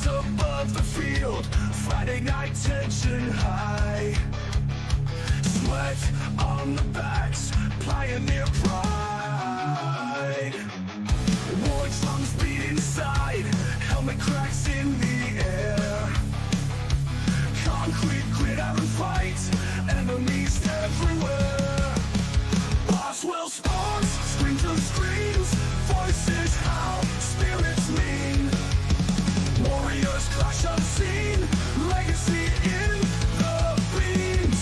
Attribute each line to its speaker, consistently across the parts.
Speaker 1: above the field, Friday night tension high. Sweat on the backs, Pioneer pride. War drums beat inside, helmet cracks in the air. Concrete grit out and fight, enemies everywhere. Boswellsports, screams and screams, voices howl, spirits mean. Warriors clash unseen, legacy in the beams.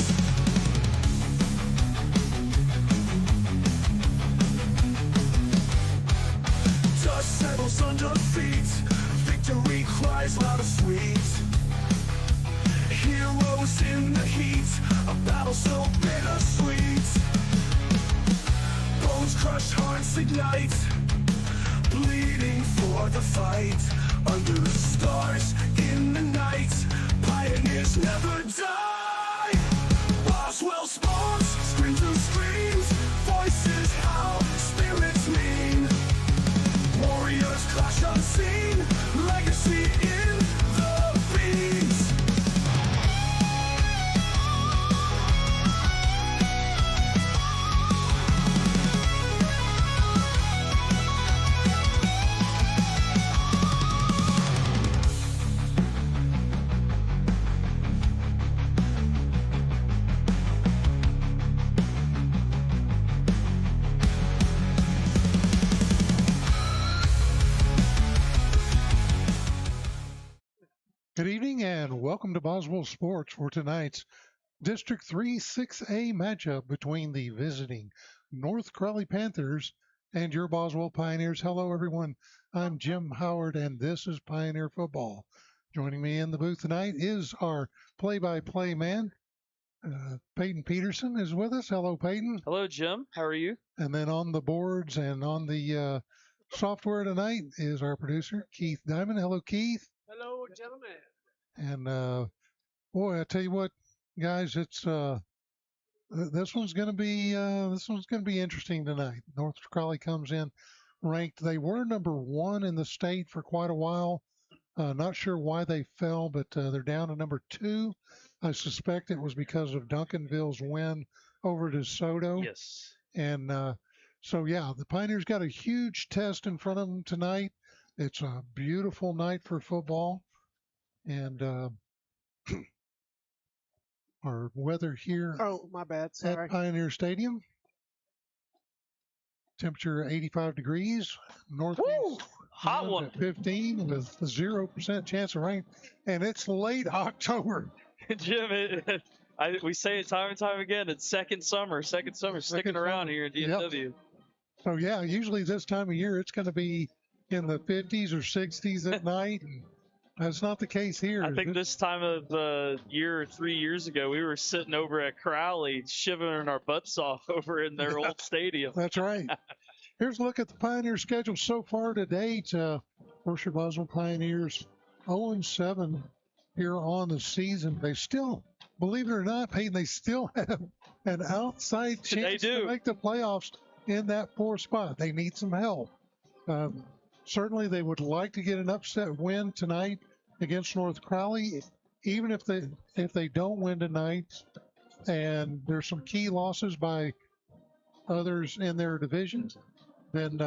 Speaker 1: Dust settles under feet, victory cries loud and sweet. Heroes in the heat, a battle so bittersweet. Bones crushed, hearts ignite, bleeding for the fight. Under the stars, in the night, pioneers never die. Boswellsports, screams and screams, voices howl, spirits mean. Warriors clash unseen, legacy in the beams.
Speaker 2: Good evening and welcome to Boswell Sports for tonight's District 3 6A matchup between the visiting North Crowley Panthers and your Boswell Pioneers. Hello, everyone. I'm Jim Howard, and this is Pioneer Football. Joining me in the booth tonight is our play-by-play man. Peyton Peterson is with us. Hello, Peyton.
Speaker 3: Hello, Jim. How are you?
Speaker 2: And then on the boards and on the software tonight is our producer, Keith Diamond. Hello, Keith.
Speaker 4: Hello, gentlemen.
Speaker 2: And boy, I tell you what, guys, it's this one's going to be interesting tonight. North Crowley comes in ranked. They were number 1 in the state for quite a while. Not sure why they fell, but they're down to number 2. I suspect it was because of Duncanville's win over DeSoto.
Speaker 3: Yes.
Speaker 2: And so yeah, the Pioneers got a huge test in front of them tonight. It's a beautiful night for football. And our weather here
Speaker 4: Oh, my bad. Sorry.
Speaker 2: at Pioneer Stadium. Temperature 85 degrees. Northeast
Speaker 3: Hot one.
Speaker 2: at 15 with a 0% chance of rain. And it's late October.
Speaker 3: Jim, we say it time and time again. It's second summer sticking around here in DFW.
Speaker 2: Yep. So yeah, usually this time of year it's going to be in the 50s or 60s at night. And that's not the case here.
Speaker 3: I think this time of the year 3 years ago, we were sitting over at Crowley shivering our butts off over in their old stadium.
Speaker 2: That's right. Here's a look at the Pioneer schedule so far to date. Worship Boswell Pioneers 0-7 here on the season. They still, believe it or not, Peyton, they still have an outside chance to make the playoffs in that 4th spot. They need some help. Certainly, they would like to get an upset win tonight against North Crowley. Even if they don't win tonight, and there's some key losses by others in their division, then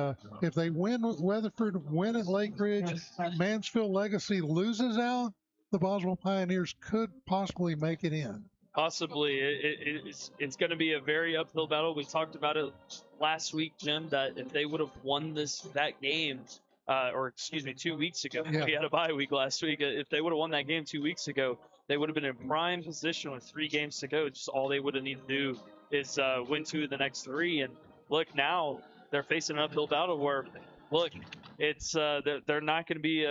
Speaker 2: if they win with Weatherford, win at Lake Ridge, Mansfield Legacy loses out, the Boswell Pioneers could possibly make it in.
Speaker 3: Possibly. It's going to be a very uphill battle. We talked about it last week, Jim, that if they would have won that game, 2 weeks ago.
Speaker 2: Yeah.
Speaker 3: We had a bye week last week. If they would have won that game 2 weeks ago, they would have been in prime position with 3 games to go. Just all they would have needed to do is win 2 of the next 3. And look, now they're facing an uphill battle where, look, it's they're not going to be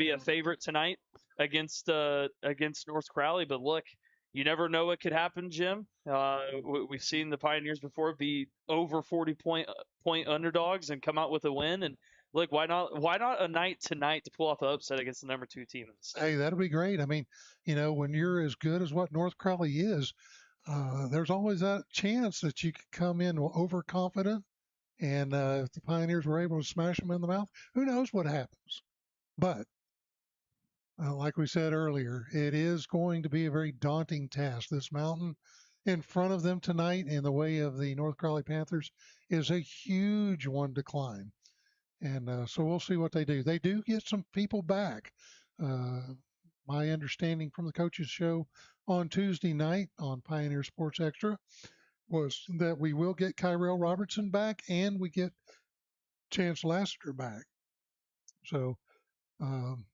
Speaker 3: a favorite tonight against North Crowley. But look, you never know what could happen, Jim. We've seen the Pioneers before be over 40-point underdogs and come out with a win. And look, why not a night tonight to pull off an upset against the number 2 team in the state?
Speaker 2: Hey, that'll be great. I mean, when you're as good as what North Crowley is, there's always that chance that you could come in overconfident. And if the Pioneers were able to smash them in the mouth, who knows what happens. But Like we said earlier, it is going to be a very daunting task. This mountain in front of them tonight in the way of the North Crowley Panthers is a huge one to climb. And so we'll see what they do. They do get some people back. Uh, my understanding from the coaches show on Tuesday night on Pioneer Sports Extra was that we will get Kyrell Robertson back and we get Chance Lassiter back. So, um,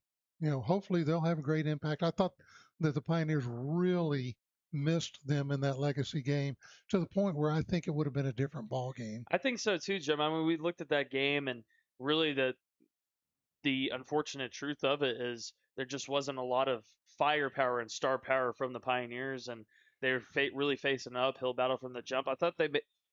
Speaker 2: hopefully they'll have a great impact. I thought that the Pioneers really missed them in that legacy game to the point where I think it would have been a different ball game.
Speaker 3: I think so too, Jim. I mean, we looked at that game, and really the unfortunate truth of it is there just wasn't a lot of firepower and star power from the Pioneers, and they were really facing an uphill battle from the jump. I thought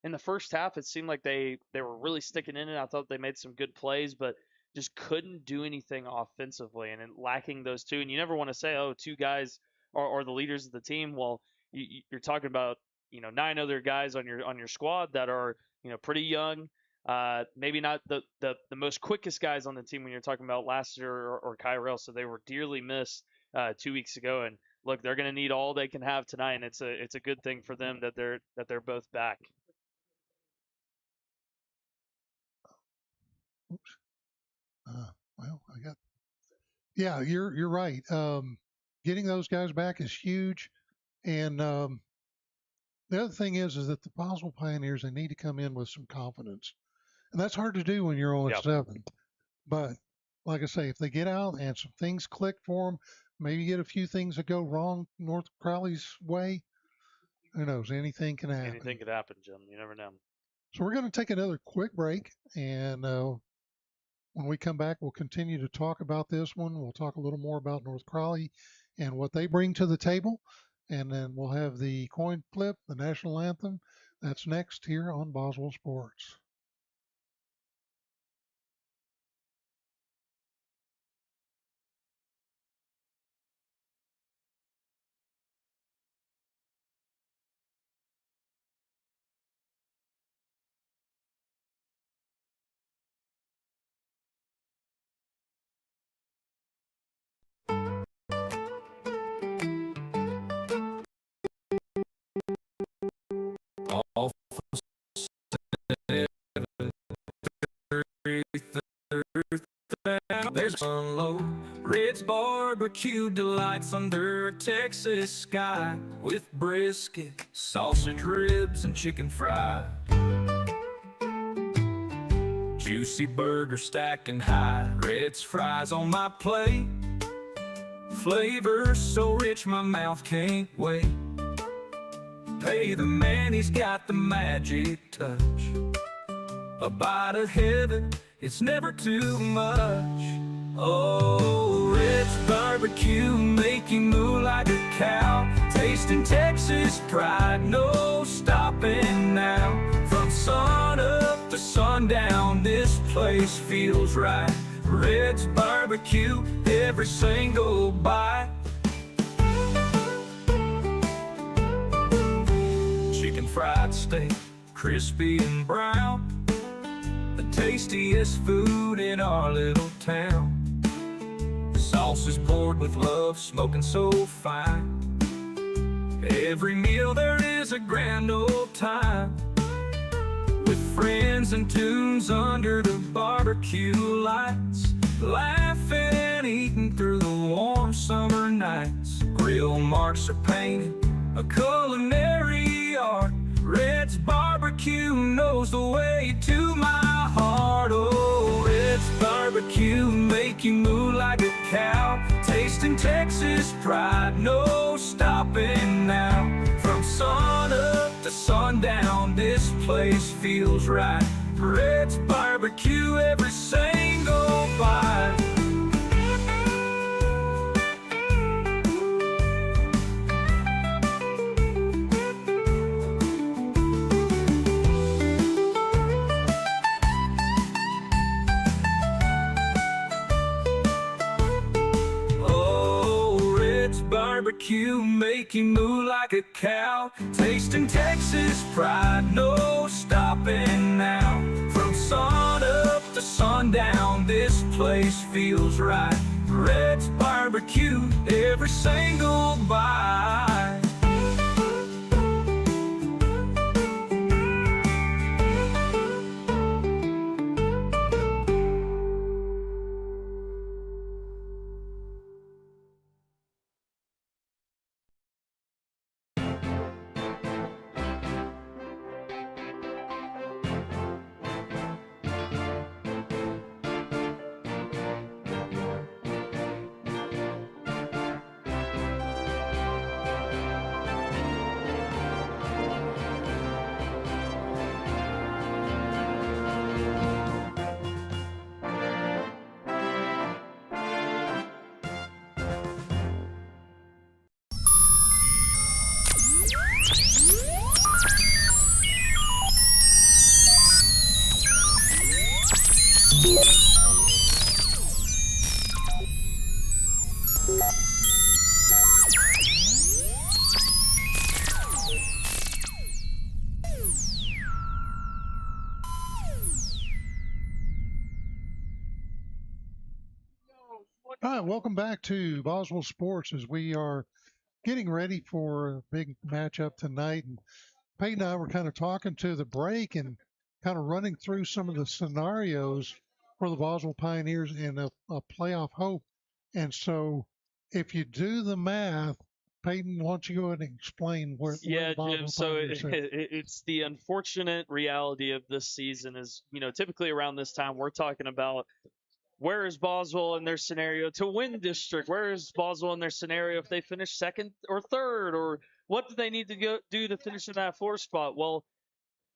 Speaker 3: in the first half it seemed like they were really sticking in it. I thought they made some good plays, but just couldn't do anything offensively, and lacking those two. And you never want to say, oh, two guys are the leaders of the team. Well, you're talking about 9 other guys on your squad that are pretty young. Maybe not the most quickest guys on the team when you're talking about Lassiter or Kyrell, so they were dearly missed 2 weeks ago. And look, they're going to need all they can have tonight, and it's a good thing for them that they're both back.
Speaker 2: Oops. Well, yeah, you're right. Getting those guys back is huge, and the other thing is that the Boswell Pioneers, they need to come in with some confidence. And that's hard to do when you're 0-7. But like I say, if they get out and some things click for them, maybe get a few things that go wrong North Crowley's way, who knows? Anything can happen.
Speaker 3: Anything could happen, Jim. You never know.
Speaker 2: So we're going to take another quick break. And when we come back, we'll continue to talk about this one. We'll talk a little more about North Crowley and what they bring to the table. And then we'll have the coin flip, the national anthem. That's next here on Boswell Sports.
Speaker 1: There's unload Red's barbecue delights under a Texas sky, with brisket, sausage ribs, and chicken fry. Juicy burger stacking high, Red's fries on my plate. Flavor so rich my mouth can't wait. Pay the man, he's got the magic touch. A bite of heaven, it's never too much. Oh, Red's barbecue, make you move like a cow. Tasting Texas pride, no stopping now. From sun up to sundown, this place feels right. Red's barbecue, every single bite. Chicken fried steak, crispy and brown. The tastiest food in our little town. Sauce is poured with love, smoking so fine. Every meal there is a grand old time, with friends and tunes under the barbecue lights, laughing and eating through the warm summer nights. Grill marks are painted, a culinary art. Red's barbecue knows the way to my heart. Oh, Red's barbecue, make you move like a cow. Tasting Texas pride, no stopping now. From sun up to sundown, this place feels right. Red's barbecue, every single bite. Barbecue, make you move like a cow. Tasting Texas pride, no stopping now. From sun up to sundown, this place feels right. Reds barbecue every single bite.
Speaker 2: All right, welcome back to Boswell Sports as we are getting ready for a big matchup tonight. And Peyton and I were kind of talking to the break and kind of running through some of the scenarios for the Boswell Pioneers in a playoff hope. And so if you do the math, Peyton, why don't you go ahead and explain where
Speaker 3: Yeah,
Speaker 2: the
Speaker 3: Jim.
Speaker 2: Boswell
Speaker 3: So
Speaker 2: Pioneers sit?
Speaker 3: it's the unfortunate reality of this season is, typically around this time we're talking about where is Boswell in their scenario to win district? Where is Boswell in their scenario if they finish second or third? Or what do they need to do to finish in that fourth spot? Well,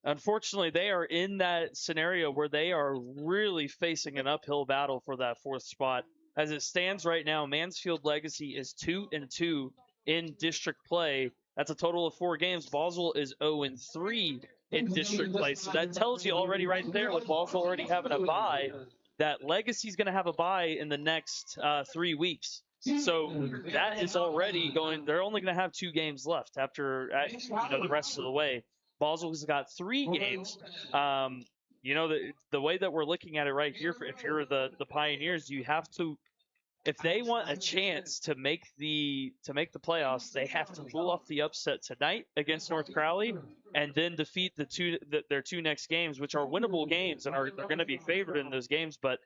Speaker 3: unfortunately, they are in that scenario where they are really facing an uphill battle for that fourth spot. As it stands right now, Mansfield Legacy is 2-2 in district play. That's a total of 4 games. Boswell is 0-3 in district play. So that tells you already right there, with Boswell already having a bye, that Legacy's going to have a bye in the next 3 weeks. So that is already going. They're only going to have 2 games left after the rest of the way. Boswell's got 3 games. The way that we're looking at it right here, if you're the Pioneers, you have to, if they want a chance to make the playoffs, they have to pull off the upset tonight against North Crowley, and then defeat their 2 next games, which are winnable games, and they're going to be favored in those games, but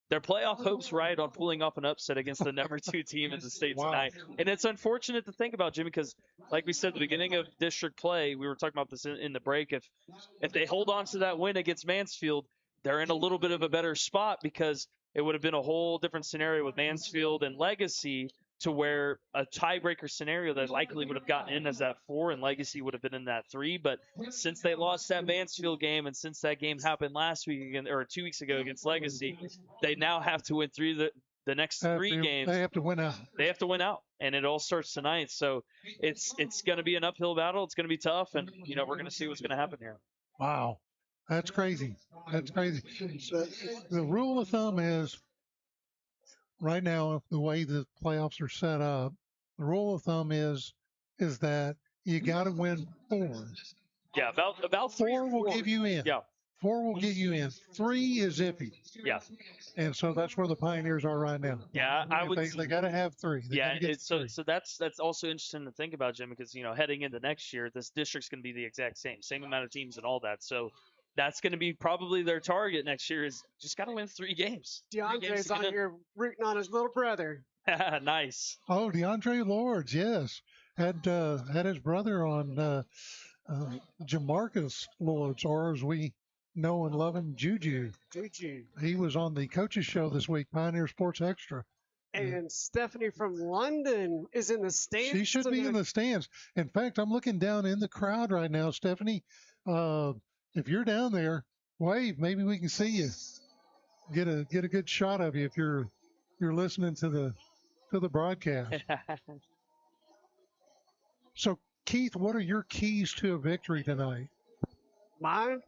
Speaker 3: their playoff hopes ride on pulling off an upset against the number 2 team in the state tonight. And it's unfortunate to think about, Jim, because like we said at the beginning of district play, we were talking about this in the break. If they hold on to that win against Mansfield, they're in a little bit of a better spot, because it would have been a whole different scenario with Mansfield and Legacy, to where a tiebreaker scenario that likely would have gotten in as that 4 and Legacy would have been in that 3. But since they lost that Mansfield game, and since that game happened last week again, or 2 weeks ago against Legacy, they now have to win the next 3 games.
Speaker 2: They have to win out.
Speaker 3: They have to win out, and it all starts tonight. So it's going to be an uphill battle. It's going to be tough, and we're going to see what's going to happen here.
Speaker 2: Wow. That's crazy. That's crazy. The rule of thumb is, right now, the way the playoffs are set up, the rule of thumb is that you got to win 4.
Speaker 3: Yeah, about 3
Speaker 2: 4
Speaker 3: or
Speaker 2: will
Speaker 3: 4.
Speaker 2: give you in.
Speaker 3: Yeah.
Speaker 2: 4 will get you in. 3 is iffy.
Speaker 3: Yeah.
Speaker 2: And so that's where the Pioneers are right now.
Speaker 3: Yeah,
Speaker 2: They got to have 3.
Speaker 3: So that's also interesting to think about, Jim, because heading into next year, this district's going to be the exact same amount of teams and all that. So that's going to be probably their target next year, is just got to win 3 games.
Speaker 4: DeAndre's on here rooting on his little brother.
Speaker 3: Nice.
Speaker 2: Oh, DeAndre Lords, yes, had his brother on, Jamarcus Lords, or as we know and love him, Juju.
Speaker 4: Juju.
Speaker 2: He was on the coaches show this week, Pioneer Sports Extra.
Speaker 4: And Stephanie from London is in the stands.
Speaker 2: She should be in the stands. In fact, I'm looking down in the crowd right now, Stephanie. If you're down there, wave. Maybe we can see you. Get a good shot of you if you're listening to the broadcast. So, Keith, what are your keys to a victory tonight?
Speaker 4: Mine?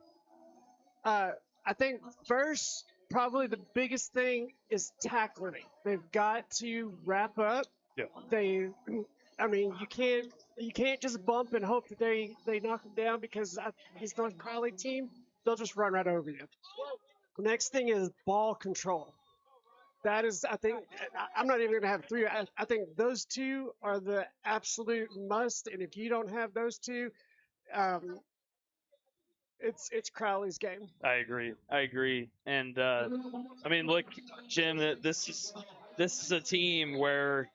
Speaker 4: I think first, probably the biggest thing is tackling. They've got to wrap up.
Speaker 3: Yeah.
Speaker 4: You can't just bump and hope that they knock them down, because this North Crowley team, they'll just run right over you. The next thing is ball control. that is, I think, I'm not even going to have three. I think those two are the absolute must. And if you don't have those two, um, it's Crowley's game.
Speaker 3: I agree. I agree. And I mean, look, Jim, this is a team where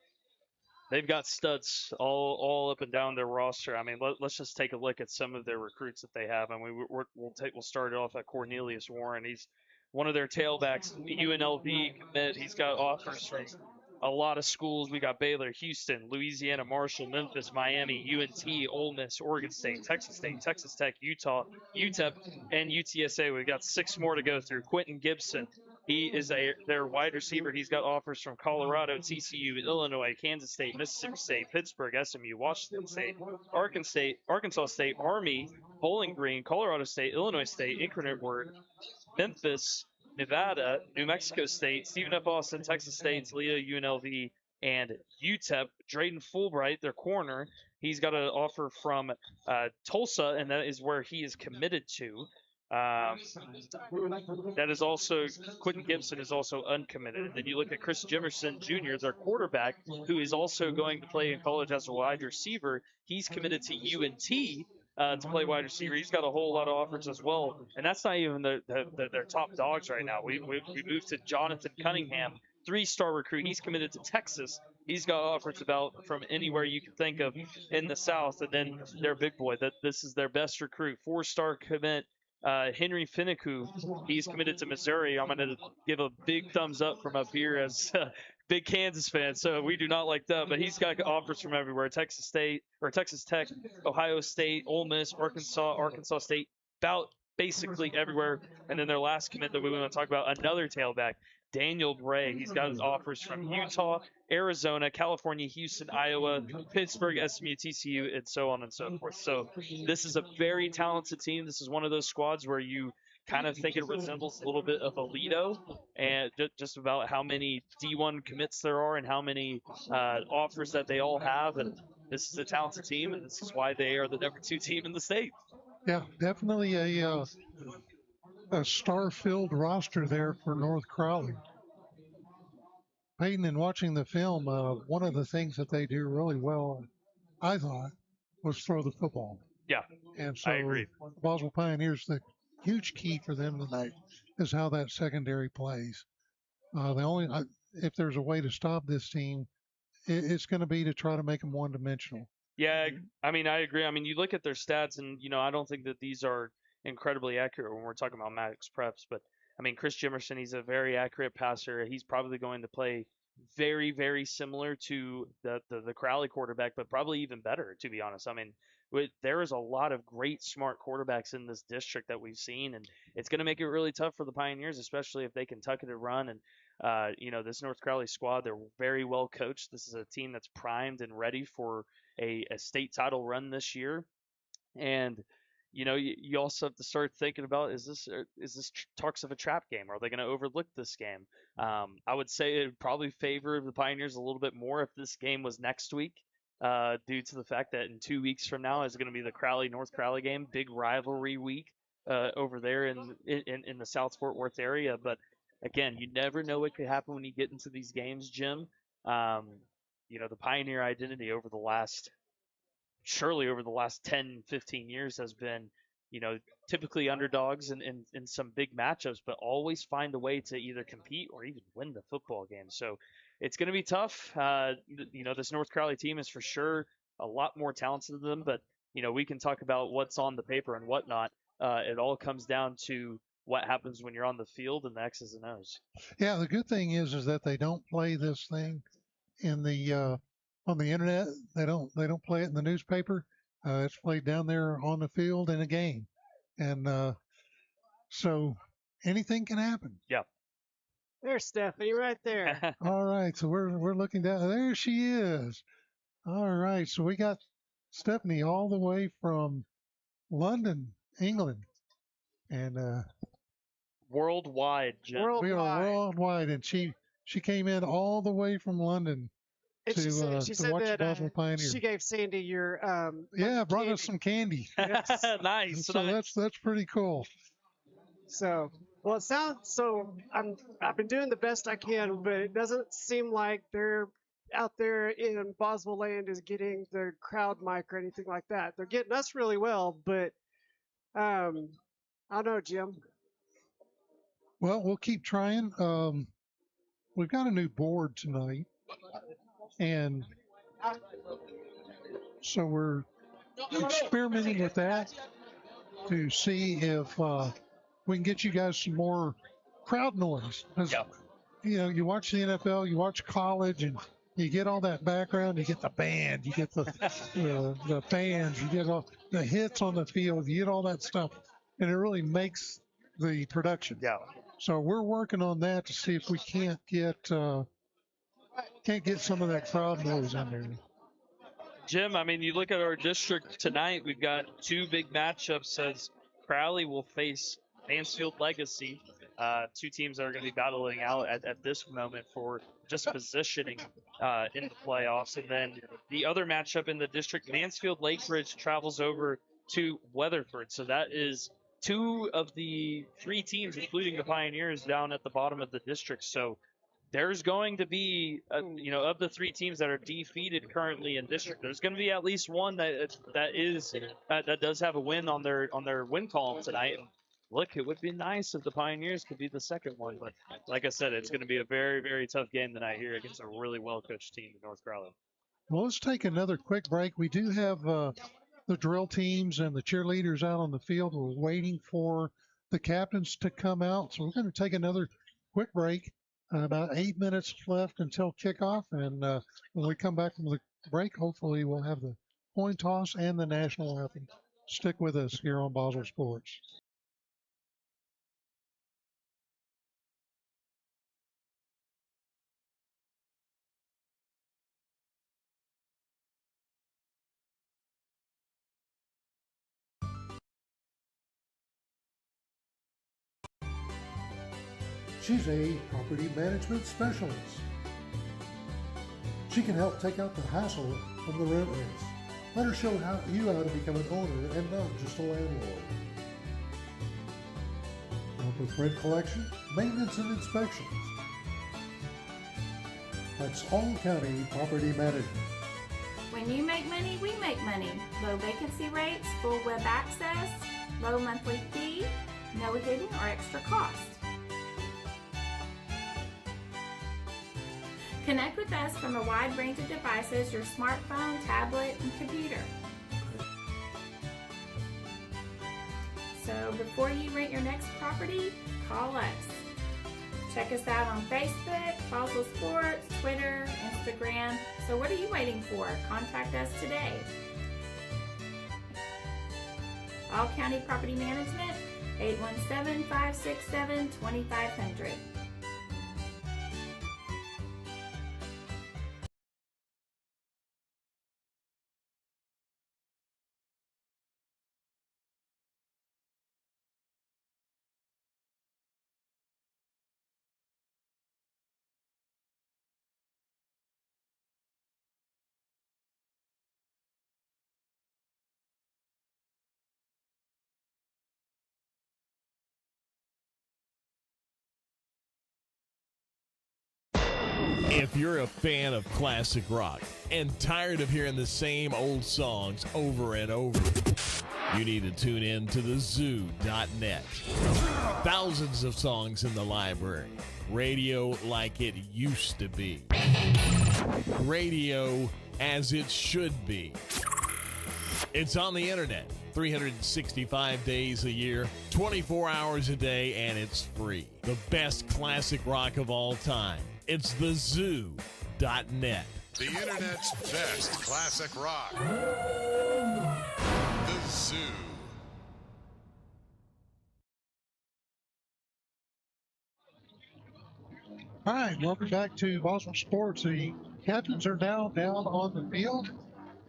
Speaker 3: they've got studs all up and down their roster. I mean, let's just take a look at some of their recruits that they have. I mean, we'll start it off at Cornelius Warren. He's one of their tailbacks, UNLV commit. He's got offers from a lot of schools. We got Baylor, Houston, Louisiana, Marshall, Memphis, Miami, UNT, Ole Miss, Oregon State, Texas Tech, Utah, UTEP, and UTSA. We've got 6 more to go through. Quentin Gibson, he is their wide receiver. He's got offers from Colorado, TCU, Illinois, Kansas State, Mississippi State, Pittsburgh, SMU, Washington State, Arkansas State, Army, Bowling Green, Colorado State, Illinois State, Incarnate Memphis, Nevada, New Mexico State, Stephen F. Austin, Texas State, Toledo, UNLV, and UTEP. Drayden Fulbright, their corner, he's got an offer from Tulsa, and that is where he is committed to. That is also Quentin Gibson is also uncommitted. And then you look at Chris Jimerson Jr., their quarterback, who is also going to play in college as a wide receiver. He's committed to UNT to play wide receiver. He's got a whole lot of offers as well, and that's not even their top dogs right now. We moved to Jonathan Cunningham, 3-star recruit. He's committed to Texas. He's got offers about from anywhere you can think of in the South, and then their big boy. This is their best recruit, 4-star commit. Henry Finiku, he's committed to Missouri. I'm going to give a big thumbs up from up here as a big Kansas fan, so we do not like that. But he's got offers from everywhere: Texas Tech, Ohio State, Ole Miss, Arkansas State, about basically everywhere. And then their last commit that we want to talk about, another tailback, Daniel Bray. He's got offers from Utah, Arizona, California, Houston, Iowa, Pittsburgh, SMU, TCU, and so on and so forth. So this is a very talented team. This is one of those squads where you kind of think it resembles a little bit of Alito, and just about how many D1 commits there are and how many offers that they all have. And this is a talented team, and this is why they are the number 2 team in the state.
Speaker 2: Yeah, definitely a star-filled roster there for North Crowley. Peyton, in watching the film, one of the things that they do really well, I thought, was throw the football.
Speaker 3: Yeah,
Speaker 2: and so
Speaker 3: I agree.
Speaker 2: Boswell Pioneers, the huge key for them tonight is how that secondary plays. If there's a way to stop this team, it's going to be to try to make them one-dimensional.
Speaker 3: Yeah, I mean, I agree. I mean, you look at their stats, and I don't think that these are incredibly accurate when we're talking about Max Preps, but I mean, Chris Jimerson, he's a very accurate passer. He's probably going to play very, very similar to the Crowley quarterback, but probably even better, to be honest. I mean, there is a lot of great, smart quarterbacks in this district that we've seen, and it's going to make it really tough for the Pioneers, especially if they can tuck it and run. And, this North Crowley squad, they're very well coached. This is a team that's primed and ready for a state title run this year. And you also have to start thinking about, is this talks of a trap game? Are they going to overlook this game? I would say it would probably favor the Pioneers a little bit more if this game was next week, due to the fact that in 2 weeks from now is going to be the North Crowley game, big rivalry week over there in the South Fort Worth area. But again, you never know what could happen when you get into these games, Jim. The Pioneer identity over the last 10, 15 years has been, typically underdogs in some big matchups, but always find a way to either compete or even win the football game. So it's going to be tough. This North Crowley team is for sure a lot more talented than them, but, we can talk about what's on the paper and whatnot. It all comes down to what happens when you're on the field and the X's and O's.
Speaker 2: Yeah, the good thing is that they don't play this thing in the on the internet. They don't play it in the newspaper. It's played down there on the field in a game, and so anything can happen.
Speaker 3: Yeah.
Speaker 4: There's Stephanie right there.
Speaker 2: All right, so we're looking down. There she is. All right, so we got Stephanie all the way from London, England, and
Speaker 3: worldwide, Jim.
Speaker 2: We are worldwide, and she came in all the way from London.
Speaker 4: And she said
Speaker 2: watch
Speaker 4: that
Speaker 2: Boswell Pioneers.
Speaker 4: she gave Sandy your
Speaker 2: brought
Speaker 4: candy.
Speaker 2: us some candy.
Speaker 3: Nice.
Speaker 2: So that's pretty cool.
Speaker 4: So Well, it sounds so. I've been doing the best I can, but it doesn't seem like they're out there in Boswell land is getting the crowd mic or anything like that. They're getting us really well, but I don't know, Jim.
Speaker 2: Well, we'll keep trying. We've got a new board tonight, and so we're experimenting with that to see if we can get you guys some more crowd noise. 'Cause, you know, you watch the NFL, you watch college, and you get all that background. You get the band, you get the fans, you get all the hits on the field, you get all that stuff, and it really makes the production.
Speaker 3: Yeah.
Speaker 2: So we're working on that to see if we can't get some of that crowd noise in there.
Speaker 3: Jim, I mean, you look at our district tonight, we've got two big matchups as Crowley will face Mansfield Legacy, two teams that are going to be battling out at this moment for just positioning in the playoffs. And then the other matchup in the district, Mansfield Lake Ridge travels over to Weatherford. So that is two of the three teams, including the Pioneers, down at the bottom of the district. So there's going to be, of the three teams that are defeated currently in district, there's going to be at least one that does have a win on their win column tonight. And look, it would be nice if the Pioneers could be the second one, but like I said, it's going to be a very, very tough game tonight here against a really well-coached team in North Crowley.
Speaker 2: Well, let's take another quick break. We do have the drill teams and the cheerleaders out on the field. We're waiting for the captains to come out, so we're going to take another quick break. About 8 minutes left until kickoff, and when we come back from the break, hopefully we'll have the coin toss and the national anthem. Stick with us here on Boswell Sports. She's a property management specialist. She can help take out the hassle from the rent raise. Let her show you how to become an owner and not just a landlord. Help with rent collection, maintenance, and inspections. That's All County Property Management.
Speaker 5: When you make money, we make money. Low vacancy rates, full web access, low monthly fee, no hidden or extra cost. Connect with us from a wide range of devices, your smartphone, tablet, and computer. So before you rent your next property, call us. Check us out on Facebook, Boswellsports, Twitter, Instagram. So what are you waiting for? Contact us today. All County Property Management, 817-567-2500.
Speaker 6: If you're a fan of classic rock and tired of hearing the same old songs over and over, you need to tune in to thezoo.net. Thousands of songs in the library. Radio like it used to be. Radio as it should be. It's on the internet 365 days a year, 24 hours a day, and it's free. The best classic rock of all time. It's thezoo.net.
Speaker 7: The internet's best classic rock. The Zoo.
Speaker 2: All right, welcome back to Boswell Sports. The captains are now down on the field.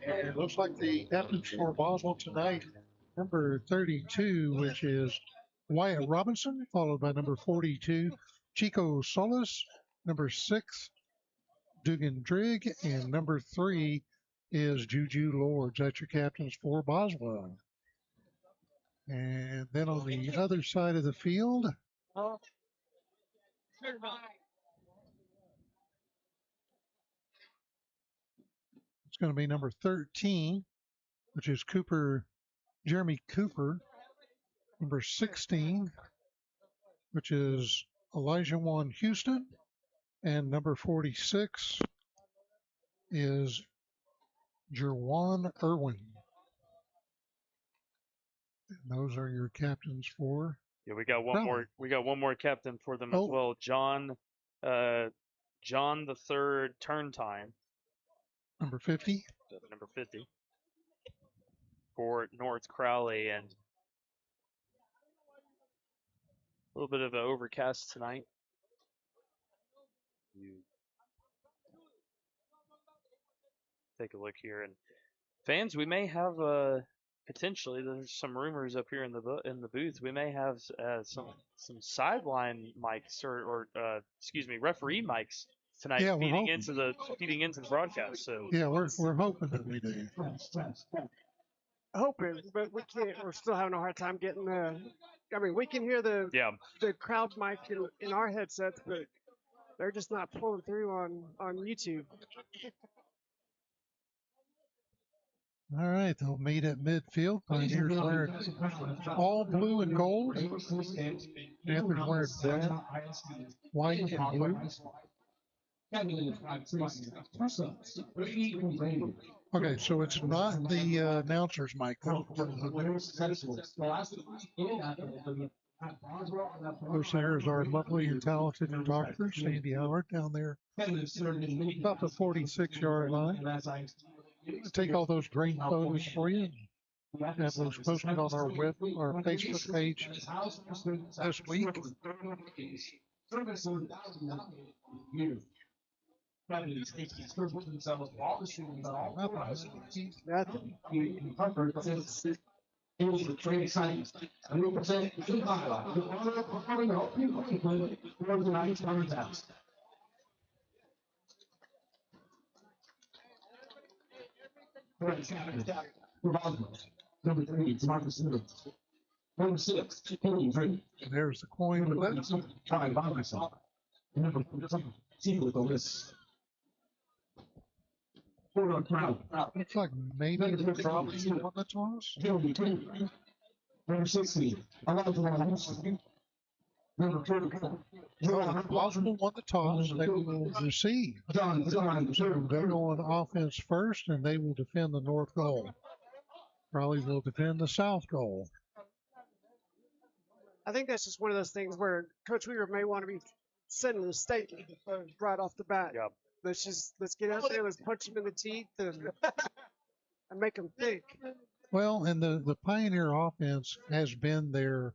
Speaker 2: And it looks like the captains for Boswell tonight, number 32, which is Wyatt Robinson, followed by number 42, Chico Solis, number 6, Dugan Drigg, and number 3 is Juju Lords. That's your captains for Boswell. And then on the other side of the field, It's going to be number 13, which is Jeremy Cooper. Number 16, which is Elijah Juan Houston. And number 46 is Jerwan Irwin. And those are your captains for.
Speaker 3: Yeah, we got one
Speaker 2: Crowley.
Speaker 3: more. We got one more captain for them as
Speaker 2: Oh.
Speaker 3: well. John the third turn time.
Speaker 2: Number 50.
Speaker 3: Number 50 for North Crowley, and a little bit of an overcast tonight. You take a look here, and fans, we may have potentially. There's some rumors up here in the booth. We may have some sideline mics or excuse me, referee mics tonight,
Speaker 2: Yeah, we're
Speaker 3: feeding into the broadcast. So
Speaker 2: Yeah, we're hoping that we do.
Speaker 4: Hoping, but we can't. We're still having a hard time getting the. I mean, we can hear the crowd mic in our headsets, but they're just not pulling through on YouTube.
Speaker 2: All right, they'll meet at midfield. Pioneers wearing all blue and gold. Panthers wearing red, white, and blue. Okay, so it's not the announcer's mic. Those there is our lovely and talented photographer, Sandy Howard, down there about the 46-yard line. Take all those great photos for you. Have those posted on our Facebook page this week.
Speaker 8: Number 3, it's Marcus Simmons. Number 6, Henry Drake.
Speaker 2: There's the coin.
Speaker 8: Try by myself. Number 4, see with the list.
Speaker 2: Looks like maybe the probably the one that's on us.
Speaker 8: Number 16, Number 24.
Speaker 2: Boswell won the toss. They will receive. They're going offense first, and they will defend the north goal. Crowley will defend the south goal.
Speaker 4: I think that's just one of those things where Coach Weaver may want to be sending a statement right off the bat.
Speaker 3: Yep.
Speaker 4: Let's get out there, let's punch them in the teeth and make them think.
Speaker 2: Well, and the Pioneer offense has been their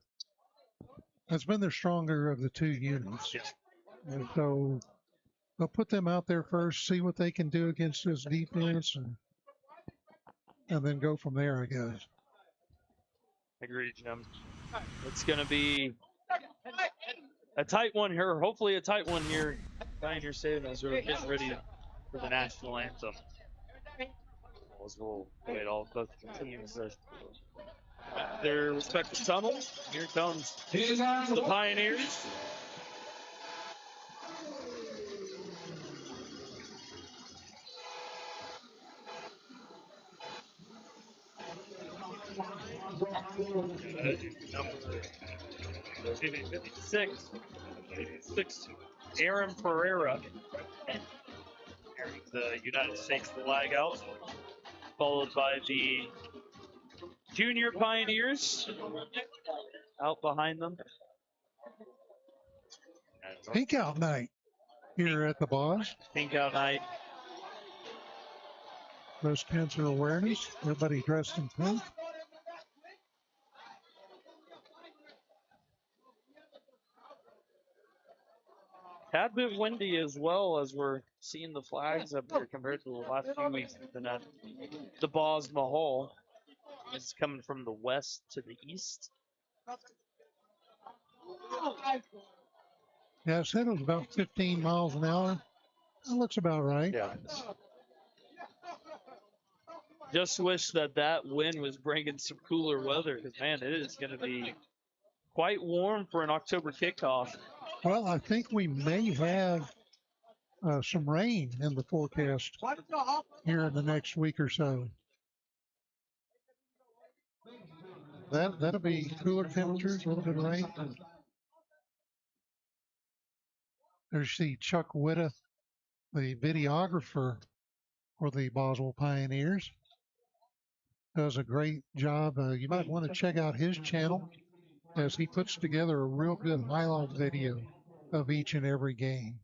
Speaker 2: stronger of the two units.
Speaker 3: Yes.
Speaker 2: And so they'll put them out there first, see what they can do against this defense, and then go from there, I guess.
Speaker 3: Agreed, Jim. It's going to be a tight one here, hopefully a tight one here. Pioneer Stadium as we're getting ready for the national anthem. As we'll wait all both teams their respective tunnels. Here comes the Pioneers. Number 56, Aaron Pereira, carrying the United States flag out, followed by the Junior Pioneers out behind them.
Speaker 2: Pink out night here at the Boss.
Speaker 3: Pink out night.
Speaker 2: Breast cancer awareness. Everybody dressed in pink.
Speaker 3: Tad bit windy as well as we're seeing the flags up here compared to the last few weeks. The Boswell Hall is coming from the west to the east.
Speaker 2: Yeah, I said it was about 15 miles an hour. That looks about right.
Speaker 3: Yeah. Just wish that wind was bringing some cooler weather because, man, it is going to be quite warm for an October kickoff.
Speaker 2: Well, I think we may have some rain in the forecast here in the next week or so. That'll be cooler temperatures, a little bit of rain. There's the Chuck Witta, the videographer for the Boswell Pioneers. Does a great job. You might want to check out his channel as he puts together a real good highlight video of each and every game.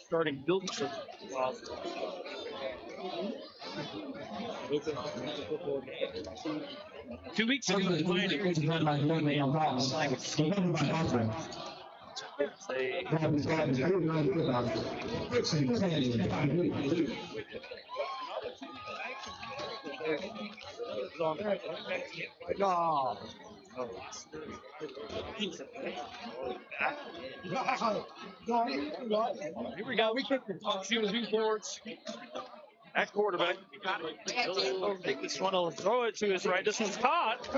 Speaker 3: Starting building some. 2 weeks ago, the Pioneers Here we go. We kick the top. See what he boards. At quarterback. He'll take this one. He'll throw it to his right. This one's caught.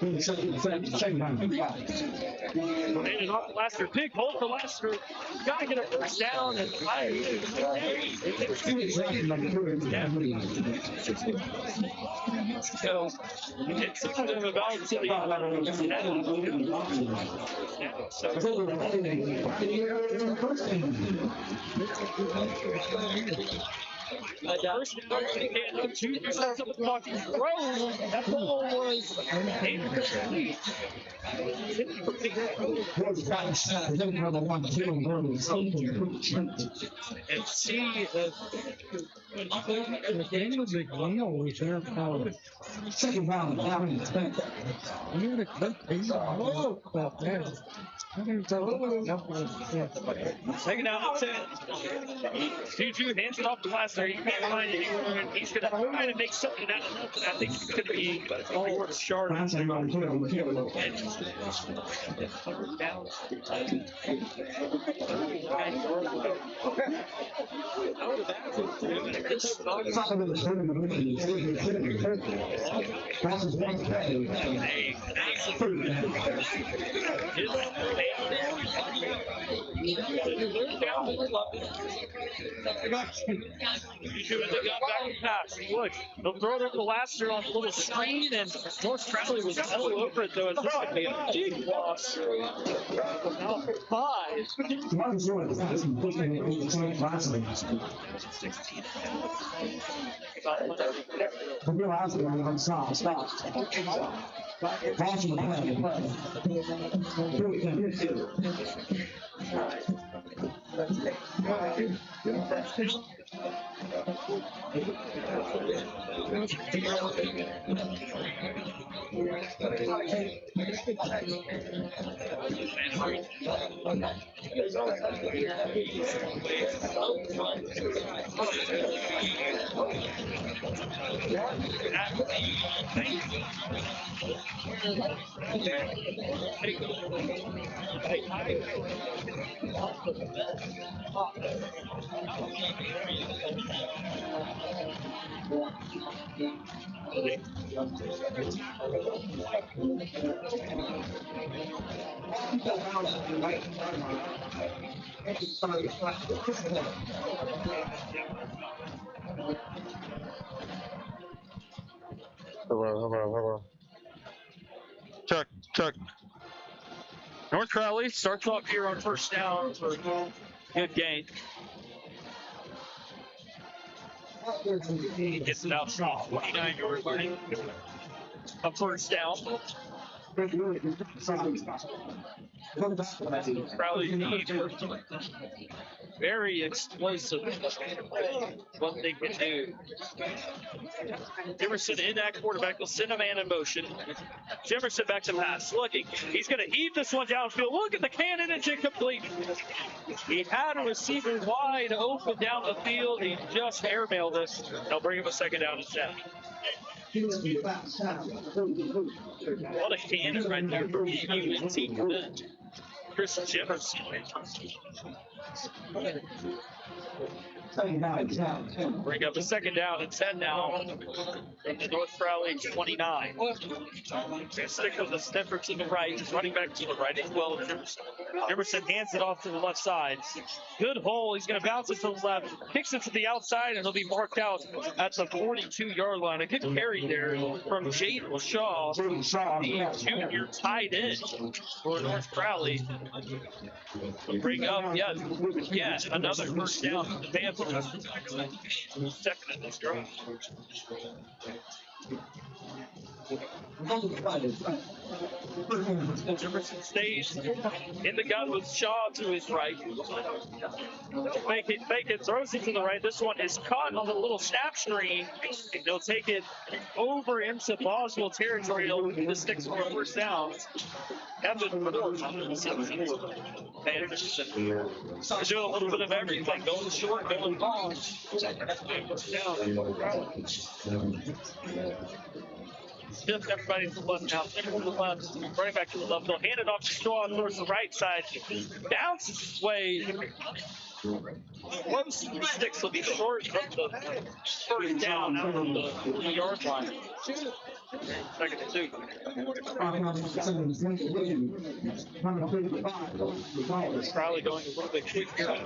Speaker 3: And off Laster. Big hole for Laster. Got to get a first down. And so it's about first down, two sets of the clock. That ball was incomplete. And see if
Speaker 2: Daniel McNeil was there for second round. He had a good piece about that.
Speaker 3: Second down and 10. Juju hands it off to Blaster. He can't find anyone, and he's going to try to make something out of nothing. I think it's going to be towards Sharp. Down. Look, they'll throw it over the Laster on a little screen, and North Crowley was all over it, though. It's going to be a big loss. Now 5.
Speaker 9: Hello. Check.
Speaker 3: North Crowley starts off here on first down for good gain. He gets it out strong. 29-yard line. A first down. Crowley very explosive. What they can do. Jefferson in that quarterback will send a man in motion. Jefferson back to pass. Looking. He's going to heave this one downfield. Look at the cannon. It's incomplete. He had a receiver wide open down the field. He just airmailed this. They'll bring him a second down and 10. What a cannon right there for UNT. Chris Jefferson. Bring up a second down and 10 now. North Crowley 29. Stick with the sniffer to the right. Running back to the right as well. Jefferson hands it off to the left side. Good hole. He's going to bounce it to the left. Kicks it to the outside, and he'll be marked out at the 42-yard line. A good carry there from Jaden Shaw, the junior tight end for North Crowley. Bring up yet another first down for the Panthers. Second in this drive. Jefferson stays in the gun with Shaw to his right. Fake it, throws it to the right. This one is caught on the little snap screen. They'll take it over into Boswell territory. The sticks for a first down. They're doing a little bit of everything. Going short, going long. Shift everybody to the left now. Center to the left. Running back to the left. They'll hand it off to Shaw towards the right side. Bounces his way. Once the sticks will be short of the first down out of the 3-yard line. Second and 2. Crowley going a little bit quick here.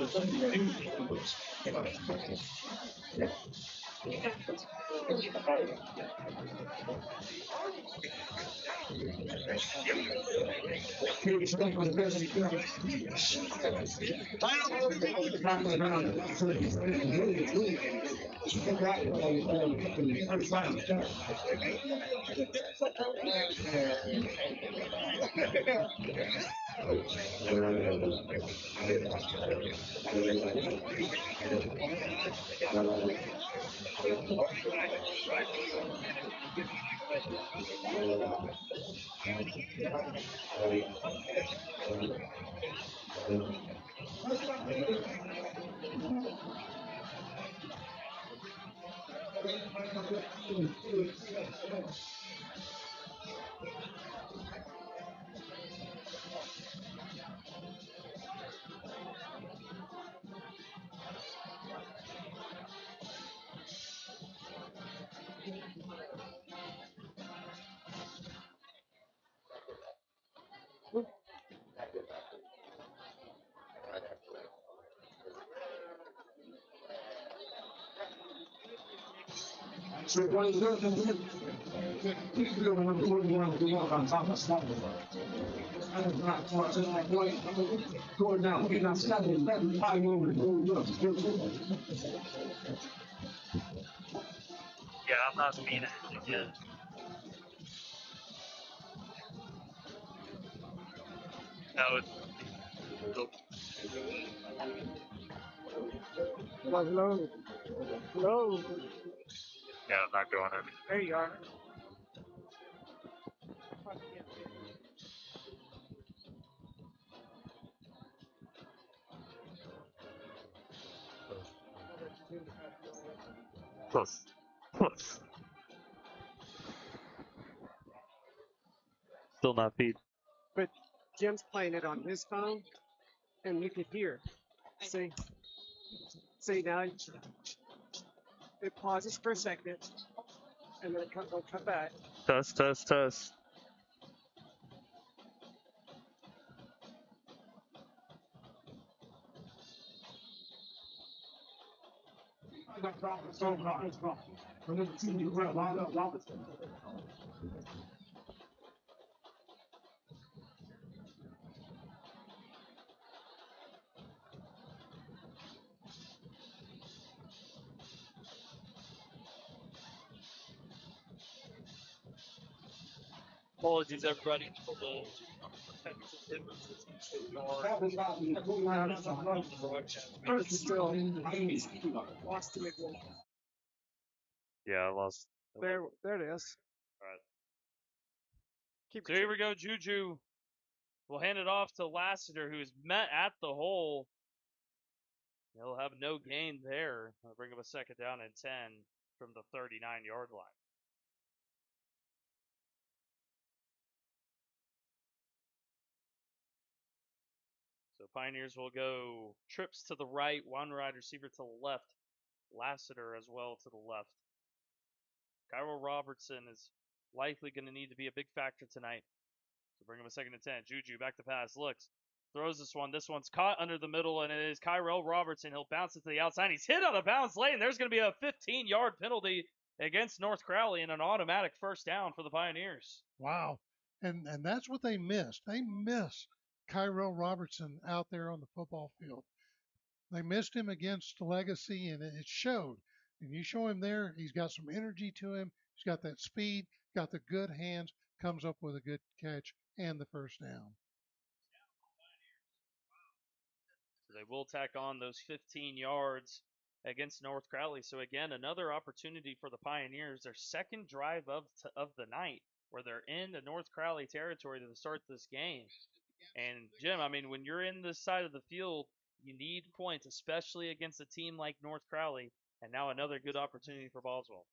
Speaker 3: Yeah, I'm not speeding it again. That would.
Speaker 4: Hello. Hello.
Speaker 3: Yeah, I'm not going there.
Speaker 4: There you are.
Speaker 3: Close. Close. Still not feed.
Speaker 4: But Jim's playing it on his phone, and you could hear. See? See now? It pauses for a second, and then it'll come back.
Speaker 3: Test, test, test. Apologies, everybody, for the technical differences.
Speaker 4: It's still lost him again.
Speaker 3: Yeah, I lost.
Speaker 4: There it is.
Speaker 3: All right.
Speaker 4: Keep
Speaker 3: So here we go. Juju will hand it off to Lassiter, who's met at the hole. He'll have no gain there. I'll bring up a second down and 10 from the 39-yard line. So Pioneers will go trips to the right, one wide receiver to the left, Lassiter as well to the left. Cairo Robertson is likely going to need to be a big factor tonight. So bring him a second and 10. Juju back to pass, looks, throws this one. This one's caught under the middle, and it is Cairo Robertson. He'll bounce it to the outside. He's hit out of bounds late, and there's going to be a 15-yard penalty against North Crowley and an automatic first down for the Pioneers.
Speaker 2: Wow. And that's what they missed. They missed Cairo Robertson out there on the football field. They missed him against Legacy, and it showed. And you show him there, he's got some energy to him. He's got that speed, got the good hands, comes up with a good catch and the first down.
Speaker 3: So they will tack on those 15 yards against North Crowley. So again, another opportunity for the Pioneers, their second drive of the night, where they're in the North Crowley territory to start this game. And Jim, I mean, when you're in this side of the field, you need points, especially against a team like North Crowley. And now another good opportunity for Boswell.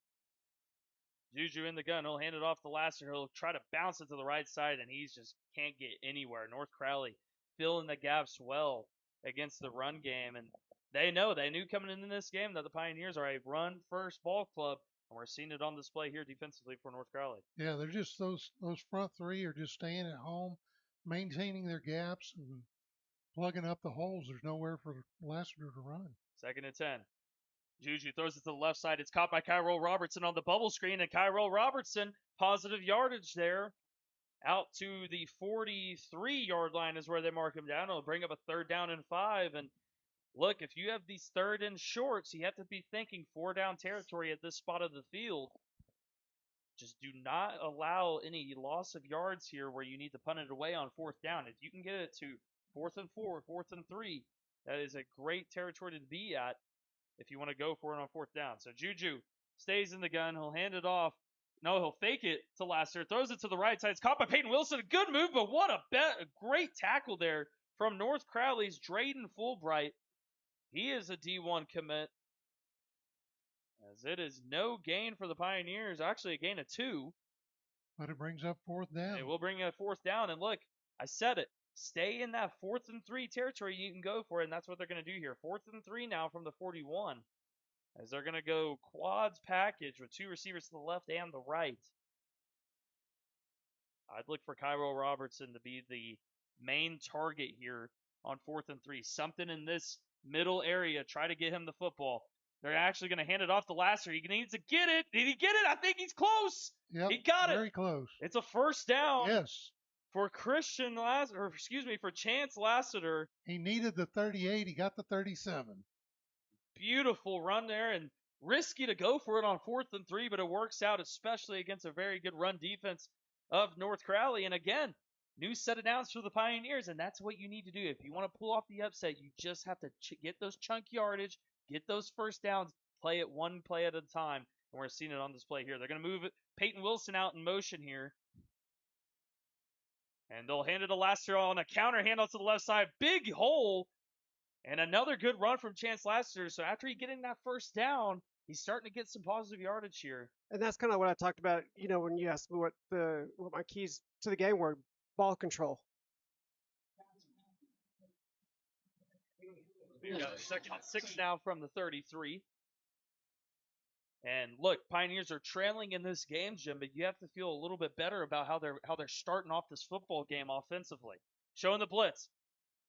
Speaker 3: Juju in the gun. He'll hand it off to Lassiter. He'll try to bounce it to the right side, and he just can't get anywhere. North Crowley filling the gaps well against the run game. And they knew coming into this game that the Pioneers are a run-first ball club, and we're seeing it on display here defensively for North Crowley.
Speaker 2: Yeah, they're just those front three are just staying at home, maintaining their gaps and plugging up the holes. There's nowhere for Lassiter to run.
Speaker 3: Second and 10. Juju throws it to the left side. It's caught by Cairo Robertson on the bubble screen, and Cairo Robertson, positive yardage there. Out to the 43-yard line is where they mark him down. It'll bring up a 3rd down and 5. And look, if you have these 3rd and shorts, you have to be thinking 4-down territory at this spot of the field. Just do not allow any loss of yards here where you need to punt it away on 4th down. If you can get it to 4th and 4, 4th and 3, that is a great territory to be at if you want to go for it on 4th down. So Juju stays in the gun. He'll hand it off. No, he'll fake it to Lassiter. Throws it to the right side. It's caught by Peyton Wilson. A good move, but what a great tackle there from North Crowley's Drayden Fulbright. He is a D1 commit. As it is no gain for the Pioneers, actually a gain of 2.
Speaker 2: But it brings up 4th down.
Speaker 3: It will bring a 4th down. And look, I said it. Stay in that 4th and 3 territory. You can go for it, and that's what they're going to do here. 4th and 3 now from the 41. As they're going to go quads package with 2 receivers to the left and the right. I'd look for Cairo Robertson to be the main target here on 4th and 3. Something in this middle area. Try to get him the football. They're actually going to hand it off to Lasser. He needs to get it. Did he get it? I think he's close.
Speaker 2: Yep,
Speaker 3: he got it.
Speaker 2: Very close.
Speaker 3: It's a 1st down.
Speaker 2: Yes.
Speaker 3: For Christian Lassiter, for Chance Lassiter.
Speaker 2: He needed the 38. He got the 37.
Speaker 3: Beautiful run there, and risky to go for it on 4th and 3, but it works out, especially against a very good run defense of North Crowley. And again, new set of downs for the Pioneers, and that's what you need to do. If you want to pull off the upset, you just have to get those chunk yardage, get those 1st downs, play it one play at a time. And we're seeing it on display here. They're going to move it, Peyton Wilson out in motion here. And they'll hand it to Lassiter on a counter handoff to the left side. Big hole. And another good run from Chance Lassiter. So after he getting that 1st down, he's starting to get some positive yardage here.
Speaker 4: And that's kind of what I talked about, when you asked me what my keys to the game were. Ball control.
Speaker 3: We got 2nd and 6 now from the 33. And look, Pioneers are trailing in this game, Jim, but you have to feel a little bit better about how they're starting off this football game offensively. Showing the blitz.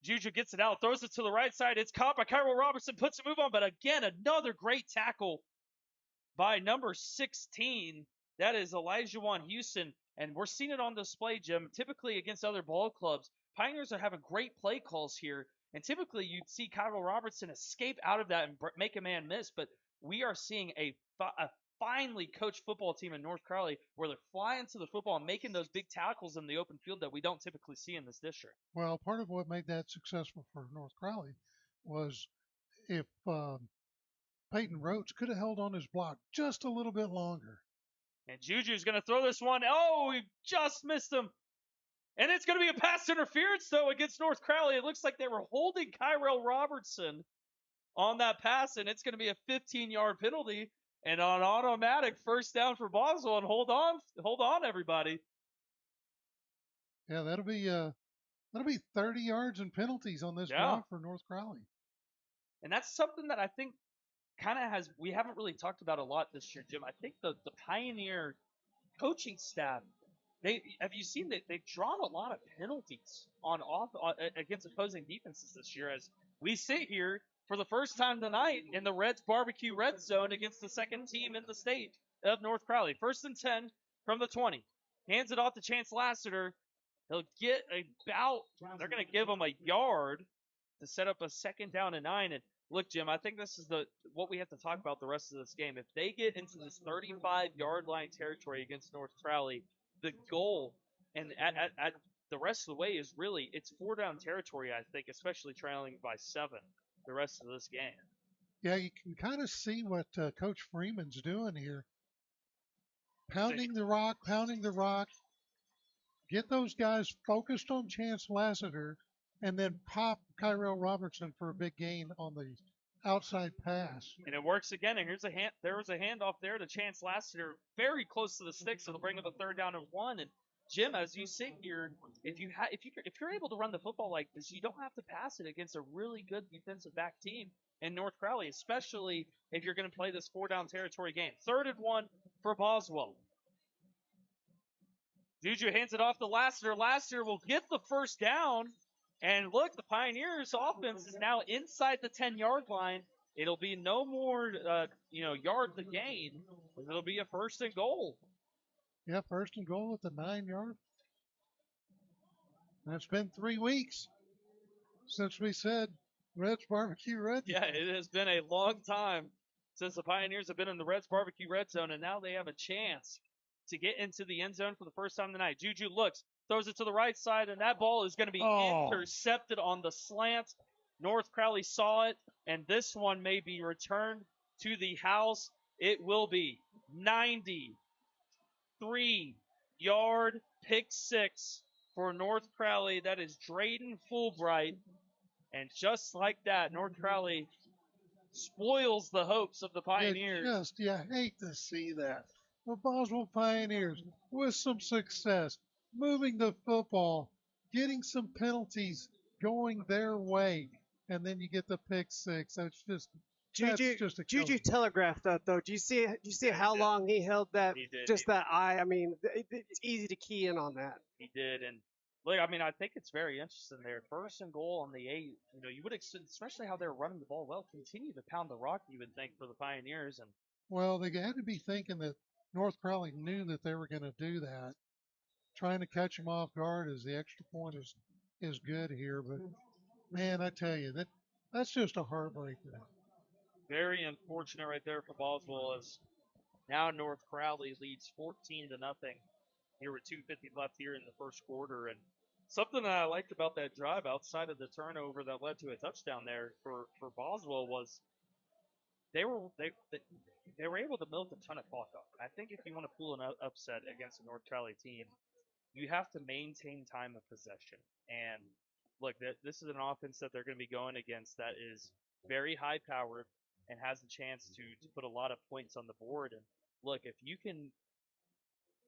Speaker 3: Juju gets it out, throws it to the right side. It's caught by Cairo Robertson, puts a move on, but again, another great tackle by number 16. That is Elijah Juan Houston, and we're seeing it on display, Jim. Typically against other ball clubs, Pioneers are having great play calls here, and typically you'd see Cairo Robertson escape out of that and make a man miss, but we are seeing a finely coached football team in North Crowley where they're flying to the football and making those big tackles in the open field that we don't typically see in this district.
Speaker 2: Well, part of what made that successful for North Crowley was if Peyton Rhodes could have held on his block just a little bit longer.
Speaker 3: And Juju's going to throw this one. Oh, he just missed him. And it's going to be a pass interference, though, against North Crowley. It looks like they were holding Cairo Robertson on that pass, and it's going to be a 15-yard penalty. And on automatic 1st down for Boswell. And hold on, everybody.
Speaker 2: Yeah, that'll be 30 yards and penalties on this drive for North Crowley.
Speaker 3: And that's something that I think kind of we haven't really talked about a lot this year, Jim. I think the Pioneer coaching staff, have you seen that they've drawn a lot of penalties against opposing defenses this year? As we sit here for the first time tonight in the Reds Barbecue Red Zone against the 2nd team in the state of North Crowley. 1st and 10 from the 20. Hands it off to Chance Lassiter. He'll get they're going to give him a yard to set up a 2nd down and 9. And look, Jim, I think this is what we have to talk about the rest of this game. If they get into this 35-yard line territory against North Crowley, the goal and at the rest of the way is really it's 4-down territory, I think, especially trailing by 7 the rest of this game.
Speaker 2: Yeah, you can kind of see what Coach Freeman's doing here. Pounding the rock. Get those guys focused on Chance Lassiter, and then pop Cairo Robertson for a big gain on the outside pass.
Speaker 3: And it works again. And there was a handoff there to Chance Lassiter, very close to the stick, so they'll bring up a 3rd down and 1. And Jim, as you sit here, if you're able to run the football like this, you don't have to pass it against a really good defensive back team in North Crowley, especially if you're going to play this 4-down territory game. 3rd and 1 for Boswell. Juju hands it off to Lassiter. Lassiter will get the 1st down. And look, the Pioneers offense is now inside the 10-yard line. It'll be no more, yard to gain. It'll be a 1st and goal.
Speaker 2: Yeah, 1st and goal at the 9-yard. And it's been 3 weeks since we said Reds Barbecue Red Zone.
Speaker 3: Yeah, it has been a long time since the Pioneers have been in the Reds Barbecue Red Zone, and now they have a chance to get into the end zone for the first time tonight. Juju looks, throws it to the right side, and that ball is going to be intercepted on the slant. North Crowley saw it, and this one may be returned to the house. It will be 93-yard pick 6 for North Crowley. That is Drayden Fulbright. And just like that, North Crowley spoils the hopes of the Pioneers.
Speaker 2: You hate to see that. The Boswell Pioneers, with some success, moving the football, getting some penalties going their way, and then you get the pick six. That's just a
Speaker 4: Juju
Speaker 2: killer.
Speaker 4: telegraphed that though. Do you see? Do you see how long he held that?
Speaker 3: He did.
Speaker 4: Just that eye. I mean, it's easy to key in on that.
Speaker 3: He did, and look, I mean, I think it's very interesting there. First and goal on the 8. You know, you would especially how they're running the ball well, continue to pound the rock. You would think for the Pioneers, and
Speaker 2: Well, they had to be thinking that North Crowley knew that they were going to do that. Trying to catch them off guard as the extra point is good here, but man, I tell you that's just a heartbreaker.
Speaker 3: very unfortunate right there for Boswell as now North Crowley leads 14 to nothing here with 2:50 left here in the first quarter. And something that I liked about that drive outside of the turnover that led to a touchdown there for Boswell was they were they were able to milk a ton of clock off. I think if you want to pull an upset against a North Crowley team, you have to maintain time of possession. And look, this is an offense that they're going to be going against that is very high powered and has a chance to put a lot of points on the board. And look, if you can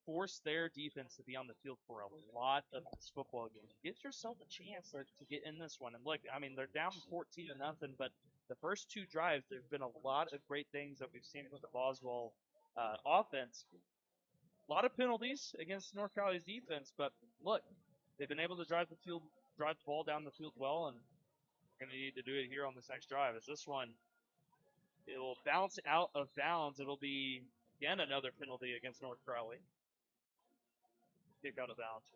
Speaker 3: force their defense to be on the field for a lot of this football game, get yourself a chance to get in this one. And look, I mean, they're down 14 to nothing, but the first 2 drives, there've been a lot of great things that we've seen with the Boswell offense. A lot of penalties against North Crowley's defense, but look, they've been able to drive the ball down the field well, and they're going to need to do it here on this next drive. As this one, it will bounce out of bounds. It'll be again another penalty against North Crowley. Kick out of bounds.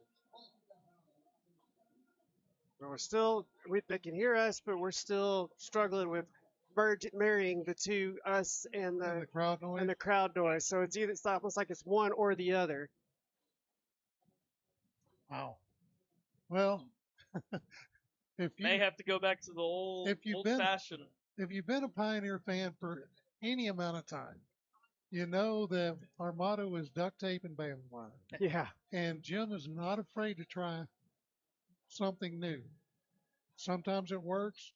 Speaker 4: We're still, they can hear us, but we're still struggling with marrying the two, us and
Speaker 2: The crowd noise.
Speaker 4: and the crowd noise. So it's almost like it's one or the other.
Speaker 2: Wow. Well, if
Speaker 3: May
Speaker 2: you
Speaker 3: have to go back to the old fashioned.
Speaker 2: if you've been a Pioneer fan for any amount of time, you know that our motto is duct tape and baling wire.
Speaker 4: Yeah.
Speaker 2: And Jim is not afraid to try something new. Sometimes it works,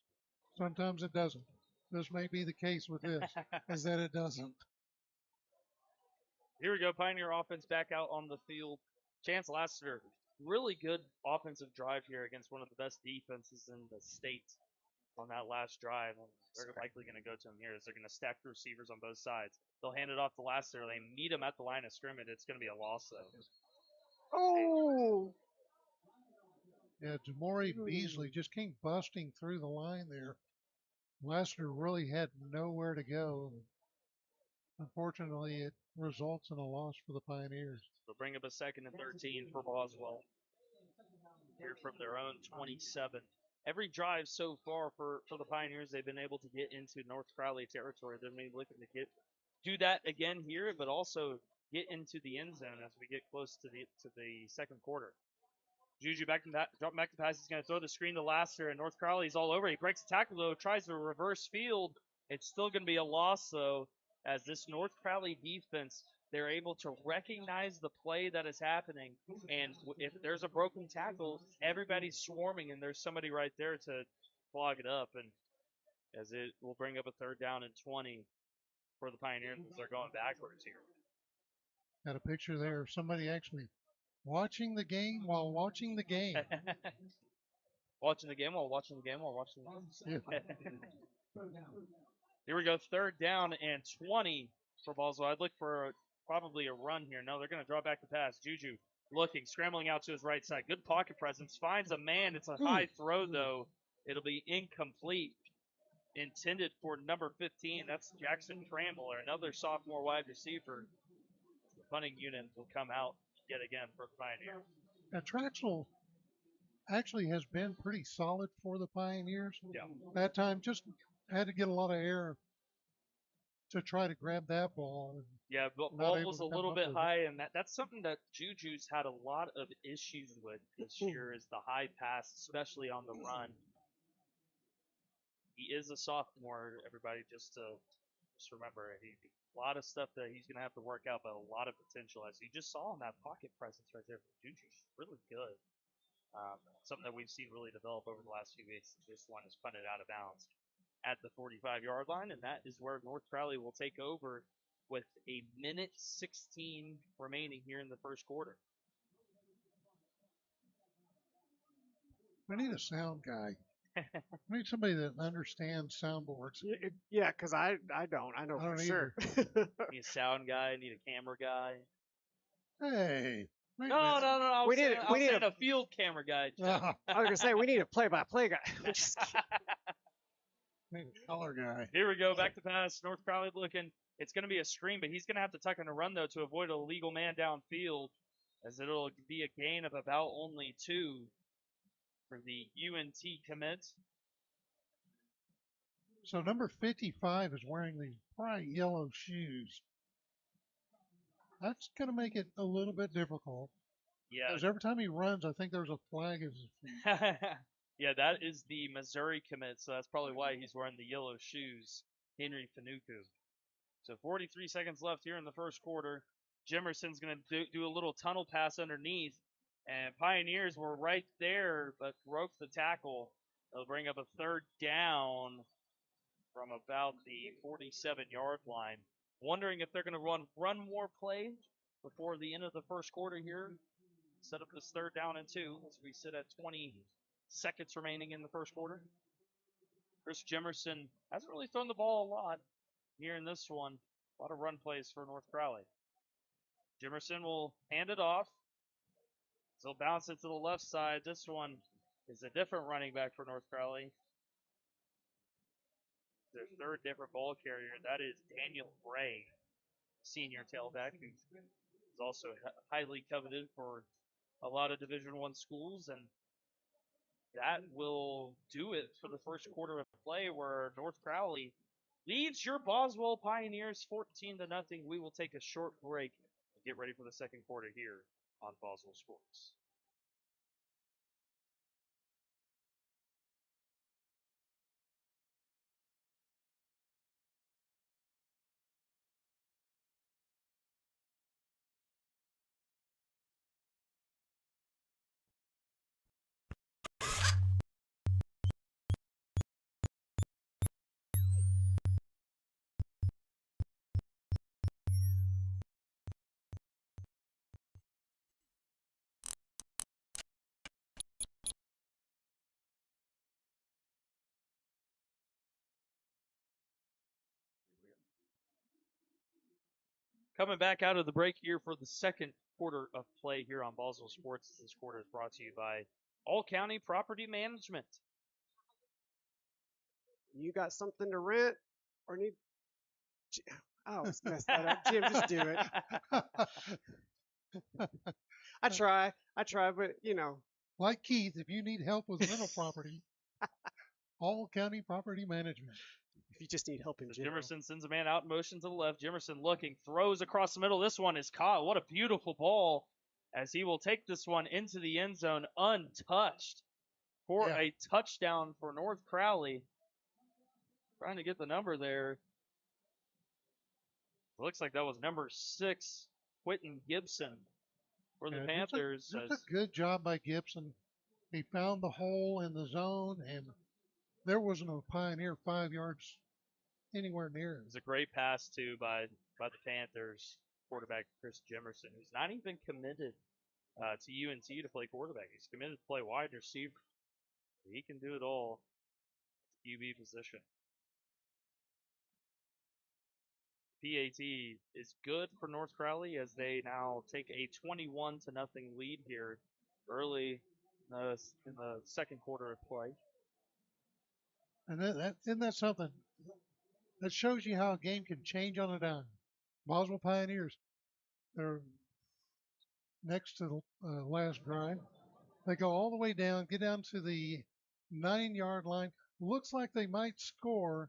Speaker 2: sometimes it doesn't. This may be the case with this, is that it doesn't.
Speaker 3: Here we go. Pioneer offense back out on the field. Chance Lassiter, really good offensive drive here against one of the best defenses in the state on that last drive. And they're likely going to go to him here as they're going to stack the receivers on both sides. They'll hand it off to Lassiter. They meet him at the line of scrimmage. It's going to be a loss, though.
Speaker 4: Oh.
Speaker 2: Yeah, Jamori Beasley just came busting through the line there. Lassiter really had nowhere to go. Unfortunately, it results in a loss for the Pioneers.
Speaker 3: They'll bring up a 2nd and 13 for Boswell. Here from their own 27. Every drive so far for the Pioneers, they've been able to get into North Crowley territory. They're maybe looking to do that again here, but also get into the end zone as we get close to the second quarter. Juju drop back to pass. He's going to throw the screen to Lassiter, and North Crowley's all over. He breaks the tackle, though, tries to reverse field. It's still going to be a loss, though, as this North Crowley defense, they're able to recognize the play that is happening. And if there's a broken tackle, everybody's swarming, and there's somebody right there to clog it up. And as it will bring up a 3rd down and 20 for the Pioneers as they're going backwards here.
Speaker 2: Got a picture there of somebody actually watching the game while watching the game.
Speaker 3: Watching the game while watching the game while watching the game.
Speaker 2: Yeah.
Speaker 3: Here we go, 3rd down and 20 for Boswell. I'd look for probably a run here. No, they're going to draw back the pass. Juju looking, scrambling out to his right side. Good pocket presence. Finds a man. It's a high throw, though. It'll be incomplete. Intended for number 15. That's Jackson Trambler, another sophomore wide receiver. The punting unit will come out yet again for the Pioneers.
Speaker 2: Now, Traxel actually has been pretty solid for the Pioneers.
Speaker 3: Yeah.
Speaker 2: That time just had to get a lot of air to try to grab that ball.
Speaker 3: Yeah, but ball was a little bit high, and that's something that Juju's had a lot of issues with this year is the high pass, especially on the run. He is a sophomore, everybody, just remember, a lot of stuff that he's going to have to work out, but a lot of potential, as you just saw in that pocket presence right there from Juju's really good. Something that we've seen really develop over the last few weeks. This one is punted out of bounds. at the 45-yard line, and that is where North Crowley will take over with a minute 16 remaining here in the first quarter.
Speaker 2: We need a sound guy. We need somebody that understands soundboards.
Speaker 4: Yeah, because I don't. I know
Speaker 2: I don't
Speaker 4: for sure.
Speaker 3: Need a sound guy, need a camera guy.
Speaker 2: Hey. Wait a
Speaker 3: No.
Speaker 2: minute.
Speaker 3: I was saying a field camera guy.
Speaker 2: Ah,
Speaker 4: I was gonna say we need a play-by-play guy. Just kidding.
Speaker 2: need a color guy.
Speaker 3: Here we go, back to pass. North Crowley looking. It's going to be a screen, but he's going to have to tuck in a run, though, to avoid a legal man downfield, as it'll be a gain of about only 2 for the UNT commit.
Speaker 2: So number 55 is wearing these bright yellow shoes. That's going to make it a little bit difficult.
Speaker 3: Yeah.
Speaker 2: Because every time he runs, I think there's a flag at his feet.
Speaker 3: Yeah, that is the Missouri commit, so that's probably why he's wearing the yellow shoes, Henry Fanuku. So 43 seconds left here in the first quarter. Jimerson's going to do a little tunnel pass underneath, and Pioneers were right there but broke the tackle. They'll bring up a third down from about the 47-yard line. Wondering if they're going to run more play before the end of the first quarter here. Set up this third down and 2 as we sit at 20 seconds remaining in the first quarter. Chris Jimerson hasn't really thrown the ball a lot here in this one. A lot of run plays for North Crowley. Jimerson will hand it off. He'll bounce it to the left side. This one is a different running back for North Crowley. Their third different ball carrier. That is Daniel Gray, senior tailback, who is also highly coveted for a lot of Division I schools. And that will do it for the first quarter of play, where North Crowley leads your Boswell Pioneers 14-0. We will take a short break and get ready for the second quarter here on Boswell Sports. Coming back out of the break here for the second quarter of play here on Boswell Sports. This quarter is brought to you by All County Property Management.
Speaker 4: You got something to rent or need? I always mess that up. Jim, just do it. I try, but you know.
Speaker 2: Like Keith, if you need help with rental property, All County Property Management.
Speaker 4: If you just need help in general.
Speaker 3: Jimerson sends a man out in motion to the left. Jimerson looking, throws across the middle. This one is caught. What a beautiful ball, as he will take this one into the end zone untouched for a touchdown for North Crowley. Trying to get the number there. It looks like that was number 6, Quentin Gibson for the Panthers.
Speaker 2: That's a good job by Gibson. He found the hole in the zone, and there wasn't a Pioneer 5 yards anywhere near
Speaker 3: It was a great pass, too, by the Panthers quarterback Chris Jimerson, who's not even committed to UNT to play quarterback. He's committed to play wide receiver. He can do it all at the QB position. PAT is good for North Crowley as they now take a 21-0 lead here early in the second quarter of play.
Speaker 2: And isn't that something? That shows you how a game can change on a dime. Boswell Pioneers, they're next to the last drive. They go all the way down, get down to the 9-yard line. Looks like they might score,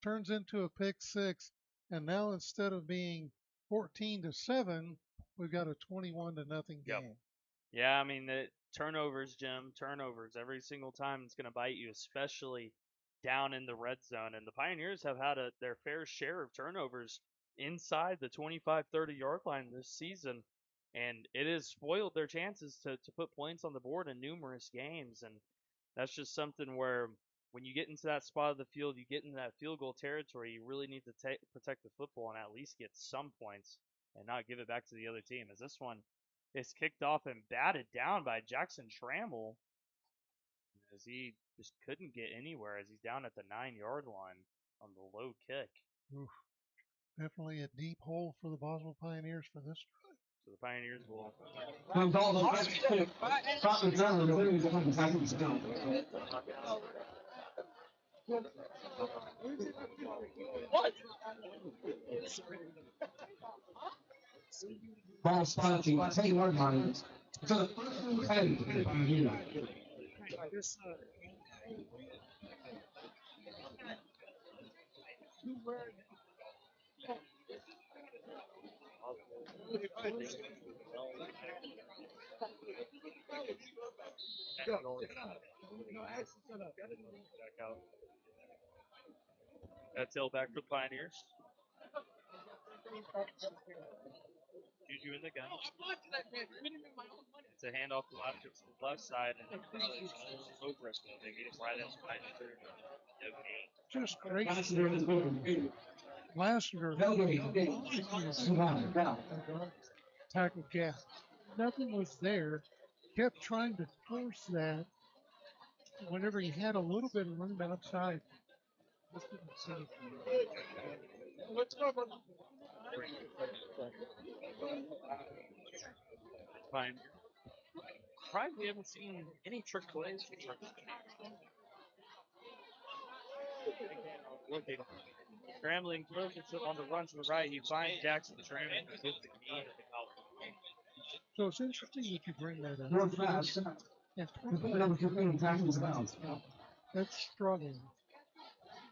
Speaker 2: turns into a pick 6, and now instead of being 14-7, we've got a 21-0 game.
Speaker 3: Yep. Yeah, I mean, the turnovers, Jim, turnovers. Every single time it's going to bite you, especially down in the red zone. And the Pioneers have had their fair share of turnovers inside the 25-30-yard line this season. And it has spoiled their chances to put points on the board in numerous games. And that's just something where when you get into that spot of the field, you get into that field goal territory, you really need to protect the football and at least get some points and not give it back to the other team. As this one is kicked off and batted down by Jackson Trammell, as he just couldn't get anywhere as he's down at the 9-yard line on the low kick.
Speaker 2: Oof. Definitely a deep hole for the Boswell Pioneers for this drive.
Speaker 3: So the Pioneers will
Speaker 8: Ball spotting, 10-yard line. So the first and 10 for the Pioneers.
Speaker 3: that tailback for the Pioneers. Juju in the gun. It's a handoff to the left side, and over it. They get it right inside.
Speaker 2: Just great. Lassiter tackled Gaff. Nothing was there. Kept trying to force that whenever he had a little bit of room outside. Just didn't see it.
Speaker 3: Fine. Surprised we haven't seen any trick plays. Looking. Scrambling, throws it on the run to the right. He finds Jackson Trammell with the knee.
Speaker 2: So it's interesting that you bring that up.
Speaker 8: Real fast.
Speaker 2: And
Speaker 8: Number 15 tackles bounds.
Speaker 2: that's struggling.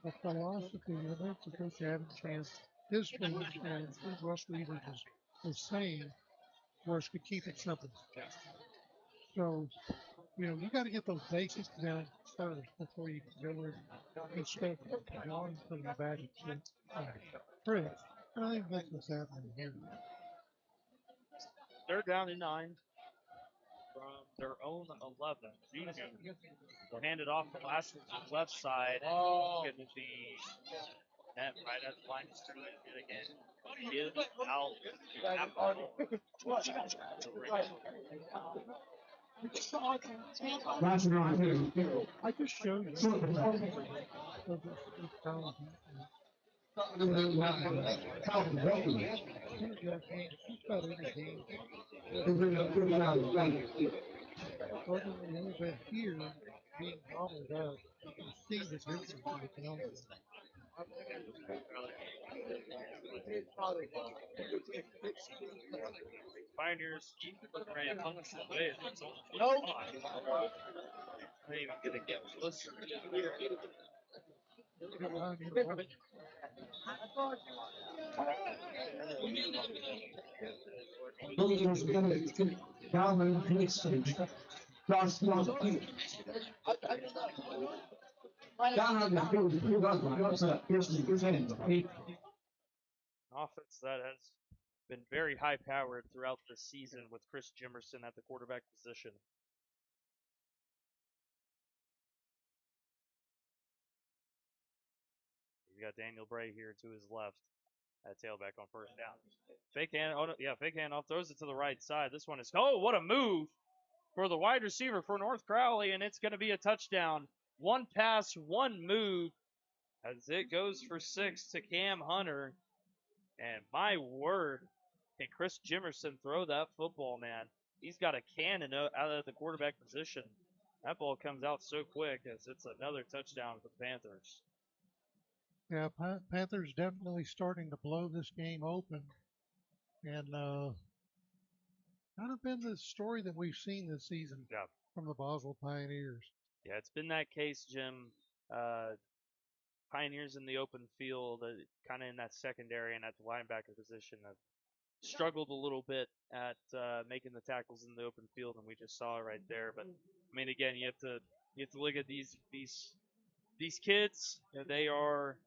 Speaker 2: The philosophy of it, because you have a chance, his chance, and Russ Weaver was saying, was to keep it simple. So, you got to get those basics down first before you can go in and start going from the back. Chris, I think that's what's happening here.
Speaker 3: They're down to 9 from their own 11. Juju will hand it off to last to the left side. Going to be net right at the line of scrimmage again. Give out.
Speaker 2: I just showed you. Here, being gobbled up, you can see the difference in the penalties.
Speaker 3: Pioneers ready to punch the way. It's only not even going to get closer. Offense that has been very high powered throughout this season with Chris Jimerson at the quarterback position. You got Daniel Bray here to his left at tailback on first down. Fake hand, fake handoff, throws it to the right side. This one is, what a move for the wide receiver for North Crowley, and it's going to be a touchdown. One pass, one move, as it goes for 6 to Cam Hunter. And my word, can Chris Jimerson throw that football, man? He's got a cannon out of the quarterback position. That ball comes out so quick as it's another touchdown for the Panthers.
Speaker 2: Yeah, Panthers definitely starting to blow this game open. And kind of been the story that we've seen this season from the Boswell Pioneers.
Speaker 3: Yeah, it's been that case, Jim. Pioneers in the open field, kind of in that secondary and at the linebacker position, have struggled a little bit at making the tackles in the open field, and we just saw it right there. But I mean, again, you have to look at these kids. They are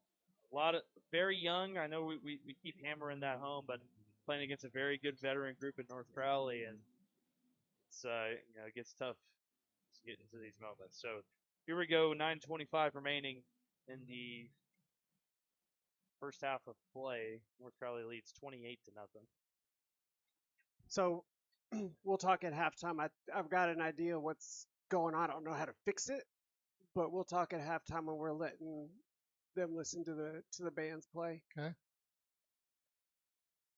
Speaker 3: very young. I know we keep hammering that home, but playing against a very good veteran group in North Crowley, and it's it gets tough to get into these moments. So Here we go. 9:25 remaining in the first half of play. North Crowley leads 28-0.
Speaker 4: So we'll talk at halftime. I've got an idea what's going on. I don't know how to fix it, but we'll talk at halftime when we're letting them listen to the bands play.
Speaker 2: Okay.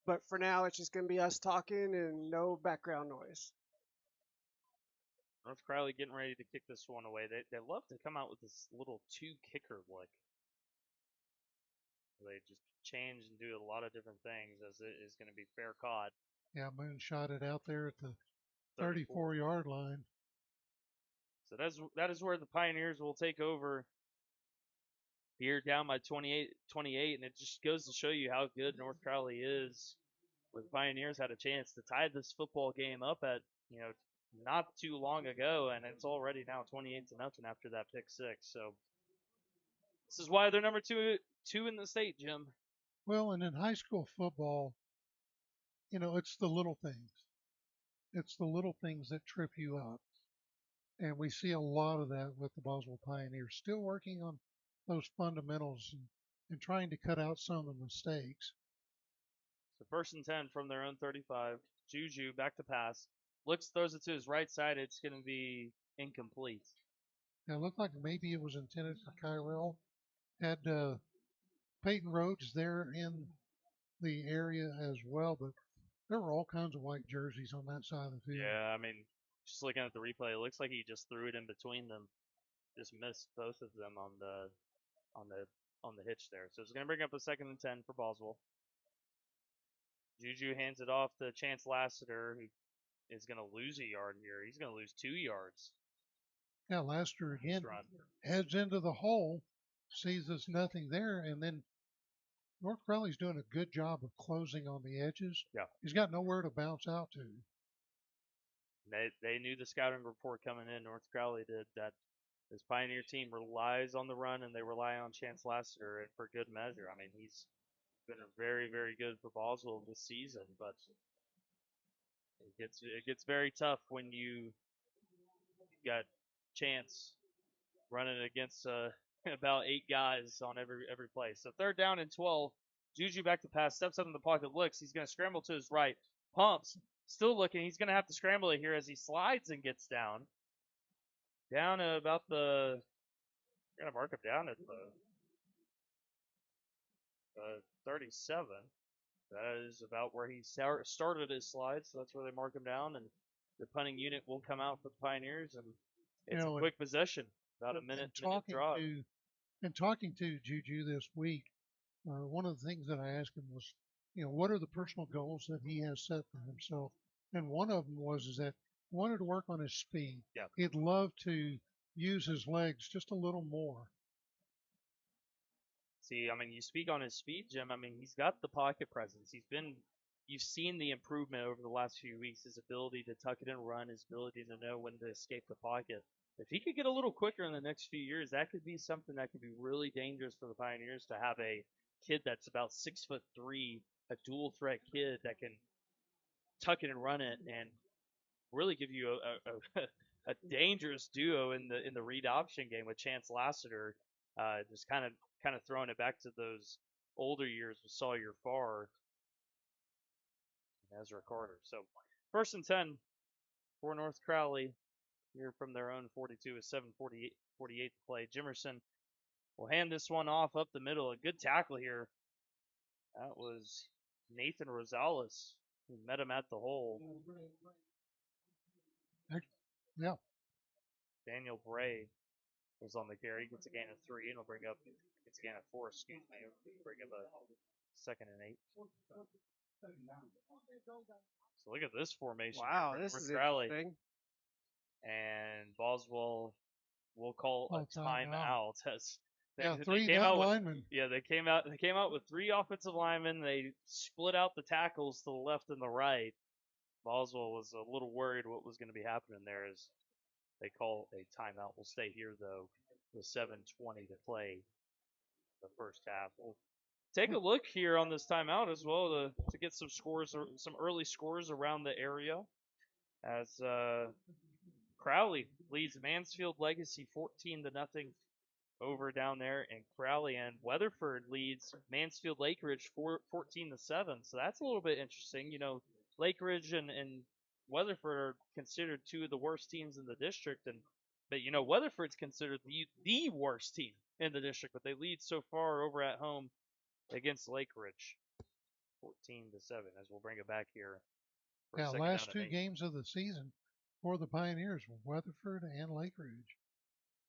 Speaker 4: But for now, it's just going to be us talking and no background noise.
Speaker 3: North Crowley getting ready to kick this one away. They love to come out with this little two kicker lick. They just change and do a lot of different things as it is going to be fair caught.
Speaker 2: Yeah, moonshot it out there at the 34-yard line.
Speaker 3: So that is where the Pioneers will take over here down by 28, and it just goes to show you how good North Crowley is. Where the Pioneers had a chance to tie this football game up at, not too long ago, and it's already now 28-0 after that pick six. So this is why they're number two in the state, Jim.
Speaker 2: Well, and in high school football, it's the little things. It's the little things that trip you up. And we see a lot of that with the Boswell Pioneers, still working on those fundamentals and trying to cut out some of the mistakes.
Speaker 3: So 1st and 10 from their own 35. Juju back to pass. Looks, throws it to his right side. It's going to be incomplete.
Speaker 2: Now, it looked like maybe it was intended for Kyrell. Had Peyton Rhodes there in the area as well, but there were all kinds of white jerseys on that side of the field.
Speaker 3: Yeah, I mean, just looking at the replay, it looks like he just threw it in between them. Just missed both of them on the hitch there. So it's going to bring up a 2nd and 10 for Boswell. Juju hands it off to Chance Lassiter, who is going to lose a yard here. He's going to lose 2 yards.
Speaker 2: Yeah, Lassiter again heads into the hole, sees there's nothing there, and then North Crowley's doing a good job of closing on the edges.
Speaker 3: Yeah.
Speaker 2: He's got nowhere to bounce out to.
Speaker 3: They knew the scouting report coming in. North Crowley did that. This Pioneer team relies on the run, and they rely on Chance Lassiter for good measure. I mean, he's been very, very good for Boswell this season, but it gets very tough when you got Chance running against about 8 guys on every play. So 3rd down and 12. Juju back to pass, steps up in the pocket, looks. He's going to scramble to his right, pumps, still looking. He's going to have to scramble it here as he slides and gets down. Down at about the, we're going to mark him down at the 37. That is about where he started his slide, so that's where they mark him down. And the punting unit will come out for the Pioneers, and it's a quick possession, about a minute drive.
Speaker 2: And talking to Juju this week, one of the things that I asked him was, what are the personal goals that he has set for himself? And one of them was that he wanted to work on his speed.
Speaker 3: Yeah.
Speaker 2: He'd love to use his legs just a little more.
Speaker 3: See, I mean, you speak on his speed, Jim. I mean, he's got the pocket presence. You've seen the improvement over the last few weeks, his ability to tuck it and run, his ability to know when to escape the pocket. If he could get a little quicker in the next few years, that could be something that could be really dangerous for the Pioneers, to have a kid that's about 6'3", a dual threat kid that can tuck it and run it and really give you a dangerous duo in the read option game with Chance Lassiter, just kind of throwing it back to those older years with Sawyer Farr and Ezra Carter. So 1st and 10 for North Crowley here from their own 42 with 7:48 to play. Jimerson will hand this one off up the middle. A good tackle here. That was Nathan Rosales who met him at the hole.
Speaker 2: Yeah.
Speaker 3: Daniel Bray was on the carry. Gets a gain of 3, and he'll gets a gain of 4, excuse me. Bring up a 2nd and 8. So look at this formation.
Speaker 4: Wow, this is interesting.
Speaker 3: And Boswell will call a timeout.
Speaker 2: Three linemen.
Speaker 3: Yeah, they came out with 3 offensive linemen. They split out the tackles to the left and the right. Boswell was a little worried what was going to be happening there as they call a timeout. We'll stay here, though, with 7:20 to play the first half. We'll take a look here on this timeout as well to get some scores, some early scores around the area as Crowley leads Mansfield Legacy 14-0 over down there in Crowley, and Weatherford leads Mansfield Lake Ridge 14-7. So that's a little bit interesting. You know, Lake Ridge and Weatherford are considered two of the worst teams in the district, but you know Weatherford's considered the worst team in the district, but they lead so far over at home against Lake Ridge, 14-7. As we'll bring it back here. For
Speaker 2: Yeah,
Speaker 3: second
Speaker 2: last
Speaker 3: down and
Speaker 2: 2
Speaker 3: 8.
Speaker 2: games of the season for the Pioneers were Weatherford and Lake Ridge.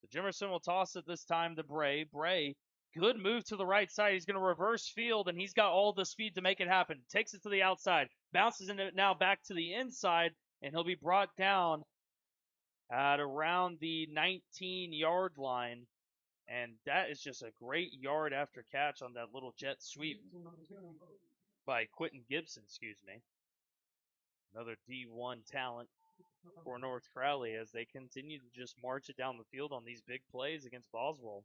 Speaker 3: So Jimerson will toss it this time to Bray. Bray, good move to the right side. He's going to reverse field, and he's got all the speed to make it happen. Takes it to the outside, bounces it now back to the inside, and he'll be brought down at around the 19-yard line. And that is just a great yard after catch on that little jet sweep by Quentin Gibson, excuse me. Another D1 talent for North Crowley as they continue to just march it down the field on these big plays against Boswell.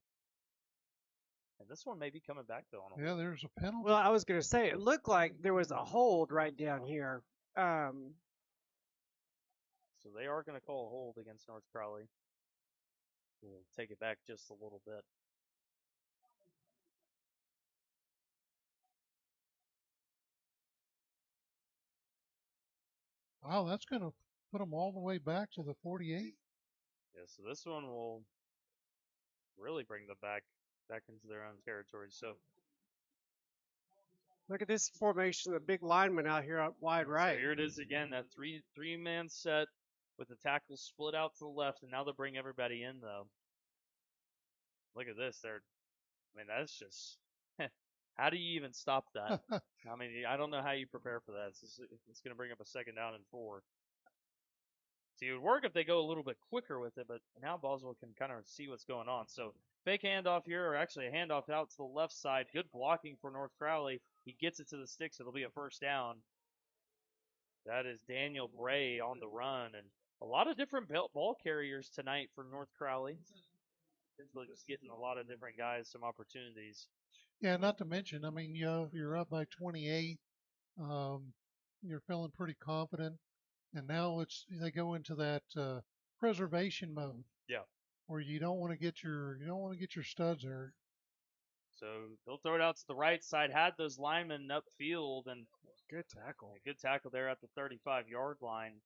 Speaker 3: And this one may be coming back, though.
Speaker 2: Yeah, there's a penalty.
Speaker 4: Well, I was going to say, it looked like there was a hold right down here.
Speaker 3: So they are going to call a hold against North Crowley. We'll take it back just a little bit.
Speaker 2: Wow, that's going to put them all the way back to the 48.
Speaker 3: Yeah, so this one will really bring them back into their own territory. So
Speaker 4: Look at this formation, the big lineman out here up wide right.
Speaker 3: So here it is again, that three-man set with the tackles split out to the left, and now they'll bring everybody in, though. Look at this. That's just, how do you even stop that? I mean, I don't know how you prepare for that. It's going to bring up a 2nd down and 4. See, it would work if they go a little bit quicker with it, but now Boswell can kind of see what's going on. So fake handoff here, or actually a handoff out to the left side. Good blocking for North Crowley. He gets it to the sticks. It'll be a 1st down. That is Daniel Bray on the run. And a lot of different ball carriers tonight for North Crowley. Just getting a lot of different guys some opportunities.
Speaker 2: Yeah, not to mention, I mean, you're up by 28. You're feeling pretty confident, and now they go into that preservation mode.
Speaker 3: Yeah.
Speaker 2: Where you don't want to get your studs hurt.
Speaker 3: So they'll throw it out to the right side. Had those linemen upfield, and
Speaker 4: good tackle.
Speaker 3: A good tackle there at the 35-yard line.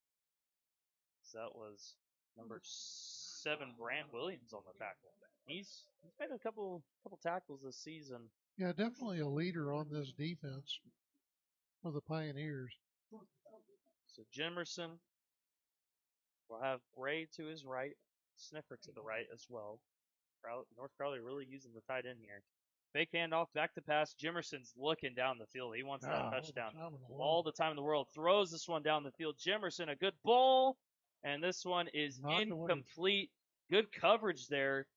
Speaker 3: So that was number 7, Brant Williams, on the tackle. He's made a couple tackles this season.
Speaker 2: Yeah, definitely a leader on this defense for the Pioneers.
Speaker 3: So Jimerson will have Bray to his right, Sniffer to the right as well. North Crowley really using the tight end here. Fake handoff, back to pass. Jimerson's looking down the field. He wants that touchdown. All the time in the world. Throws this one down the field. Jimerson, a good ball. And this one is incomplete. Good coverage there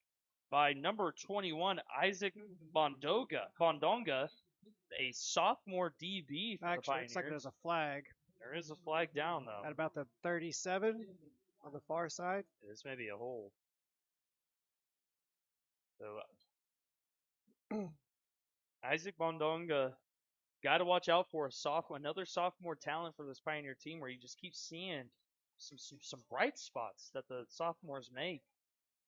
Speaker 3: by number 21, Isaac Bondonga, a sophomore DB for the Pioneers.
Speaker 4: Looks like there's a flag.
Speaker 3: There is a flag down, though.
Speaker 4: At about the 37 on the far side.
Speaker 3: This may be a hole. So Isaac Bondonga, got to watch out for another sophomore talent for this Pioneer team, where you just keep seeing some bright spots that the sophomores make.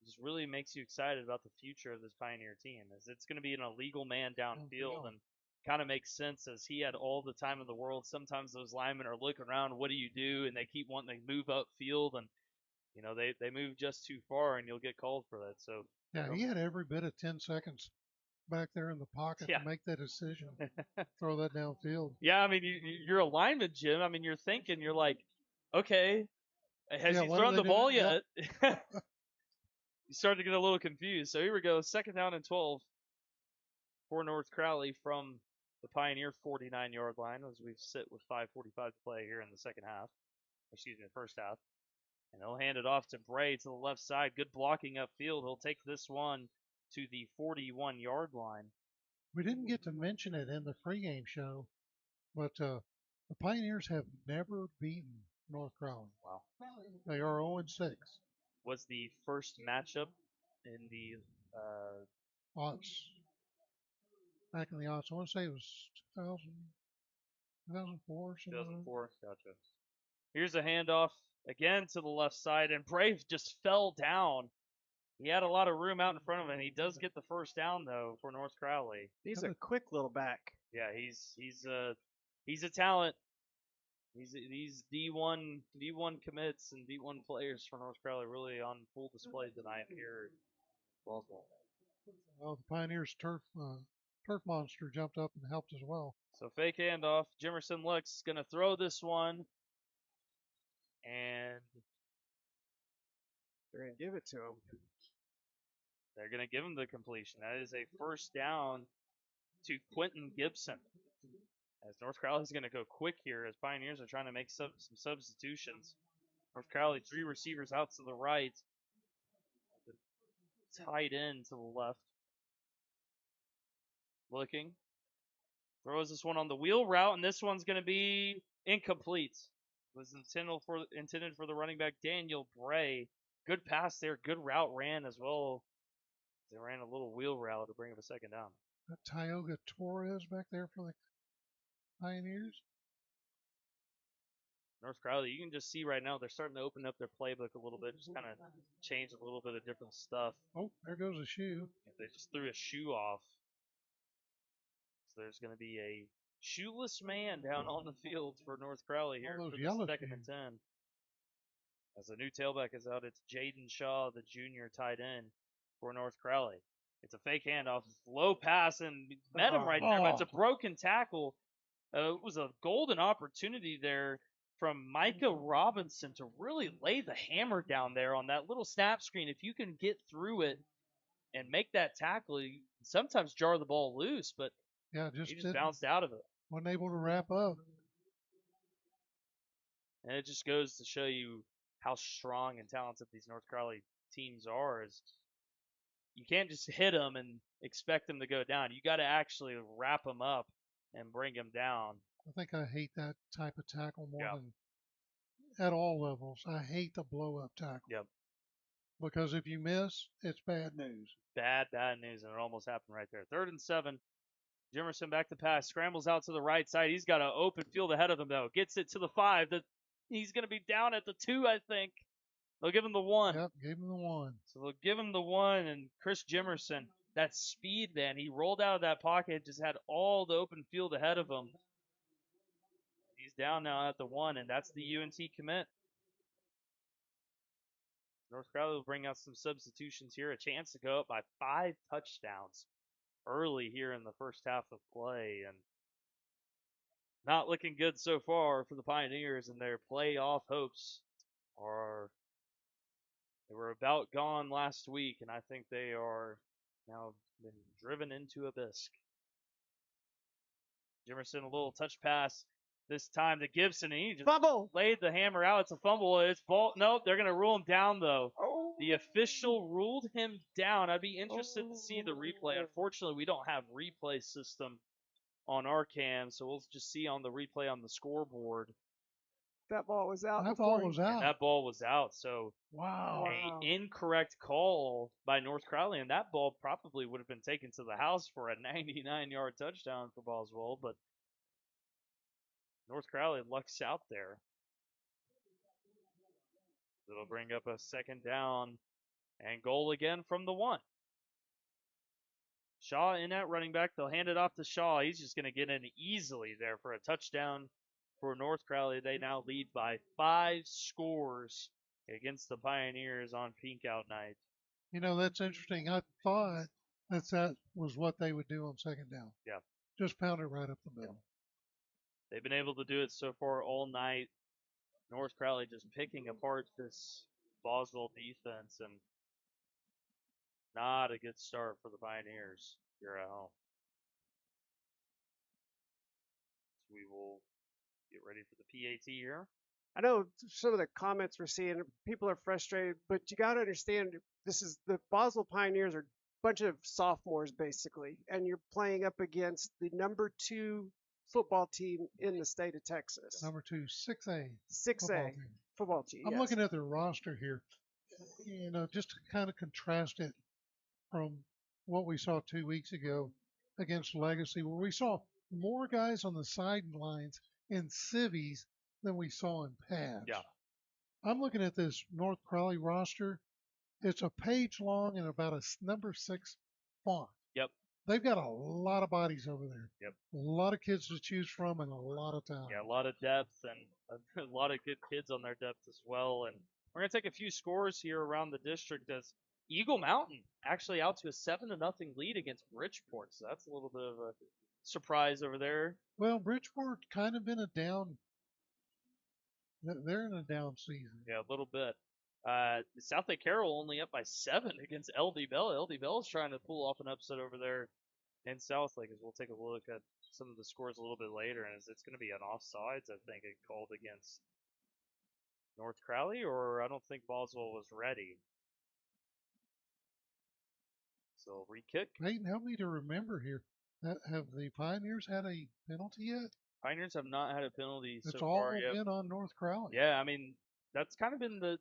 Speaker 3: It just really makes you excited about the future of this Pioneer team, as it's going to be an illegal man downfield, and kind of makes sense as he had all the time in the world. Sometimes those linemen are looking around, what do you do? And they keep wanting to move upfield, and they move just too far, and you'll get called for that. So
Speaker 2: yeah, he had every bit of 10 seconds back there in the pocket to make that decision, throw that downfield.
Speaker 3: Yeah, I mean, you're a lineman, Jim. I mean, you're like, okay, has he thrown the ball yet? Yep. You start to get a little confused. So here we go, 2nd down and 12 for North Crowley from the Pioneer 49-yard line, as we sit with 5:45 to play here in the first half. And he'll hand it off to Bray to the left side. Good blocking upfield. He'll take this one to the 41-yard line.
Speaker 2: We didn't get to mention it in the pregame show, but the Pioneers have never beaten North Crowley.
Speaker 3: Wow.
Speaker 2: They are 0-6.
Speaker 3: Was the first matchup in the
Speaker 2: aughts. Back in the aughts. I want to say it was 2004 or something.
Speaker 3: 2004, gotcha. Here's a handoff again to the left side, and Brave just fell down. He had a lot of room out in front of him. He does get the first down though for North Crowley.
Speaker 4: He's a quick little back.
Speaker 3: Yeah, he's a talent. These D1 commits and D1 players for North Crowley really on full display tonight here at Boswell.
Speaker 2: Well, the Pioneers turf monster jumped up and helped as well.
Speaker 3: So fake handoff. Jimerson looks gonna throw this one, and
Speaker 4: They're gonna give it to him.
Speaker 3: they're gonna give him the completion. That is a first down to Quentin Gibson. As North Crowley is going to go quick here as Pioneers are trying to make some substitutions. North Crowley, 3 receivers out to the right. Tight end to the left. Looking. Throws this one on the wheel route, and this one's going to be incomplete. It was intended for the running back, Daniel Bray. Good pass there. Good route ran as well. They ran a little wheel route to bring up a second down.
Speaker 2: Tioga Torres back there for the Pioneers.
Speaker 3: North Crowley, you can just see right now they're starting to open up their playbook a little bit, just kind of change a little bit of different stuff.
Speaker 2: Oh, there goes a shoe.
Speaker 3: They just threw a shoe off. So there's going to be a shoeless man down on the field for North Crowley here for the second and 10. As the new tailback is out, it's Jaden Shaw, the junior tight end for North Crowley. It's a fake handoff, low pass, and met him right there, but it's a broken tackle. It was a golden opportunity there from Micah Robinson to really lay the hammer down there on that little snap screen. If you can get through it and make that tackle, you sometimes jar the ball loose, but
Speaker 2: yeah,
Speaker 3: he just bounced out of it.
Speaker 2: Wasn't able to wrap up.
Speaker 3: And it just goes to show you how strong and talented these North Crowley teams are. Is you can't just hit them and expect them to go down. You got to actually wrap them up and bring him down.
Speaker 2: I think I hate that type of tackle more than at all levels. I hate the blow-up tackle.
Speaker 3: Yep.
Speaker 2: Because if you miss, it's bad news.
Speaker 3: Bad news, and it almost happened right there. 3rd and 7. Jimerson back to pass, scrambles out to the right side. He's got an open field ahead of him, though. Gets it to the 5. He's going to be down at the 2, I think. They'll give him the 1.
Speaker 2: Yep, gave him the 1.
Speaker 3: So they'll give him the 1, and Chris Jimerson, that speed, man, he rolled out of that pocket, just had all the open field ahead of him. He's down now at the 1, and that's the UNT commit. North Crowley will bring out some substitutions here, a chance to go up by 5 touchdowns early here in the first half of play, and not looking good so far for the Pioneers, and their playoff hopes they were about gone last week, and I think they are now been driven into a bisque. Jimerson, a little touch pass this time to Gibson, and he just
Speaker 4: fumble.
Speaker 3: Laid the hammer out. It's a fumble. It's ball. Nope, they're going to rule him down, though.
Speaker 4: Oh.
Speaker 3: The official ruled him down. I'd be interested to see the replay. Unfortunately, we don't have replay system on our cam, so we'll just see on the replay on the scoreboard.
Speaker 4: That ball was out.
Speaker 2: That ball was out.
Speaker 3: That ball was out. So
Speaker 2: wow.
Speaker 3: An incorrect call by North Crowley, and that ball probably would have been taken to the house for a 99-yard touchdown for Boswell, but North Crowley lucks out there. It'll bring up a second down and goal again from the 1. Shaw in at running back. They'll hand it off to Shaw. He's just going to get in easily there for a touchdown for North Crowley. They now lead by 5 scores against the Pioneers on Pink Out night.
Speaker 2: You know, that's interesting. I thought that was what they would do on second down.
Speaker 3: Yeah.
Speaker 2: Just pound it right up the middle.
Speaker 3: They've been able to do it so far all night. North Crowley just picking apart this Boswell defense, and not a good start for the Pioneers here at home. So we will get ready for the PAT here.
Speaker 4: I know some of the comments we're seeing, people are frustrated, but you got to understand, this is the Boswell Pioneers are a bunch of sophomores basically, and you're playing up against the number 2 football team in the state of Texas.
Speaker 2: Number 2, 6A.
Speaker 4: 6A football team.
Speaker 2: I'm looking at their roster here. You know, just to kind of contrast it from what we saw 2 weeks ago against Legacy, where we saw more guys on the sidelines in civvies than we saw in pads.
Speaker 3: Yeah.
Speaker 2: I'm looking at this North Crowley roster. It's a page long and about a number 6 font.
Speaker 3: Yep.
Speaker 2: They've got a lot of bodies over there.
Speaker 3: Yep.
Speaker 2: A lot of kids to choose from and a lot of talent.
Speaker 3: Yeah, a lot of depth and a lot of good kids on their depth as well. And we're gonna take a few scores here around the district as Eagle Mountain actually out to a 7-0 lead against Bridgeport. So that's a little bit of a surprise over there.
Speaker 2: Well, Bridgeport kind of been a down. They're in a down season.
Speaker 3: Yeah, a little bit. South Lake Carroll only up by 7 against LD Bell. LD Bell is trying to pull off an upset over there in South Lake. As we'll take a look at some of the scores a little bit later, and it's going to be an offsides. I think it called against North Crowley, or I don't think Boswell was ready. So re-kick.
Speaker 2: Peyton, help me to remember here. Have the Pioneers had a penalty yet?
Speaker 3: Pioneers have not had a penalty
Speaker 2: It's
Speaker 3: so
Speaker 2: all
Speaker 3: far yet.
Speaker 2: been on North Crowley.
Speaker 3: Yeah, I mean that's kind of been the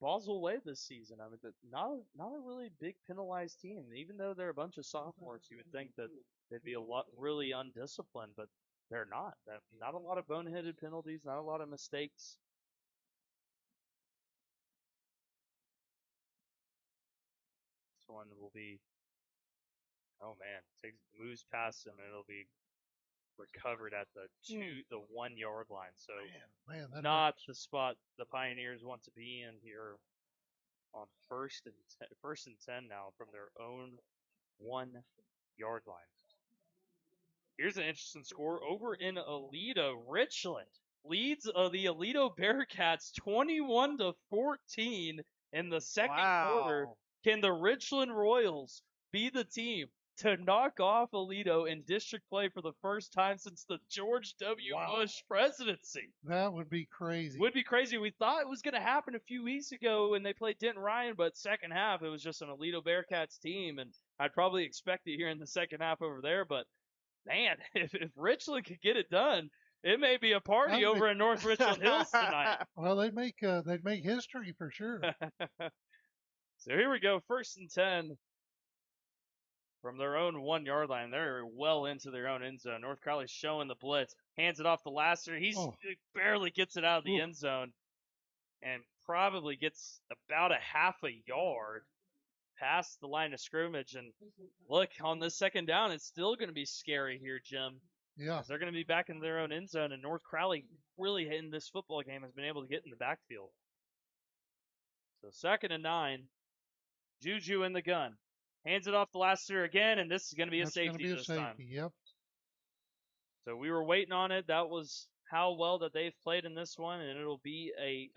Speaker 3: Boswell way this season. I mean, not a really big penalized team. Even though they're a bunch of sophomores, you would think that they'd be a lot really undisciplined, but they're not. Not a lot of boneheaded penalties, not a lot of mistakes. This one will be, oh man, moves past him and it'll be recovered at the 1 yard line. So
Speaker 2: Man, that
Speaker 3: not the spot the Pioneers want to be in here on first and 10 now from their own 1 yard line. Here's an interesting score over in Aledo. Richland leads the Aledo Bearcats 21-14 in the second quarter. Can the Richland Royals be the team to knock off Aledo in district play for the first time since the George W. Bush presidency?
Speaker 2: That would be crazy.
Speaker 3: Would be crazy. We thought it was going to happen a few weeks ago when they played Denton Ryan, but second half it was just an Aledo Bearcats team, and I'd probably expect it here in the second half over there. But man, if Richland could get it done, it may be a party over in North Richland Hills tonight.
Speaker 2: Well, they'd make history for sure.
Speaker 3: So here we go, first and 10 from their own 1 yard line. They're well into their own end zone. North Crowley's showing the blitz, hands it off to Lasser. He barely gets it out of the end zone and probably gets about a half a yard past the line of scrimmage. And look, on this second down, it's still going to be scary here, Jim.
Speaker 2: Yeah.
Speaker 3: They're going to be back in their own end zone, and North Crowley really in this football game has been able to get in the backfield. So 2nd and 9. Juju in the gun. Hands it off the Lasser again, and this is going to be a safety this time.
Speaker 2: Yep.
Speaker 3: So we were waiting on it. That was how well that they've played in this one, and it'll be a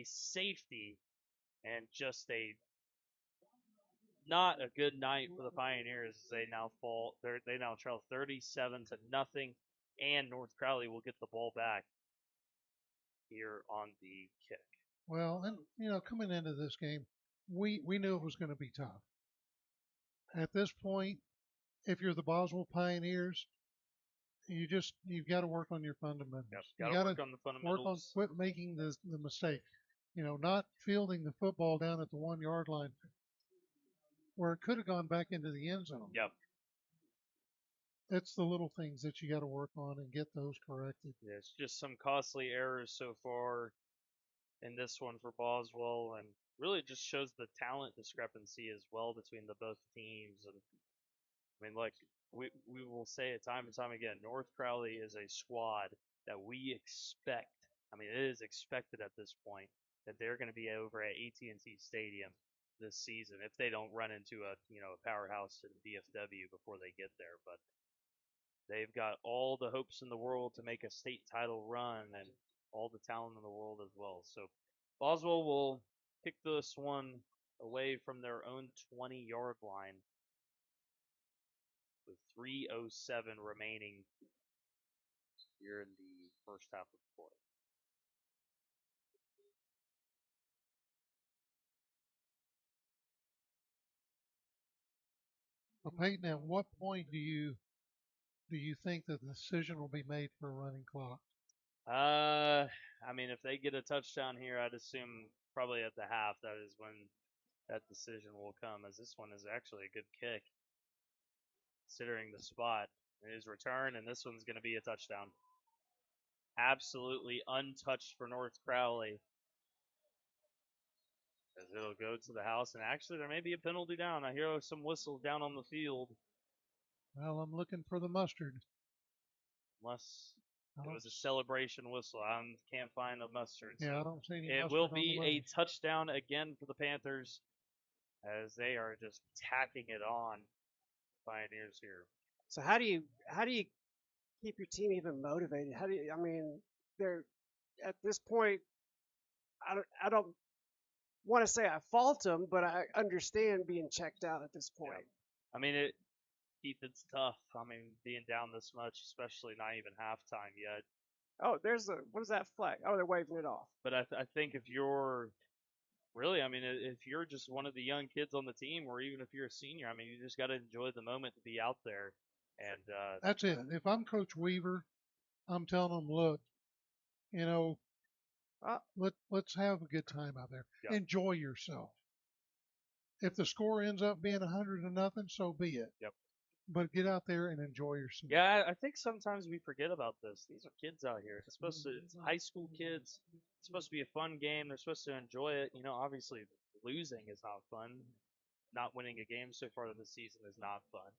Speaker 3: safety, and just not a good night for the Pioneers as they now fall. They now trail 37-0, and North Crowley will get the ball back here on the kick.
Speaker 2: Well, and coming into this game, we knew it was going to be tough. At this point, if you're the Boswell Pioneers, you've got to work on your fundamentals.
Speaker 3: Yep,
Speaker 2: you got to
Speaker 3: work on the fundamentals.
Speaker 2: quit making the mistake. Not fielding the football down at the 1 yard line where it could have gone back into the end zone.
Speaker 3: Yep.
Speaker 2: It's the little things that you got to work on and get those corrected.
Speaker 3: Yeah, it's just some costly errors so far in this one for Boswell, and really just shows the talent discrepancy as well between the both teams. And I mean, like we will say it time and time again, North Crowley is a squad that we expect. I mean, it is expected at this point that they're going to be over at AT&T Stadium this season if they don't run into a powerhouse in DFW before they get there. But they've got all the hopes in the world to make a state title run and all the talent in the world as well. So Boswell will kick this one away from their own 20-yard line with 3:07 remaining here in the first half of the play.
Speaker 2: Well, Peyton, at what point do you think that the decision will be made for a running clock?
Speaker 3: I mean, if they get a touchdown here, I'd assume probably at the half that is when that decision will come, as this one is actually a good kick, considering the spot. It is return, and this one's going to be a touchdown. absolutely untouched for North Crowley. As it'll go to the house, and actually there may be a penalty down. I hear some whistles down on the field,
Speaker 2: Well, I'm looking for the mustard.
Speaker 3: unless
Speaker 2: I
Speaker 3: it
Speaker 2: don't,
Speaker 3: was a celebration whistle. I can't find a mustard.
Speaker 2: yeah, I
Speaker 3: So
Speaker 2: don't see any
Speaker 3: it
Speaker 2: mustard
Speaker 3: will
Speaker 2: on the
Speaker 3: be a
Speaker 2: money.
Speaker 3: touchdown again for the Panthers, as they are just tacking it on Pioneers here.
Speaker 4: So how do you keep your team even motivated? How do you? I mean, they're at this point. I don't want to say I fault them, but I understand being checked out at this point.
Speaker 3: I mean, Keith, it's tough. I mean, being down this much, especially not even halftime yet.
Speaker 4: Oh, what is that flag? Oh, they're waving it off.
Speaker 3: But I think if you're really, I mean, if you're just one of the young kids on the team, or even if you're a senior, I mean, you just got to enjoy the moment to be out there. And
Speaker 2: That's it. If I'm Coach Weaver, I'm telling them, look, you know, let's have a good time out there.
Speaker 3: Yep.
Speaker 2: Enjoy yourself. If the score ends up being 100-0, so be it.
Speaker 3: Yep.
Speaker 2: But get out there and enjoy yourself.
Speaker 3: yeah, I think sometimes we forget about this. These are kids out here. It's high school kids. It's supposed to be a fun game. They're supposed to enjoy it. You know, obviously losing is not fun. Not winning a game so far this season is not fun.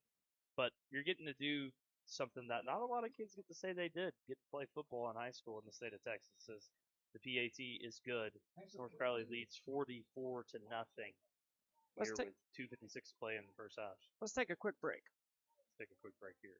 Speaker 3: But you're getting to do something that not a lot of kids get to say they did. Get to play football in high school in the state of Texas. As the PAT is good. North Crowley leads 44-0
Speaker 4: Let's
Speaker 3: here
Speaker 4: take
Speaker 3: with 2:56 to play in the first half.
Speaker 4: let's take a quick break.
Speaker 3: Let's take a quick break here.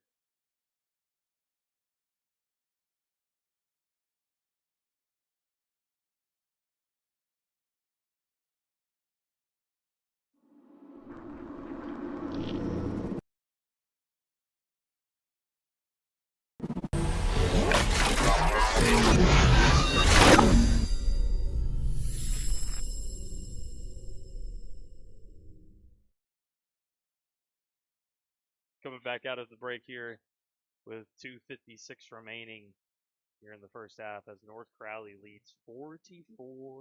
Speaker 3: Coming back out of the break here with 2:56 remaining here in the first half as North Crowley leads 44-0.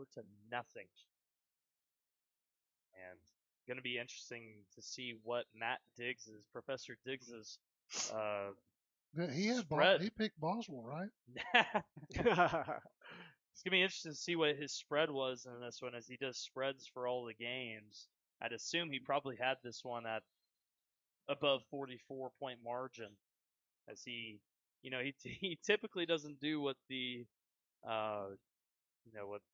Speaker 3: And going to be interesting to see what Professor Diggs's spread.
Speaker 2: He picked Boswell, right?
Speaker 3: It's going to be interesting to see what his spread was in this one, as he does spreads for all the games. I'd assume he probably had this one at above 44-point margin, as he typically doesn't do what the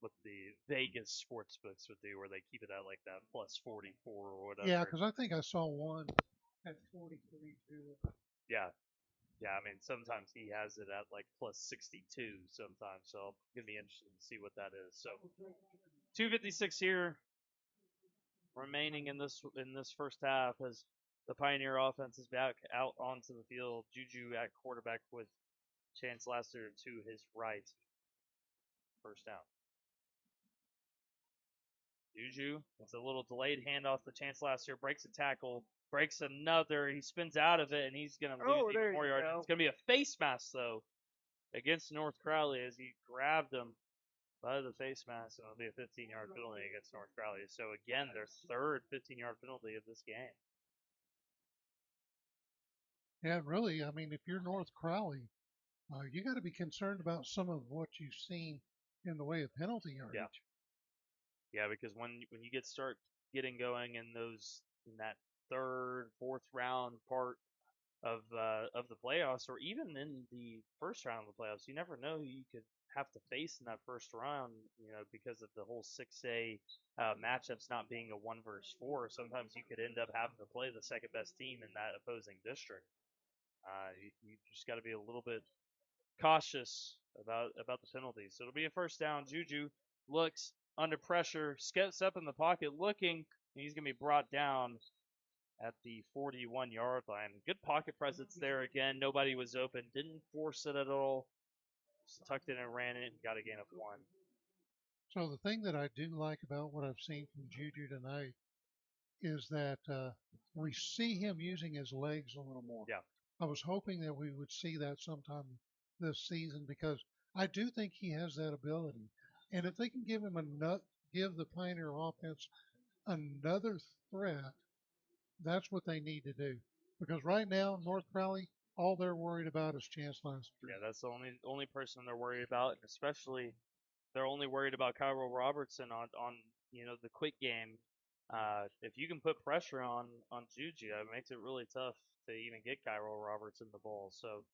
Speaker 3: what the Vegas sports books would do, where they keep it at like that plus 44 or whatever.
Speaker 2: Yeah, because I think I saw one at 43 too.
Speaker 3: Yeah. Yeah, I mean, sometimes he has it at like plus 62 sometimes, so it's going to be interesting to see what that is. So 2:56 here remaining in this first half, as the Pioneer offense is back out onto the field. Juju at quarterback with Chance Lassiter to his right. First down. Juju, it's a little delayed handoff to Chance Lassiter, breaks a tackle, breaks another. He spins out of it, and he's going to lose even more yards. It's going to be a face mask, though, against North Crowley, as he grabbed him by the face mask, and it'll be a 15-yard penalty against North Crowley. So, again, their third 15-yard penalty of this game.
Speaker 2: Yeah, really. I mean, if you're North Crowley, you got to be concerned about some of what you've seen in the way of penalty yardage.
Speaker 3: Yeah, because when you start getting going in that third, fourth round part of the playoffs, or even in the first round of the playoffs, you never know who you could have to face in that first round. Because of the whole 6A matchups not being a 1 versus 4, sometimes you could end up having to play the second best team in that opposing district. You just got to be a little bit cautious about the penalties. So it'll be a first down. Juju looks under pressure, steps up in the pocket looking, and he's going to be brought down at the 41-yard line. Good pocket presence there again. Nobody was open. Didn't force it at all. Just tucked in and ran it and got a gain of 1.
Speaker 2: So the thing that I do like about what I've seen from Juju tonight is that we see him using his legs a little more.
Speaker 3: Yeah.
Speaker 2: I was hoping that we would see that sometime this season, because I do think he has that ability. And if they can give the Pioneer offense another threat, that's what they need to do. Because right now, North Crowley, all they're worried about is Chance Lassiter.
Speaker 3: Yeah, that's the only person they're worried about, and especially they're only worried about Kyril Robertson on the quick game. If you can put pressure on Juju, it makes it really tough to even get Kyril Robertson the ball. So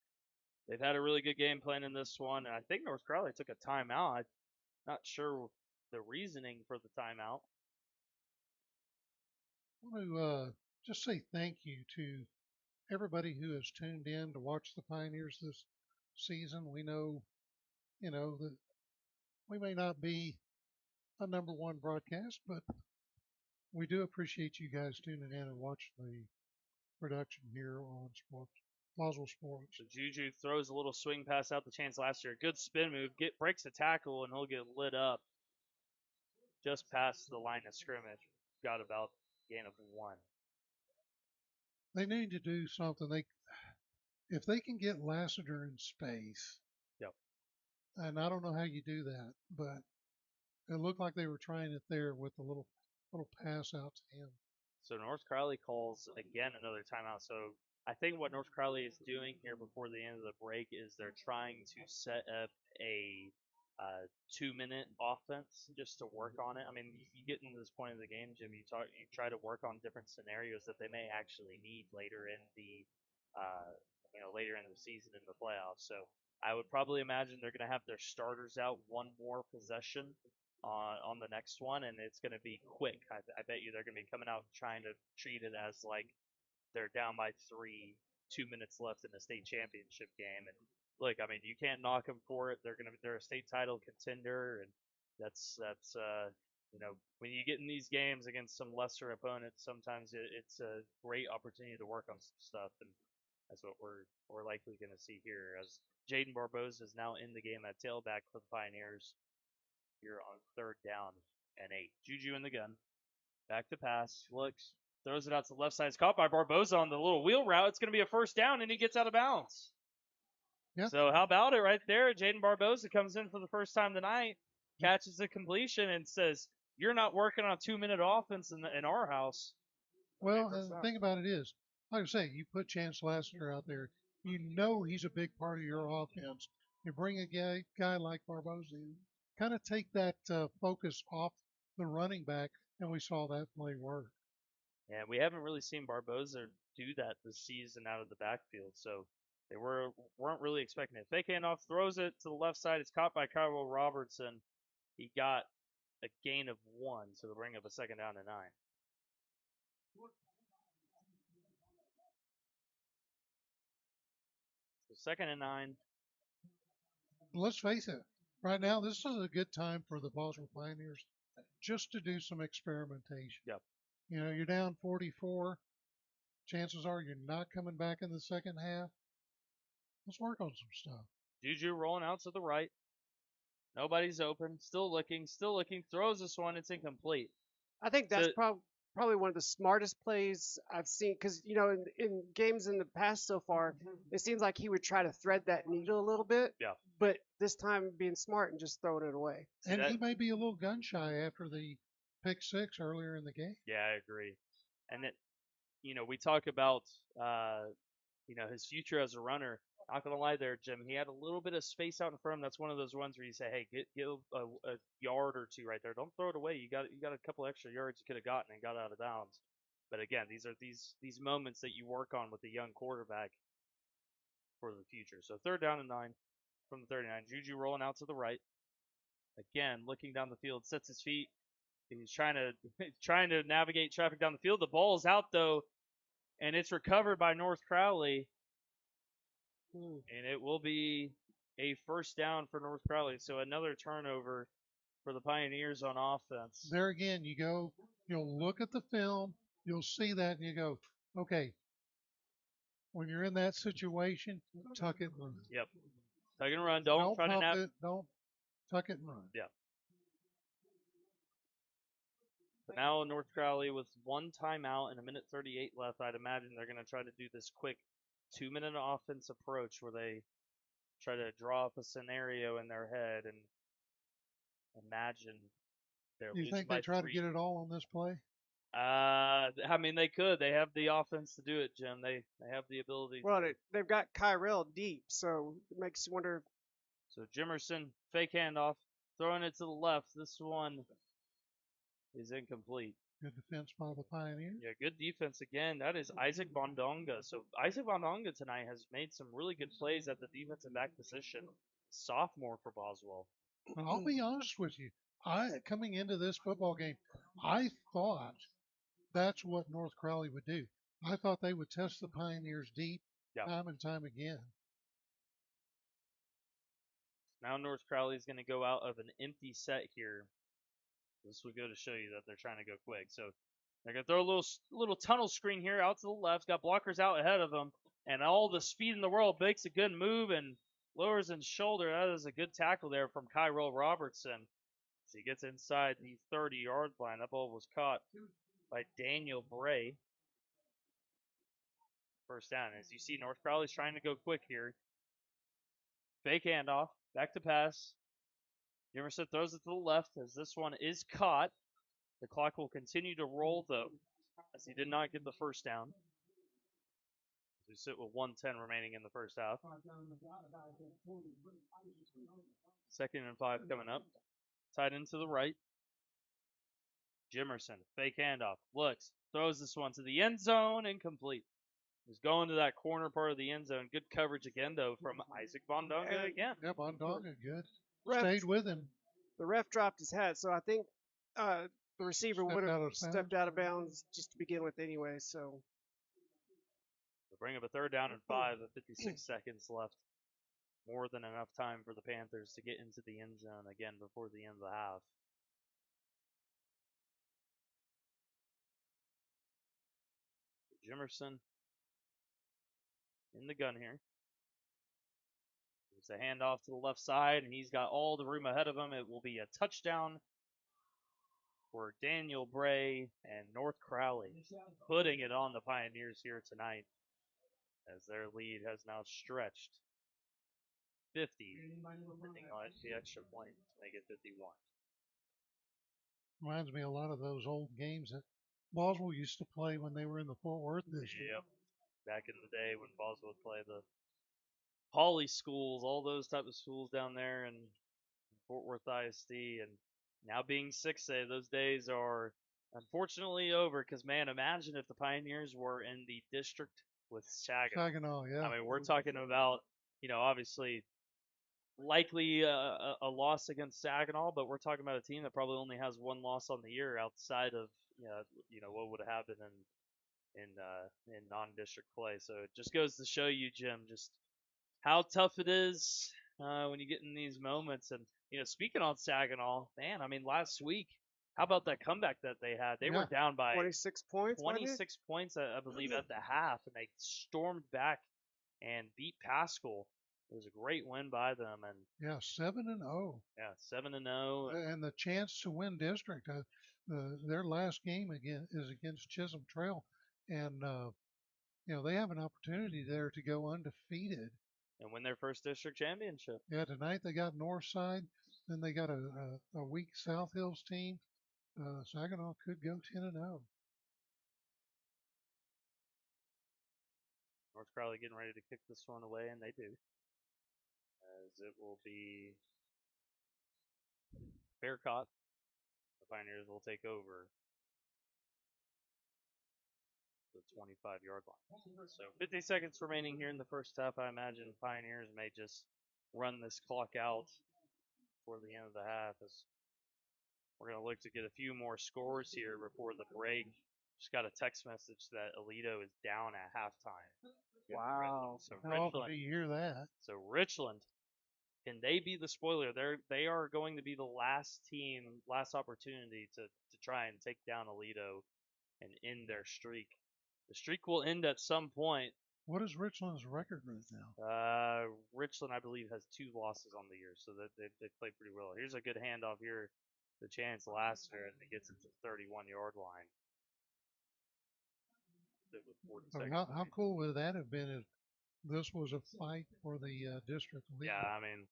Speaker 3: they've had a really good game plan in this one, and I think North Crowley took a timeout. I'm not sure the reasoning for the timeout.
Speaker 2: I want to just say thank you to everybody who has tuned in to watch the Pioneers this season. We know, that we may not be a number one broadcast, but we do appreciate you guys tuning in and watching the production here on Boswell Sports.
Speaker 3: So Juju throws a little swing pass out the Chance last year. Good spin move. Breaks the tackle, and he'll get lit up just past the line of scrimmage. Got about a gain of 1.
Speaker 2: They need to do something. If they can get Lassiter in space,
Speaker 3: Yep.
Speaker 2: and I don't know how you do that, but it looked like they were trying it there with a little pass out to him.
Speaker 3: So North Crowley calls again another timeout. So I think what North Crowley is doing here before the end of the break is they're trying to set up a 2-minute offense just to work on it. I mean, you get into this point of the game, Jim. You try to work on different scenarios that they may actually need later in the later in the season in the playoffs. So I would probably imagine they're going to have their starters out one more possession on the next one, and it's going to be quick. I bet you they're going to be coming out trying to treat it as like they're down by 3, 2 minutes left in the state championship game. And look, I mean, you can't knock them for it. They're a state title contender, and that's when you get in these games against some lesser opponents, sometimes it's a great opportunity to work on some stuff, and that's what we're likely going to see here as Jaden Barboza is now in the game at tailback for the Pioneers here on 3rd down and 8. Juju in the gun. Back to pass. Looks. Throws it out to the left side. It's caught by Barboza on the little wheel route. It's going to be a 1st down, and he gets out of bounds.
Speaker 2: Yeah.
Speaker 3: So how about it right there? Jaden Barboza comes in for the first time tonight, catches the completion, and says, "You're not working on a 2-minute offense in our house."
Speaker 2: Well, and the thing about it is, like I say, you put Chance Lassiter out there, he's a big part of your offense. You bring a guy like Barboza in, kind of take that focus off the running back, and we saw that play work.
Speaker 3: Yeah, we haven't really seen Barboza do that this season out of the backfield, so they weren't really expecting it. Fake handoff, throws it to the left side. It's caught by Kyril Robertson. He got a gain of 1, so they'll bring up a 2nd down and 9. So 2nd and 9.
Speaker 2: Let's face it, right now this is a good time for the Boswell Pioneers just to do some experimentation.
Speaker 3: Yep.
Speaker 2: You're down 44. Chances are you're not coming back in the second half. Let's work on some stuff.
Speaker 3: Juju rolling out to the right. Nobody's open. Still looking. Throws this one. It's incomplete.
Speaker 4: I think that's probably one of the smartest plays I've seen because, in games in the past so far, it seems like he would try to thread that needle a little bit.
Speaker 3: Yeah.
Speaker 4: But this time being smart and just throwing it away.
Speaker 2: And he may be a little gun shy after the pick 6 earlier in the game.
Speaker 3: Yeah, I agree. And we talk about, his future as a runner. Not gonna lie there, Jim. He had a little bit of space out in front of him. That's one of those ones where you say, "Hey, get a yard or 2 right there. Don't throw it away. You got a couple extra yards you could have gotten and got out of bounds." But again, these are these moments that you work on with a young quarterback for the future. So 3rd down and 9 from the 39. Juju rolling out to the right. Again, looking down the field, sets his feet. He's trying to navigate traffic down the field. The ball is out though, and it's recovered by North Crowley. And it will be a 1st down for North Crowley. So another turnover for the Pioneers on offense.
Speaker 2: There again, you'll look at the film, you'll see that, and you go, okay, when you're in that situation, tuck it and run.
Speaker 3: Yep. Tuck it and run. Don't try to nap.
Speaker 2: Don't tuck it and run.
Speaker 3: Yeah. But now North Crowley with 1 timeout and 1:38 left. I'd imagine they're going to try to do this quick 2-minute offense approach where they try to draw up a scenario in their head and imagine they're
Speaker 2: You
Speaker 3: losing
Speaker 2: think
Speaker 3: by
Speaker 2: they try
Speaker 3: 3.
Speaker 2: to get it all on this play?
Speaker 3: I mean, they could. They have the offense to do it, Jim. They have the ability.
Speaker 4: Well, they've got Kyrell deep, so it makes you wonder.
Speaker 3: So Jimerson, fake handoff, throwing it to the left. This one is incomplete.
Speaker 2: Good defense by the Pioneers.
Speaker 3: Yeah, good defense again. That is Isaac Bondonga. So Isaac Bondonga tonight has made some really good plays at the defensive back position. Sophomore for Boswell.
Speaker 2: And I'll be honest with you. Coming into this football game, I thought that's what North Crowley would do. I thought they would test the Pioneers deep
Speaker 3: Yeah.
Speaker 2: time and time again.
Speaker 3: Now North Crowley is going to go out of an empty set here. This will go to show you that they're trying to go quick. So they're going to throw a little tunnel screen here out to the left. Got blockers out ahead of them. And all the speed in the world makes a good move and lowers his shoulder. That is a good tackle there from Kyrell Robertson. As he gets inside the 30-yard line. That ball was caught by Daniel Bray. First down. As you see, North Crowley's trying to go quick here. Fake handoff. Back to pass. Jimerson throws it to the left as this one is caught. The clock will continue to roll, though, as he did not get the first down. We sit with 1:10 remaining in the first half. 2nd and 5 coming up. Tied into the right. Jimerson, fake handoff. Looks, throws this one to the end zone, incomplete. He's going to that corner part of the end zone. Good coverage again, though, from Isaac Bondonga again.
Speaker 2: Yeah, Bondonga, good.
Speaker 4: Ref,
Speaker 2: Stayed with him.
Speaker 4: The ref dropped his hat, so I think the receiver would have stepped out of bounds just to begin with anyway. So
Speaker 3: We'll bring up a 3rd down and 5 with 56 seconds left. More than enough time for the Panthers to get into the end zone again before the end of the half. Jimerson in the gun here. It's a handoff to the left side, and he's got all the room ahead of him. It will be a touchdown for Daniel Bray and North Crowley, putting it on the Pioneers here tonight as their lead has now stretched 50, depending on the extra point to make it 51.
Speaker 2: Reminds me a lot of those old games that Boswell used to play when they were in the Fort Worth district.
Speaker 3: Yep. Back in the day when Boswell would play the Holly schools, all those type of schools down there in Fort Worth ISD, and now being 6A, those days are unfortunately over. Because man, imagine if the Pioneers were in the district with Saginaw.
Speaker 2: Saginaw, yeah.
Speaker 3: I mean, we're talking about, obviously likely a loss against Saginaw, but we're talking about a team that probably only has one loss on the year outside of what would have happened in non-district play. So it just goes to show you, Jim, just how tough it is when you get in these moments. And speaking on Saginaw, man, I mean, last week, how about that comeback that they had? They were down by
Speaker 4: 26 points.
Speaker 3: 26 points, I believe, at the half, and they stormed back and beat Pascal. It was a great win by them, and
Speaker 2: yeah, 7-0.
Speaker 3: Yeah, 7-0,
Speaker 2: and the chance to win district. Their last game again is against Chisholm Trail, and they have an opportunity there to go undefeated
Speaker 3: and win their first district championship.
Speaker 2: Yeah, tonight they got Northside, then they got a weak South Hills team. Saginaw could go 10-0.
Speaker 3: North Crowley getting ready to kick this one away, and they do. As it will be fair caught. The Pioneers will take over the 25-yard line. So 50 seconds remaining here in the first half. I imagine Pioneers may just run this clock out for the end of the half, as we're going to look to get a few more scores here before the break. Just got a text message that Aledo is down at halftime.
Speaker 4: Wow.
Speaker 3: So
Speaker 2: How often do you hear that?
Speaker 3: So Richland, can they be the spoiler? They are going to be the last team, last opportunity to try and take down Aledo and end their streak. The streak will end at some point.
Speaker 2: What is Richland's record right now?
Speaker 3: Richland, I believe, has 2 losses on the year, so that they play pretty well. Here's a good handoff here. The chance last year, and it gets it to the 31-yard line.
Speaker 2: How cool would that have been if this was a fight for the district lead?
Speaker 3: Yeah, I mean,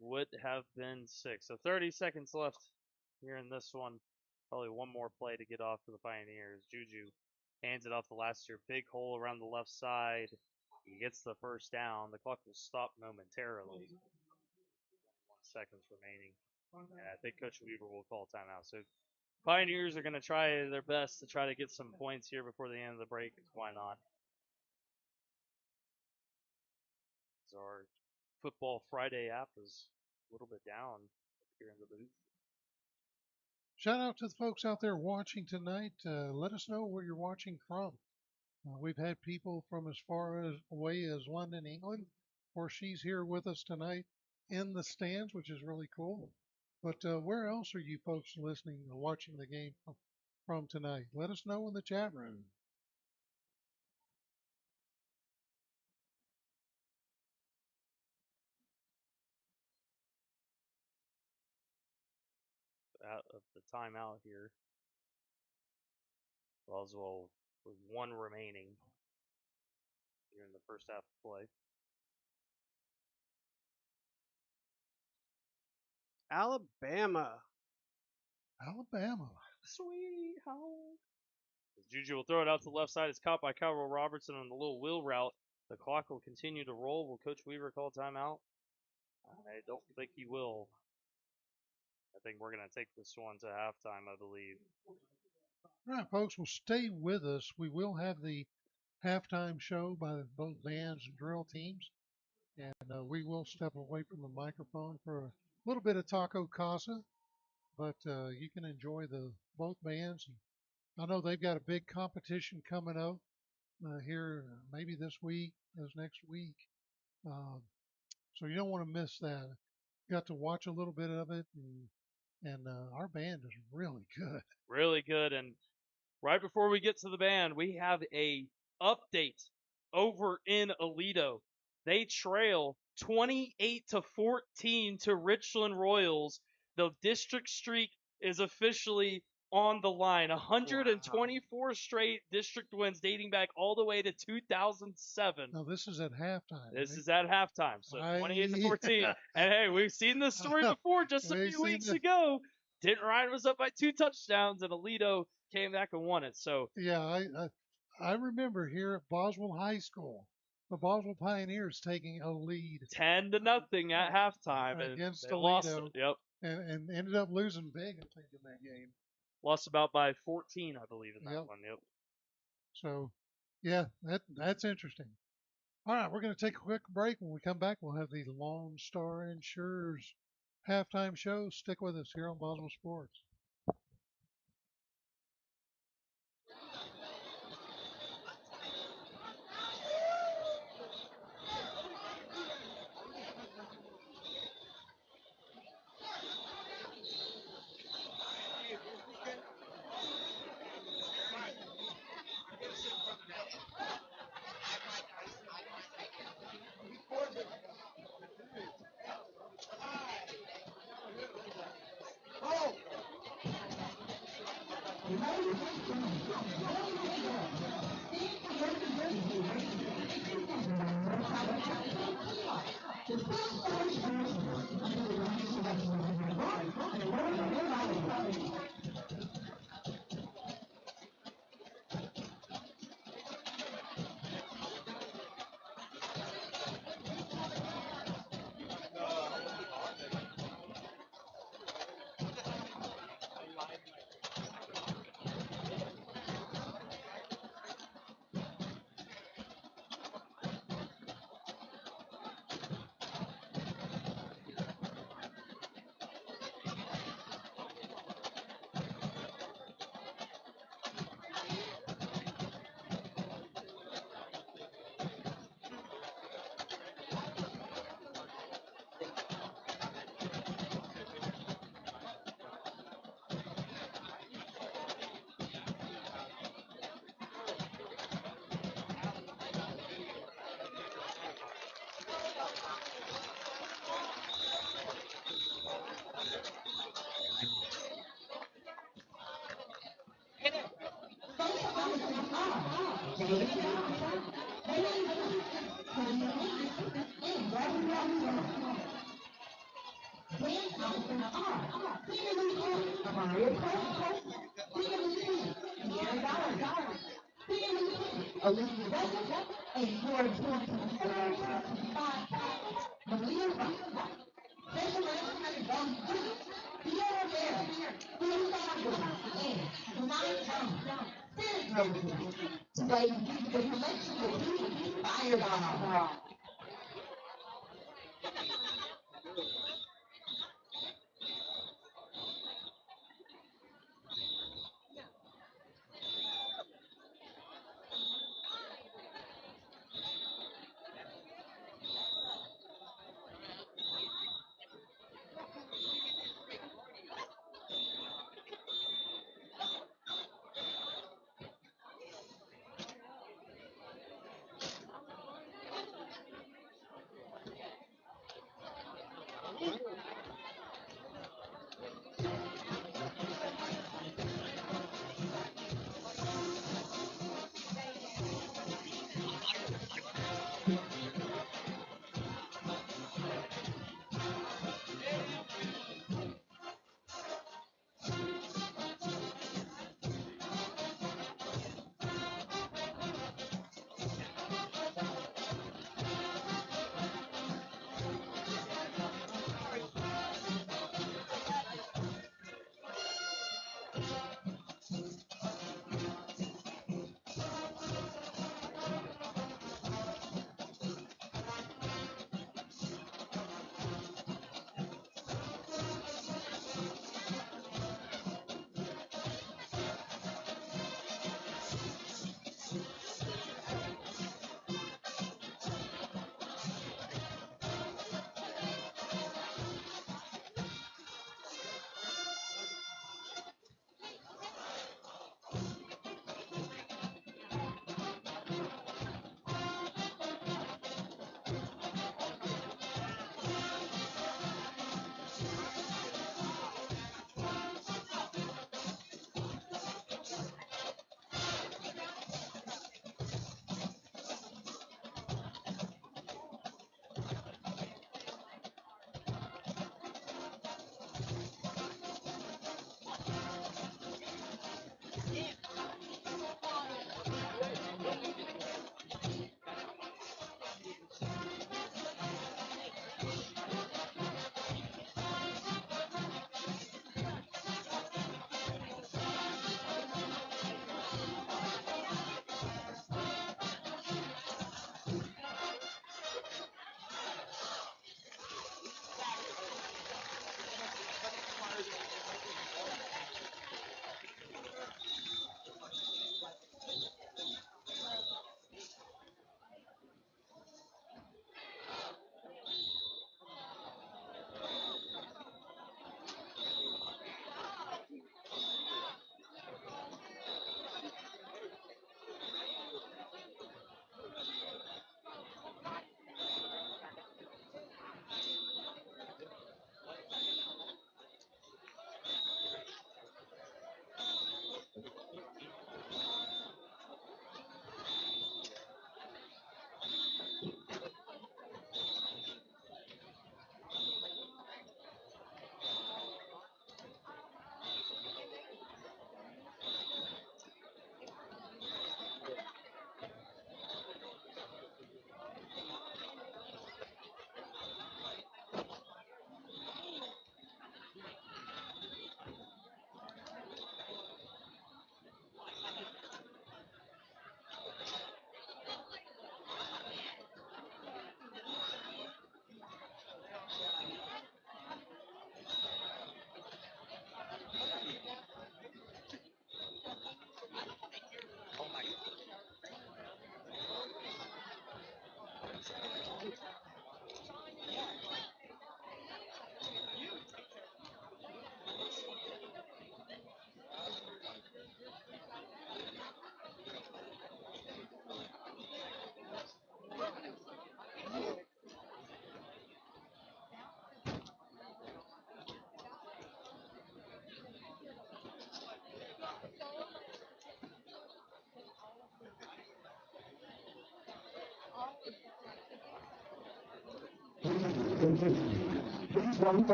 Speaker 3: would have been 6. So 30 seconds left here in this one. Probably one more play to get off for the Pioneers. Juju hands it off the last year. Big hole around the left side. He gets the first down. The clock will stop momentarily. 1 seconds remaining. And I think Coach Weaver will call timeout. So Pioneers are going to try their best to try to get some points here before the end of the break. Why not? So our Football Friday app is a little bit down here in the booth.
Speaker 2: Shout out to the folks out there watching tonight. Let us know where you're watching from. We've had people from as far away as London, England, where she's here with us tonight in the stands, which is really cool. But where else are you folks listening or watching the game from tonight? Let us know in the chat room.
Speaker 3: Out of the timeout here. Boswell with 1 remaining here in the first half of play.
Speaker 4: Alabama.
Speaker 2: Alabama.
Speaker 3: Sweet home. Juju will throw it out to the left side. It's caught by Kyle Robertson on the little wheel route. The clock will continue to roll. Will Coach Weaver call timeout? I don't think he will. I think we're going to take this one to halftime, I believe.
Speaker 2: All right, folks, well, stay with us. We will have the halftime show by both bands and drill teams. And we will step away from the microphone for a little bit of taco casa, but you can enjoy both bands. I know they've got a big competition coming up here, maybe this week, this next week. So you don't want to miss that. Got to watch a little bit of it, and our band is really good.
Speaker 3: Really good. And right before we get to the band, we have a update over in Aledo. They trail 28-14 to Richland Royals. The district streak is officially on the line. 124 straight district wins dating back all the way to 2007.
Speaker 2: Now this is at halftime.
Speaker 3: This
Speaker 2: right?
Speaker 3: is at halftime, so 28-14. And hey, we've seen this story before just a few weeks ago. Denton Ryan was up by 2 touchdowns, and Aledo came back and won it. So
Speaker 2: Yeah, I remember here at Boswell High School, the Boswell Pioneers taking a lead
Speaker 3: 10-0 at halftime, and
Speaker 2: against
Speaker 3: they lost it.
Speaker 2: Toledo.
Speaker 3: Yep,
Speaker 2: and ended up losing big, I think, in that game.
Speaker 3: lost about by 14, I believe, in that
Speaker 2: Yep.
Speaker 3: one. Yep.
Speaker 2: So, yeah, that's interesting. All right, we're going to take a quick break. When we come back, we'll have the Lone Star Insurers halftime show. Stick with us here on Boswell Sports.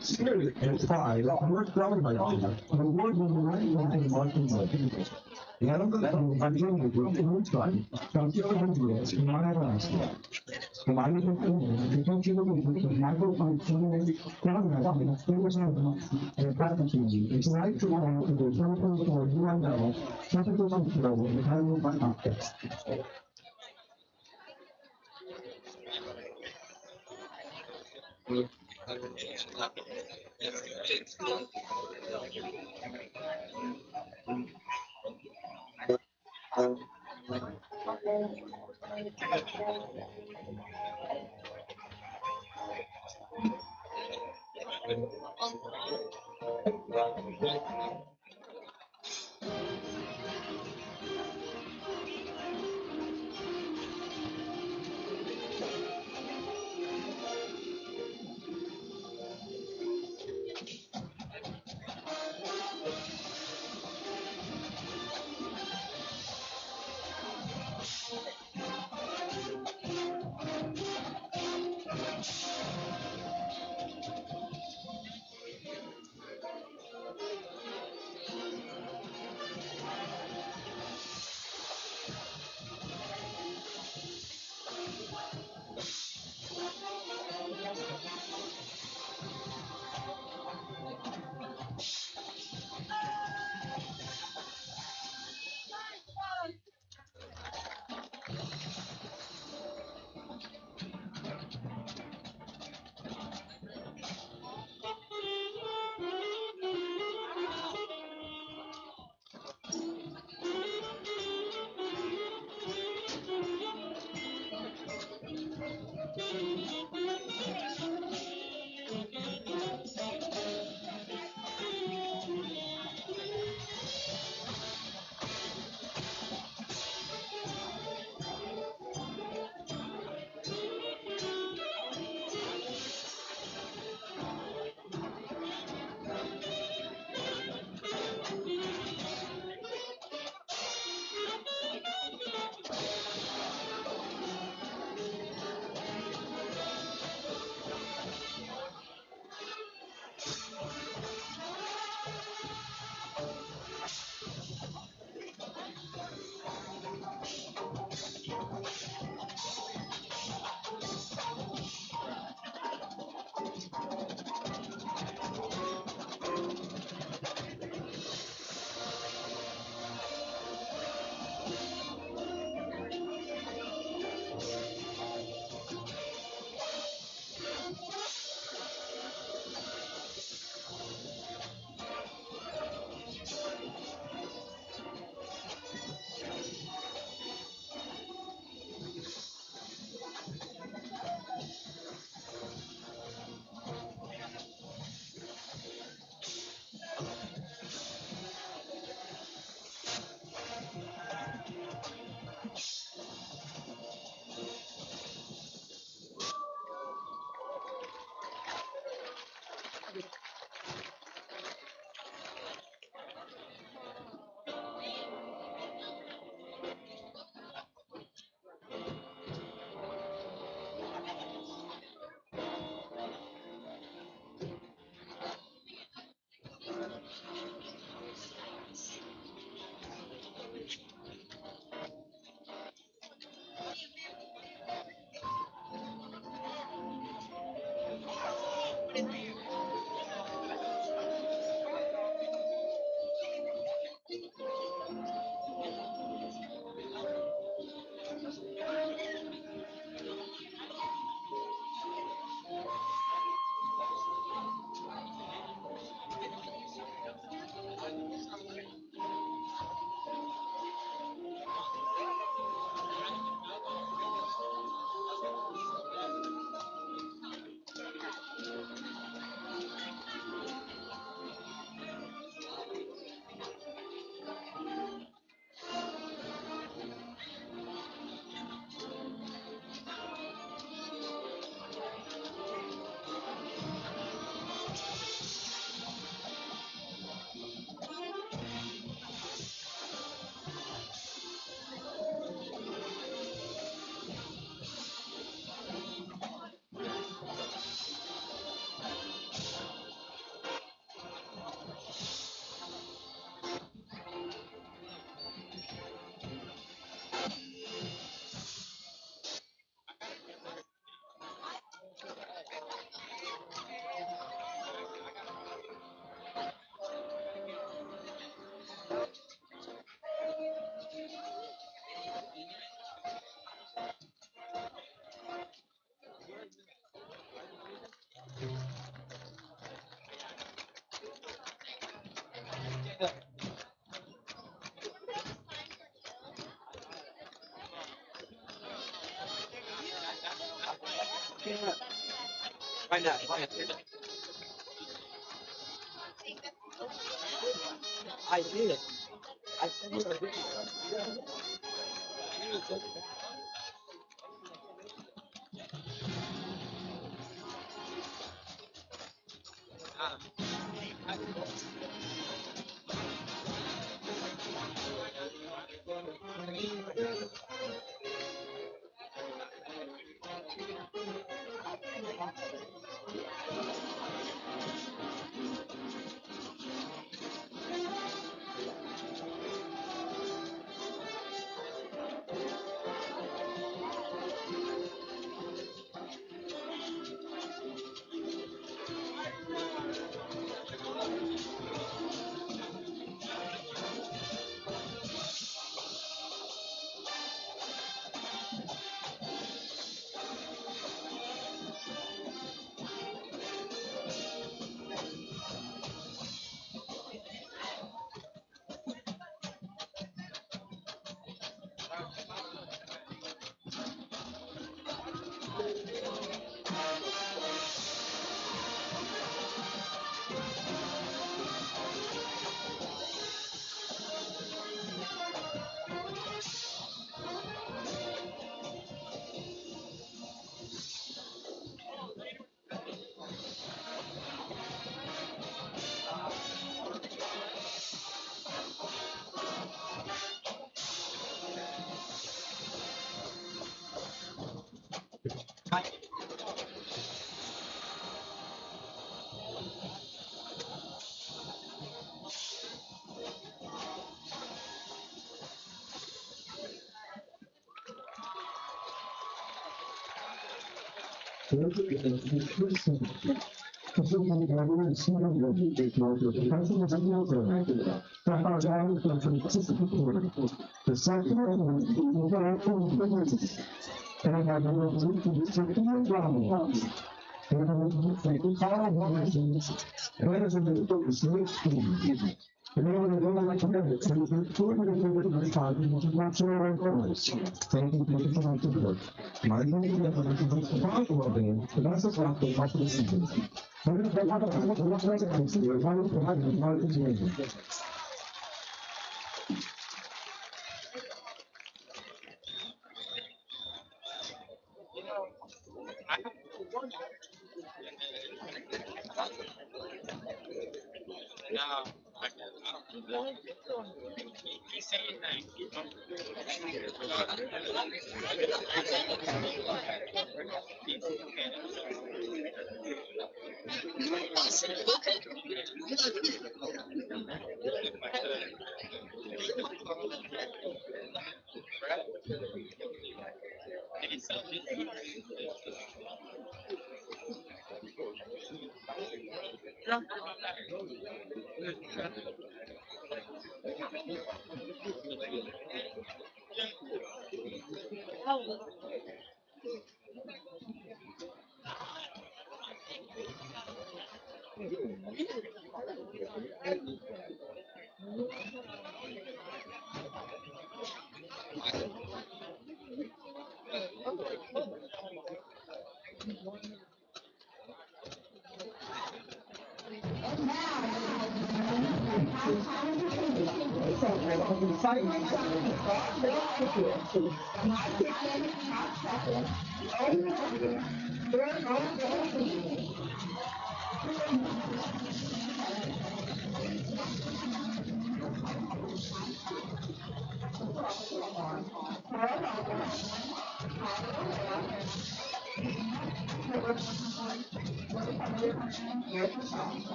Speaker 8: Spirit and pride are worth growing by all. The Lord will remind you of the Martin's activities. The other level of the group in which one, from the other years in my last year. The mind of the world, the country of the movement of Michael on Sunday, down at the famous album, and practicing is right to all in the temple for you and all, typical of the world, the time of my objects.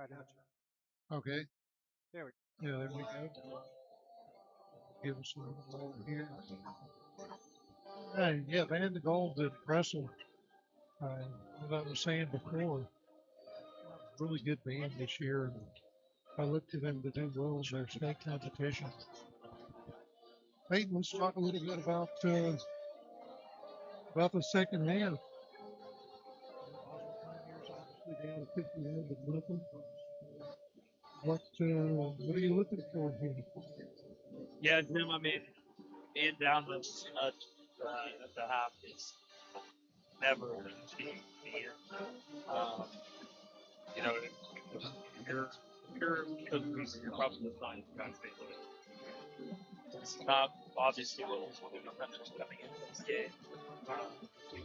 Speaker 4: try to.
Speaker 2: Okay.
Speaker 4: There we
Speaker 2: Yeah, there we go. Give us a little more here. Hey, yeah, man, the goal to wrestle. As I was saying before, really good band this year. And I look to them to do well in their state competition. Peyton, let's talk a little bit about the second half. Boswell Pioneers obviously down 51 to nothing. What are you looking for here?
Speaker 3: Yeah, Jim. I mean, being down this much at the half is never going to be here. Um, you know, you're you're probably the sign guys they look. It's not obviously what was one of the countries coming into this game.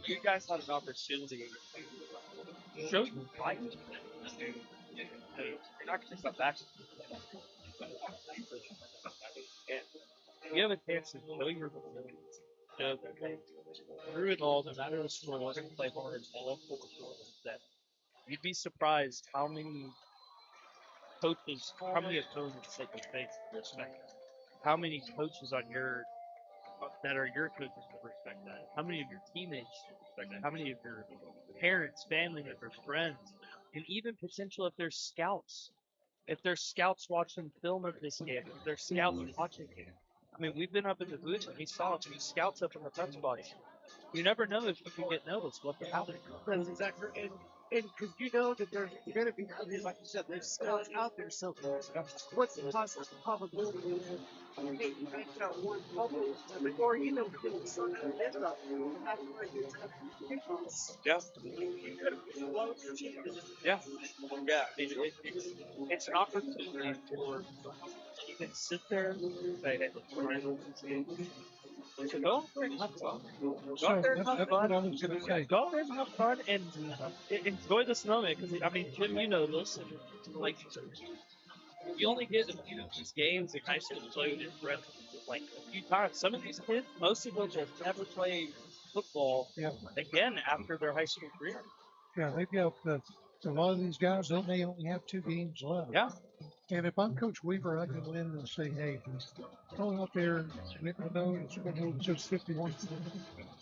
Speaker 3: You guys had an opportunity to show your fight. You're not going to come back. And you have a chance to show your resilience. Show that hey, through it all, no matter the score, we're going to play hard all four quarters. That you'd be surprised how many coaches, how many opponents that you face respect that. How many coaches on your that are your coaches that respect that? How many of your teammates respect that? How many of your parents, family members, friends, and even potential if there's scouts. If there's scouts watching film of this game, if there's scouts watching it. I mean, we've been up in the booth and we saw two scouts up in the press box. You never know if you can get noticed what could happen.
Speaker 4: That's exactly, and because you know that there's going to be, like you said, there's scouts out there. So what's the probability that hey, you might got one bubble, or you know, it's not going to end up. That's why it's
Speaker 3: Yeah. Yeah. Yeah. I mean, it's an opportunity for you can sit there and say, hey, look, we're in this game. So go out there and have fun. Go out there and have
Speaker 2: That's
Speaker 3: fun.
Speaker 2: what I was going to say.
Speaker 3: Go out there and have fun and enjoy this moment. Because, I mean, Jim, you know this. And, like, you only get these games in high school play with your friends like a few times. Some of these kids, most of them will never play football
Speaker 2: Yeah,
Speaker 3: again after their high school career.
Speaker 2: yeah, they've got a lot of these guys. They may only have 2 games left.
Speaker 3: Yeah.
Speaker 2: And if I'm Coach Weaver, I can go in and say, hey, go out there. I know it's going to be just 51.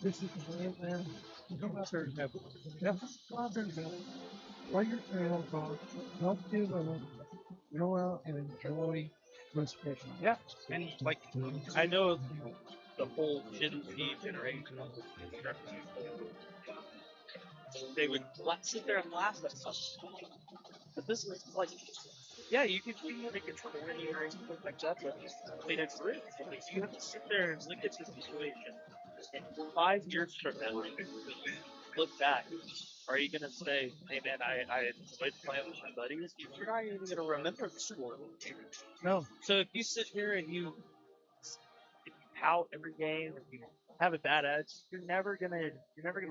Speaker 2: This is the plan, man. Go out there and have it. Yeah, go out there and have it. Play your tail off. Don't give up. Go out and enjoy this game.
Speaker 3: Yeah. And, like, I know the whole Gen Z generation, they would sit there and laugh at something. But this is like, yeah, you can think it's corny or anything like that, but I mean, it's real. Like, you have to sit there and look at the situation. And 5 years from now, look back. Are you gonna say, "Hey man, I enjoyed playing with my buddies"? You're not even gonna remember the score.
Speaker 2: No,
Speaker 3: So if you sit here and if you pout every game, if you have a bad attitude, you're never gonna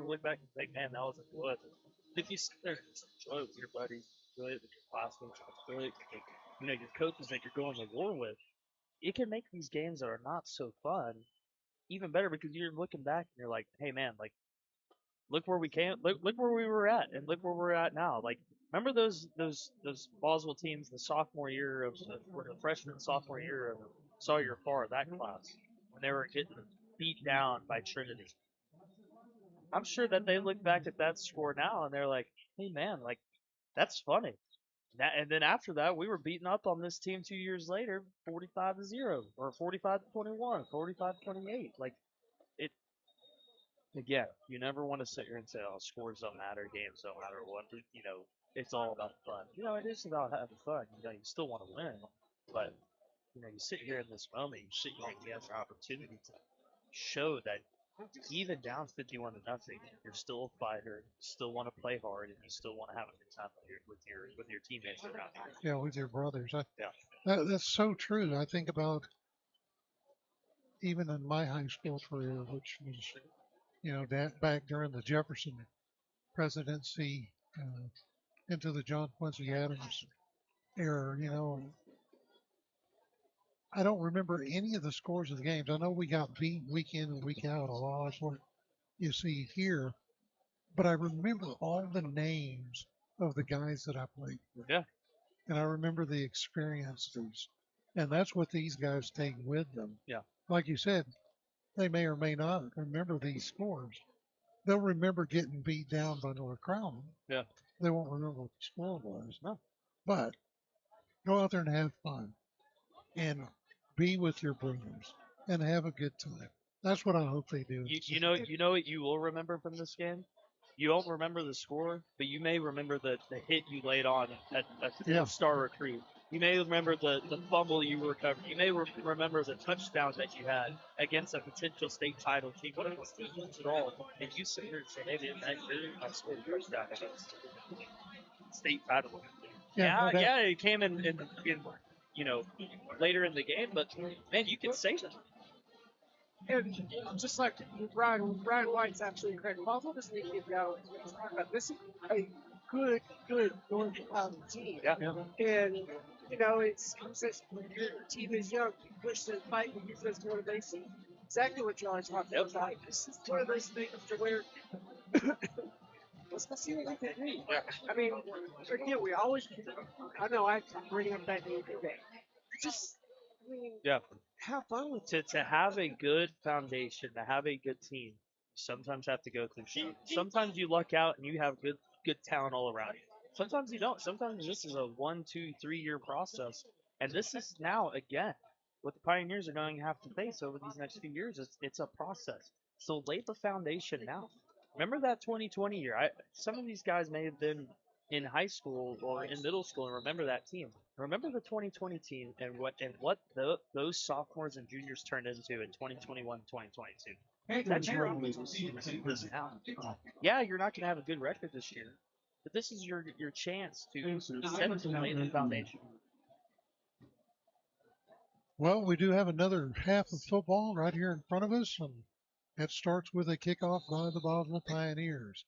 Speaker 3: look back and say, "Man, that wasn't good." If you sit there and just enjoy it with your buddies, enjoy it with your classmates, enjoy it with your coaches that you're going to war with, it can make these games that are not so fun even better because you're looking back and you're like, "Hey man, like look where we came, look where we were at, and look where we're at now." Like, remember those Boswell teams, the sophomore year of the freshman sophomore year of Sawyer Farr, that class, when they were getting beat down by Trinity. I'm sure that they look back at that score now and they're like, "Hey man, like that's funny." And then after that, we were beating up on this team 2 years later, 45-0 or 45-21, 45-28. Like it. Again, you never want to sit here and say, "Oh, scores don't matter, games don't matter." What it's all about fun. It is about having fun. You still want to win, but you sit here in this moment, you sit here and you have an opportunity to show that even down 51-0, you're still a fighter. You still want to play hard, and you still want to have a good time with your teammates around you.
Speaker 2: yeah, with your brothers.
Speaker 3: Yeah.
Speaker 2: That's so true. I think about even in my high school career, which was, that back during the Jefferson presidency into the John Quincy Adams era, I don't remember any of the scores of the games. I know we got beat week in and week out a lot, like what you see here, but I remember all the names of the guys that I played with.
Speaker 3: Yeah.
Speaker 2: and I remember the experiences. And that's what these guys take with them.
Speaker 3: Yeah.
Speaker 2: Like you said, they may or may not remember these scores. They'll remember getting beat down by North Crowley.
Speaker 3: Yeah.
Speaker 2: They won't remember what the score was.
Speaker 3: No.
Speaker 2: But go out there and have fun and be with your brothers and have a good time. That's what I hope they do.
Speaker 3: You know what you will remember from this game? You won't remember the score, but you may remember the hit you laid on at star recruit. You may remember the fumble you recovered. You may remember the touchdown that you had against a potential state title team. What it was at all. And you sit here and say, hey, man, I scored a touchdown against state title. Yeah, it came in later in the game, but man, you can say that.
Speaker 4: And just like Brian White's absolutely correct. Boswell doesn't need to get down. This is a good North Carolina team.
Speaker 3: Yeah.
Speaker 4: And it's since your team is young, you push the fight and use those motivation. Exactly what y'all are talking about. This is one of those things to where let's see what we can do.
Speaker 3: Yeah.
Speaker 4: I mean, again, we always. I know I bring up that new thing. Just,
Speaker 3: Yeah.
Speaker 4: have fun with it.
Speaker 3: To have a good foundation, to have a good team, you sometimes have to go through shit. Sometimes you luck out and you have good talent all around you. Sometimes you don't. Sometimes this is a 1, 2, 3 year process. And this is now, again, what the Pioneers are going to have to face over these next few years. It's a process. So lay the foundation now. Remember that 2020 year. Some of these guys may have been in high school or in middle school and remember that team. Remember the 2020 team and what those sophomores and juniors turned into in 2021, 2022. That's your this now. Yeah, you're not going to have a good record this year, but this is your chance to set and lay the foundation.
Speaker 2: Well, we do have another half of football right here in front of us, and it starts with a kickoff by the Boswell Pioneers.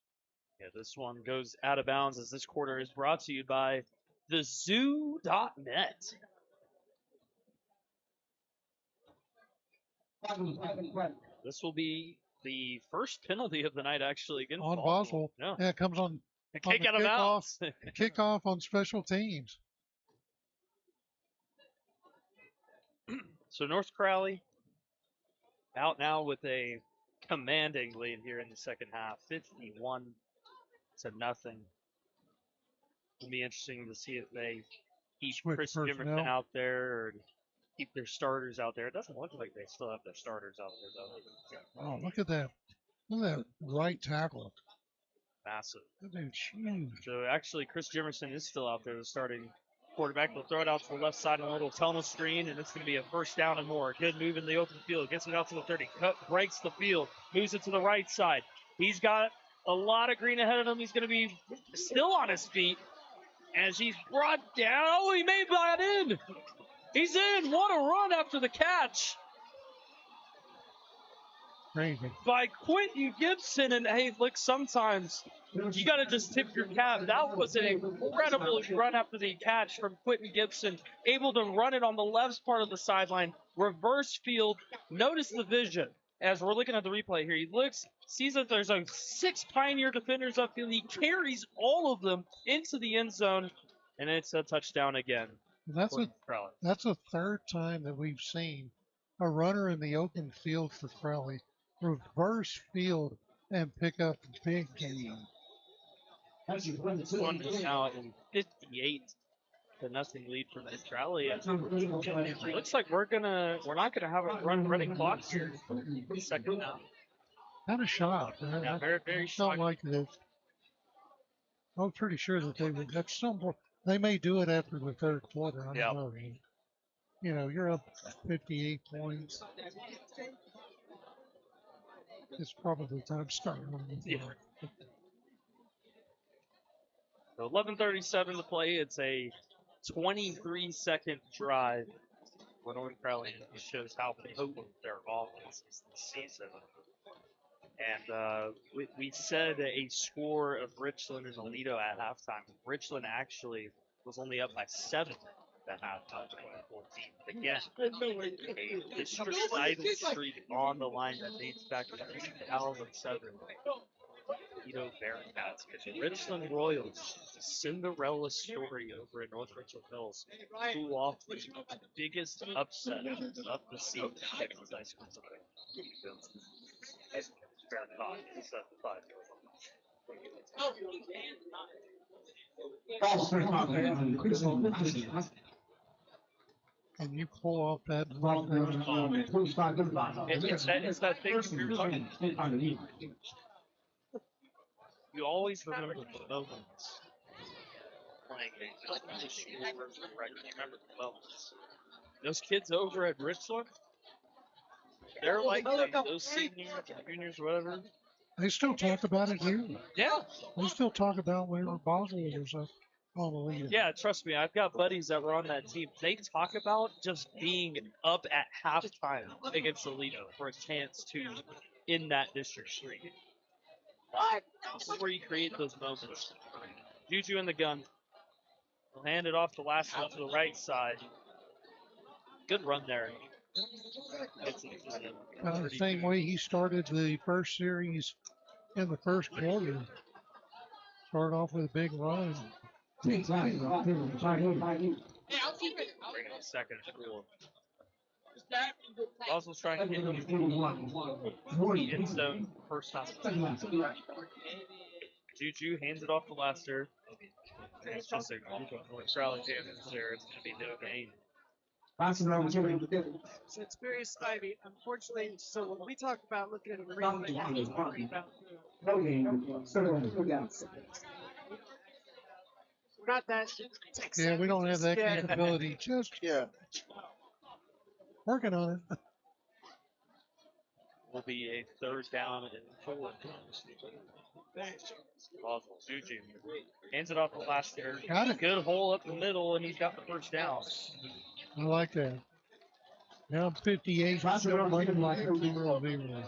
Speaker 3: Yeah, this one goes out of bounds as this quarter is brought to you by thezoo.net. This will be the first penalty of the night, actually, against
Speaker 2: On Boswell.
Speaker 3: Yeah,
Speaker 2: it comes on
Speaker 3: a kick out of bounds.
Speaker 2: Kickoff on special teams.
Speaker 3: So North Crowley out now with a commanding lead here in the second half, 51-0. It'll be interesting to see if they keep Chris Jimerson out there or keep their starters out there. It doesn't look like they still have their starters out there, though.
Speaker 2: Oh, look at that. Look at that right tackle.
Speaker 3: Massive.
Speaker 2: That dude's huge.
Speaker 3: So actually, Chris Jimerson is still out there, the starting quarterback. Will throw it out to the left side in a little tunnel screen, and it's going to be a first down and more. Good move in the open field. Gets it out to the 30. Breaks the field. Moves it to the right side. He's got a lot of green ahead of him. He's going to be still on his feet as he's brought down. Oh, he made that in. He's in. What a run after the catch.
Speaker 2: Crazy.
Speaker 3: By Quentin Gibson. And hey, look, sometimes you got to just tip your cap. That was an incredible run after the catch from Quentin Gibson. Able to run it on the left part of the sideline. Reverse field. Notice the vision as we're looking at the replay here. He looks, sees that there's 6 Pioneer defenders upfield. He carries all of them into the end zone, and it's a touchdown again.
Speaker 2: That's the third time that we've seen a runner in the open field for Crowley reverse field and pick up big gain.
Speaker 3: This one is now in 58-0 lead for Crowley. It looks like we're not gonna have a run-ready clock here for the second half.
Speaker 2: Not a shot.
Speaker 3: Yeah, very, very
Speaker 2: not like this. I'm pretty sure that they would. At some point, they may do it after the third quarter. I don't know. You know, you're up 58 points. It's probably time to start.
Speaker 3: Yeah. So 11:37 to play. It's a 23-second drive for North Crowley. It shows how potent their offense is this season. And we said a score of Richland and Aledo at halftime. Richland actually was only up by 7 at halftime, 2014. Again, a suicidal streak on the line that dates back to 2007. Aledo Bearcats. Richland Royals Cinderella story over in North Richland Hills. Pull off the biggest upset of the season. Texas high school today. Fair thought. It's a thought.
Speaker 2: Can you pull off that?
Speaker 3: It's that thing you always remember the moments playing games. Like the scores and records. You remember the moments. Those kids over at Richland, they're like those seniors, juniors, whatever.
Speaker 2: They still talk about it here.
Speaker 3: Yeah.
Speaker 2: They still talk about whenever Boswell was up on the lead.
Speaker 3: Yeah, trust me, I've got buddies that were on that team. They talk about just being up at halftime against Toledo for a chance to in that district streak. What? This is where you create those moments. Juju in the gun. We'll hand it off to Lassiter to the right side. Good run there.
Speaker 2: The same way he started the first series in the first quarter. Started off with a big run.
Speaker 3: Bring it a second score. Boswell's trying to hit the end zone first time. Juju hands it off to Lassiter. It's just a group of North Crowley Panthers there. It's going to be no gain.
Speaker 4: So it's very Ivy. Unfortunately, so when we talk about looking at a rebound, we're not that.
Speaker 2: Yeah, we don't have that capability just yet. Working on it.
Speaker 3: Will be a third down and 4. Boswell, Juju hands it off to Lassiter.
Speaker 2: Got it.
Speaker 3: Good hole up the middle, and he's got the first down.
Speaker 2: I like that. Now 58. Still looking like a 0-0.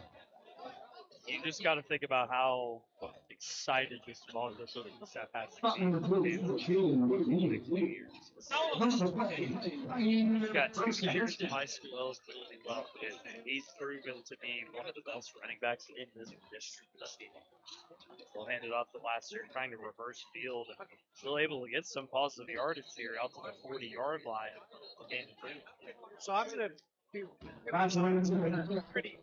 Speaker 3: You just got to think about how excited this Boswell staff has to be. He's got 2 years in high school eligibility left, and he's proven to be one of the best running backs in this district. We'll hand it off to Lassiter, trying to reverse field, and still able to get some positive yardage here out to the 40-yard line.
Speaker 4: So I'm going to be pretty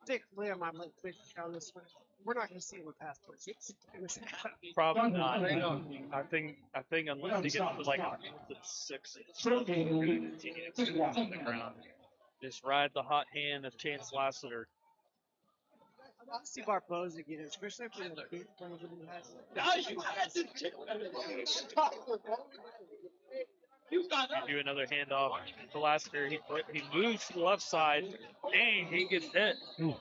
Speaker 4: thickly on my big on this one. We're not going to see him with pass plays.
Speaker 3: Probably not. I think unless he gets to like 6, it's going to continue to put on the ground. Just ride the hot hand of Chance Lassiter.
Speaker 4: I want to see Barboza again, especially after the big play that he has.
Speaker 3: Do another handoff to Lassiter. He moves to the left side. Dang, he gets hit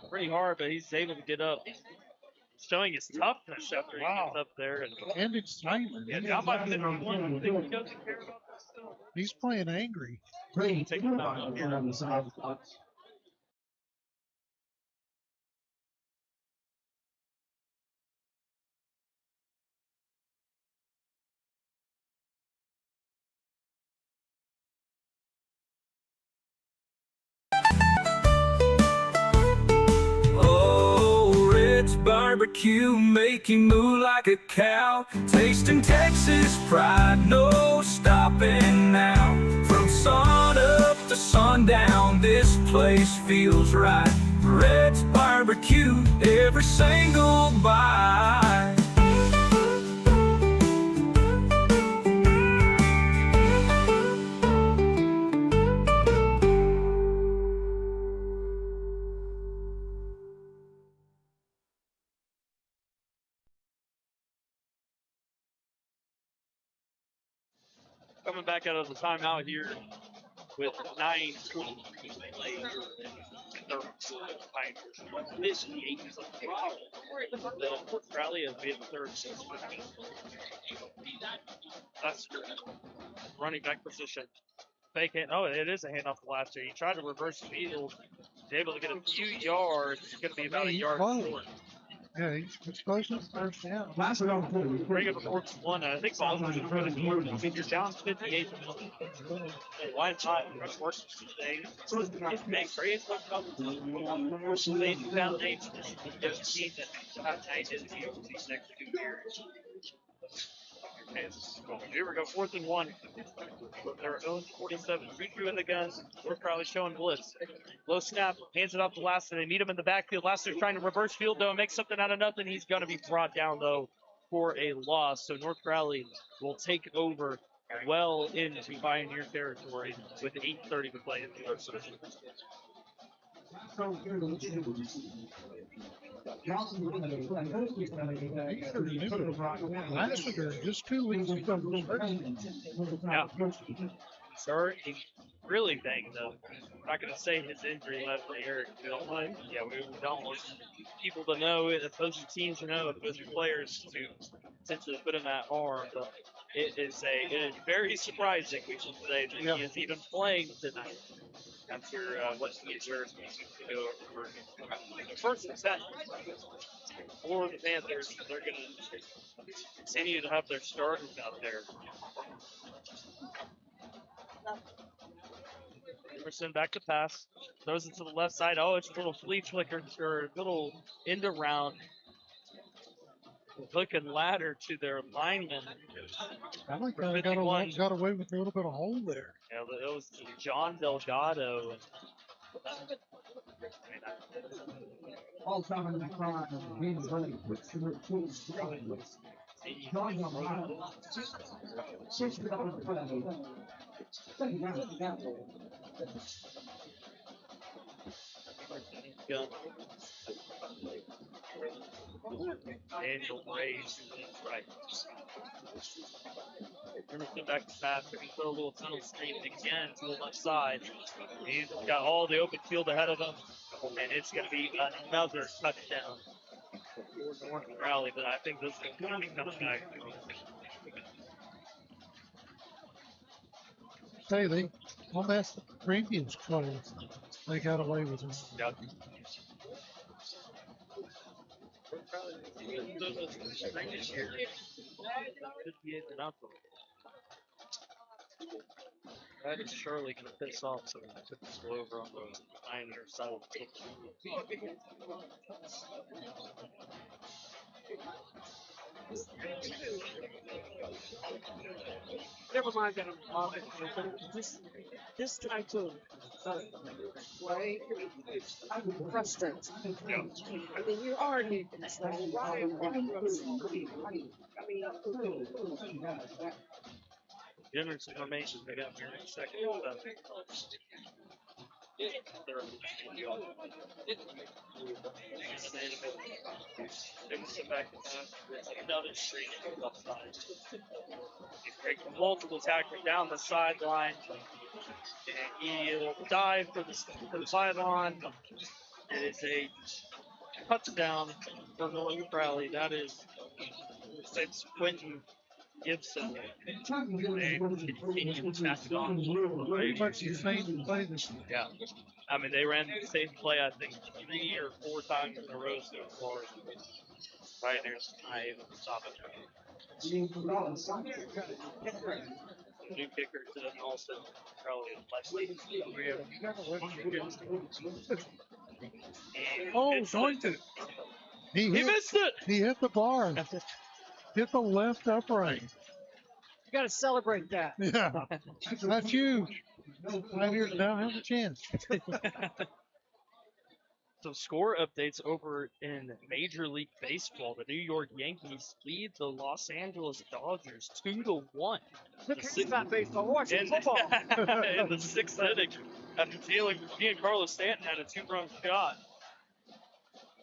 Speaker 3: pretty hard, but he's able to get up. Showing his toughness after he gets up there.
Speaker 2: And excitement.
Speaker 3: Yeah, down by 51. Think he doesn't care about this still?
Speaker 2: He's playing angry.
Speaker 3: Take him down here.
Speaker 1: Barbecue, make you move like a cow. Tasting Texas pride, no stopping now. From sun up to sundown, this place feels right. Red's Barbecue, every single bite.
Speaker 3: Coming back out of the timeout here with 9 This is a problem. The North Crowley has been third. That's running back position. Fake it. Oh, it is a handoff to Lassiter. He tried to reverse field. He's able to get a few yards. It's going to be about a yard short.
Speaker 2: Yeah, he's close to the first down.
Speaker 3: Bring it before it's 1. I think Boswell's going to try to score. I mean, you're down 58. Why not? Rush works today. It's big. Crazy. They foundation. Just see that have changes these next 2 years. Here we go, 4th and 1. They're 0-47. Juju in the gun. North Crowley showing blitz. Low snap, hands it off to Lassiter. They meet him in the backfield. Lassiter's trying to reverse field, though, and make something out of nothing. He's going to be brought down, though, for a loss. So North Crowley will take over well into Pioneer territory with 8:30 to play in the third session.
Speaker 2: Lassiter just 2 weeks ago.
Speaker 3: Yeah. Starting really banged though. I'm not going to say his injury left here. We don't want, yeah, we don't want people to know, opposing teams to know, opposing players to potentially put him at harm. But it is very surprising, we should say, that he is even playing tonight after what he endured to go over. First and second for the Panthers, they're going to continue to have their starters out there. Emerson back to pass. Throws it to the left side. Oh, it's a little flea flicker or a little end around. Hook and ladder to their lineman.
Speaker 2: I like got away with a little bit of hole there.
Speaker 3: Yeah, that was John Delgado.
Speaker 8: All time in the crime, being running with
Speaker 3: Daniel Ray's right. Emerson back to pass. We can throw a little tunnel screen again to the left side. He's got all the open field ahead of him, and it's going to be another touchdown for North Crowley. But I think this is going to be coming back.
Speaker 2: Say they on that previous play, they got away with it.
Speaker 3: Yep. That is surely going to piss off someone who took this over on the Pioneer side of the
Speaker 4: Never mind that this type of play, I'm frustrated. I mean, you are new.
Speaker 3: generous information they got here in a second. Another street offside. He's breaking multiple tackles down the sideline. And he'll dive for the sideline. It is a touchdown for North Crowley. That is Quentin Gibson.
Speaker 2: Pretty much the same play this year.
Speaker 3: Yeah. I mean, they ran the same play, I think, 3 or 4 times in a row so far. Pioneers not able to stop it. New kicker to Nelson.
Speaker 2: Oh, Thornton. He
Speaker 3: missed it!
Speaker 2: He hit the bar. Hit the left upright.
Speaker 4: You got to celebrate that.
Speaker 2: Yeah, that's huge. Pioneers now have a chance.
Speaker 3: Some score updates over in Major League Baseball. The New York Yankees lead the Los Angeles Dodgers 2-1.
Speaker 4: It's not baseball. Watching football.
Speaker 3: In the 6th inning, after Giancarlo Stanton had a 2-run shot.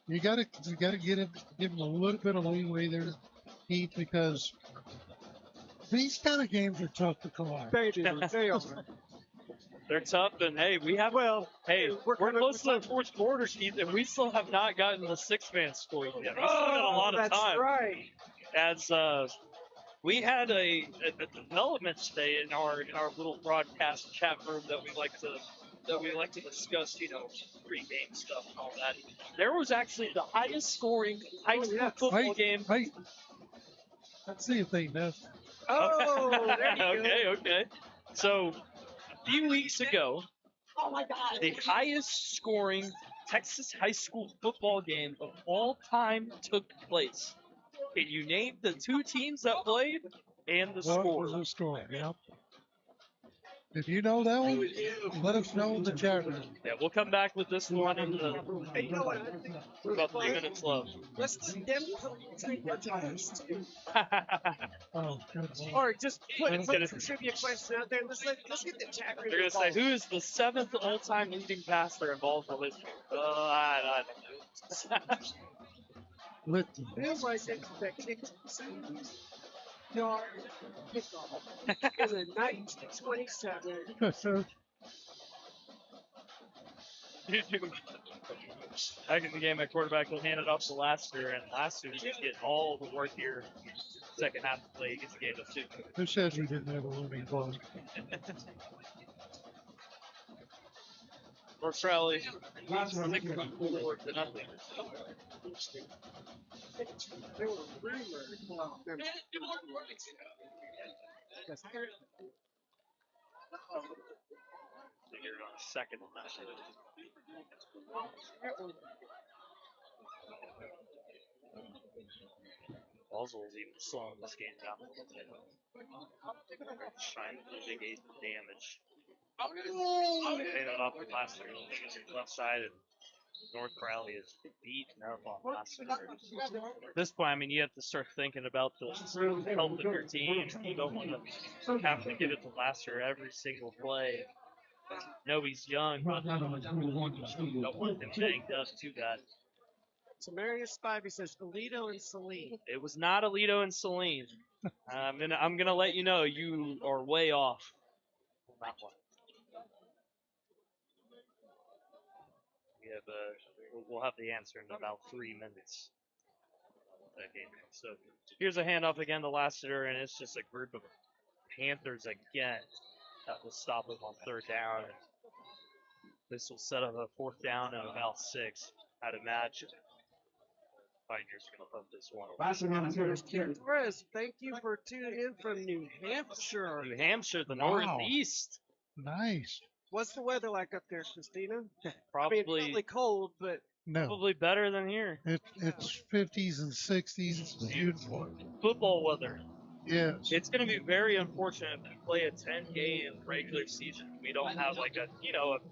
Speaker 2: You gotta give him a little bit of leeway there, Heath, because these kind of games are tough to call.
Speaker 4: They are.
Speaker 3: They're tough, and hey, we're close to the 4th quarter, Keith, and we still have not gotten the 6-man score yet. We still got a lot of
Speaker 4: that's
Speaker 3: time.
Speaker 4: Right.
Speaker 3: As we had a development today in our little broadcast chat room that we like to discuss, pre-game stuff and all that. There was actually the highest scoring high school football game.
Speaker 2: Wait. Let's see if they missed.
Speaker 4: Oh, there you go.
Speaker 3: Okay. So a few weeks ago, the highest scoring Texas high school football game of all time took place. Can you name the 2 teams that played? and the
Speaker 2: What
Speaker 3: score.
Speaker 2: was the score? Yep. If you know that one, let us know in the chat room.
Speaker 3: Yeah, we'll come back with this one in the
Speaker 4: Hey, you know what? I think
Speaker 3: about 3 minutes left.
Speaker 4: let's them put trivia titles too,
Speaker 2: Oh, good Lord.
Speaker 4: or just put
Speaker 3: It's
Speaker 4: a
Speaker 3: gonna-
Speaker 4: trivia question out there. Let's get the chat room
Speaker 3: They're gonna say,
Speaker 4: involved.
Speaker 3: who is the 7th all-time leading passer in Boswell history? I don't know.
Speaker 2: Let
Speaker 4: Feels like it's the kick yard kickoff in the 1927.
Speaker 3: Back in the game, my quarterback will hand it off to Laster, and Laster is just getting all the work here. Second half of the play, he gets the game to 2.
Speaker 2: Who says we didn't have a winning ball?
Speaker 3: North Crowley, 6-4 to nothing.
Speaker 4: They were rumored. Well, they're-
Speaker 3: You're on second on that. Boswell's even slowing this game down a little bit. They're trying to mitigate the damage. Hand it off to Laster. Left side, and North Crowley is beaten up on Laster. At this point, I mean, you have to start thinking about the health of your team. You don't want to have to give it to Laster every single play. No, he's young, but don't want him banged up too bad.
Speaker 4: So Marius Spivey says Alito and Celine.
Speaker 3: It was not Alito and Celine. I'm gonna let you know you are way off on that one. We have we'll have the answer in about 3 minutes. That game. So here's a handoff again to Lassiter, and it's just a group of Panthers again that will stop him on 3rd down. This will set up a 4th down and about 6. I'd imagine. Pioneers are going to pump this one.
Speaker 4: Torres, thank you for tuning in from New Hampshire.
Speaker 3: New Hampshire, the
Speaker 2: Wow.
Speaker 3: Northeast.
Speaker 2: Nice.
Speaker 4: What's the weather like up there, Christina?
Speaker 3: Probably,
Speaker 4: probably cold, but
Speaker 2: No,
Speaker 3: probably better than here.
Speaker 2: it's 50s and 60s. It's beautiful.
Speaker 3: Football weather.
Speaker 2: Yes.
Speaker 3: It's going to be very unfortunate if we play a 10-game regular season. We don't have like a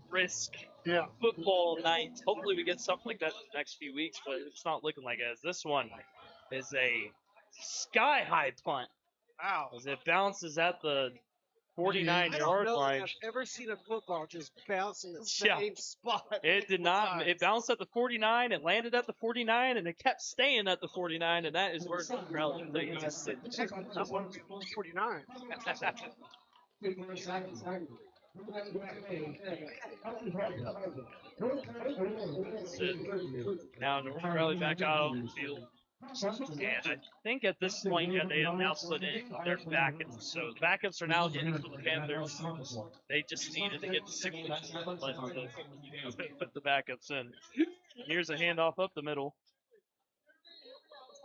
Speaker 3: brisk
Speaker 2: Yeah.
Speaker 3: football night. Hopefully we get something like that in the next few weeks, but it's not looking like it. As this one is a sky-high punt.
Speaker 4: wow.
Speaker 3: As it bounces at the
Speaker 4: I don't
Speaker 3: 49-yard
Speaker 4: know
Speaker 3: line.
Speaker 4: that I've ever seen a football just bounce in the
Speaker 3: Yeah.
Speaker 4: same spot.
Speaker 3: It did not. It bounced at the 49. It landed at the 49, and it kept staying at the 49, and that is where North Crowley is.
Speaker 4: That one's 49.
Speaker 3: Now North Crowley back out on the field. And I think at this point, they have now put in their backups. So the backups are now getting for the Panthers. They just needed to get the signal to put the backups in. Here's a handoff up the middle.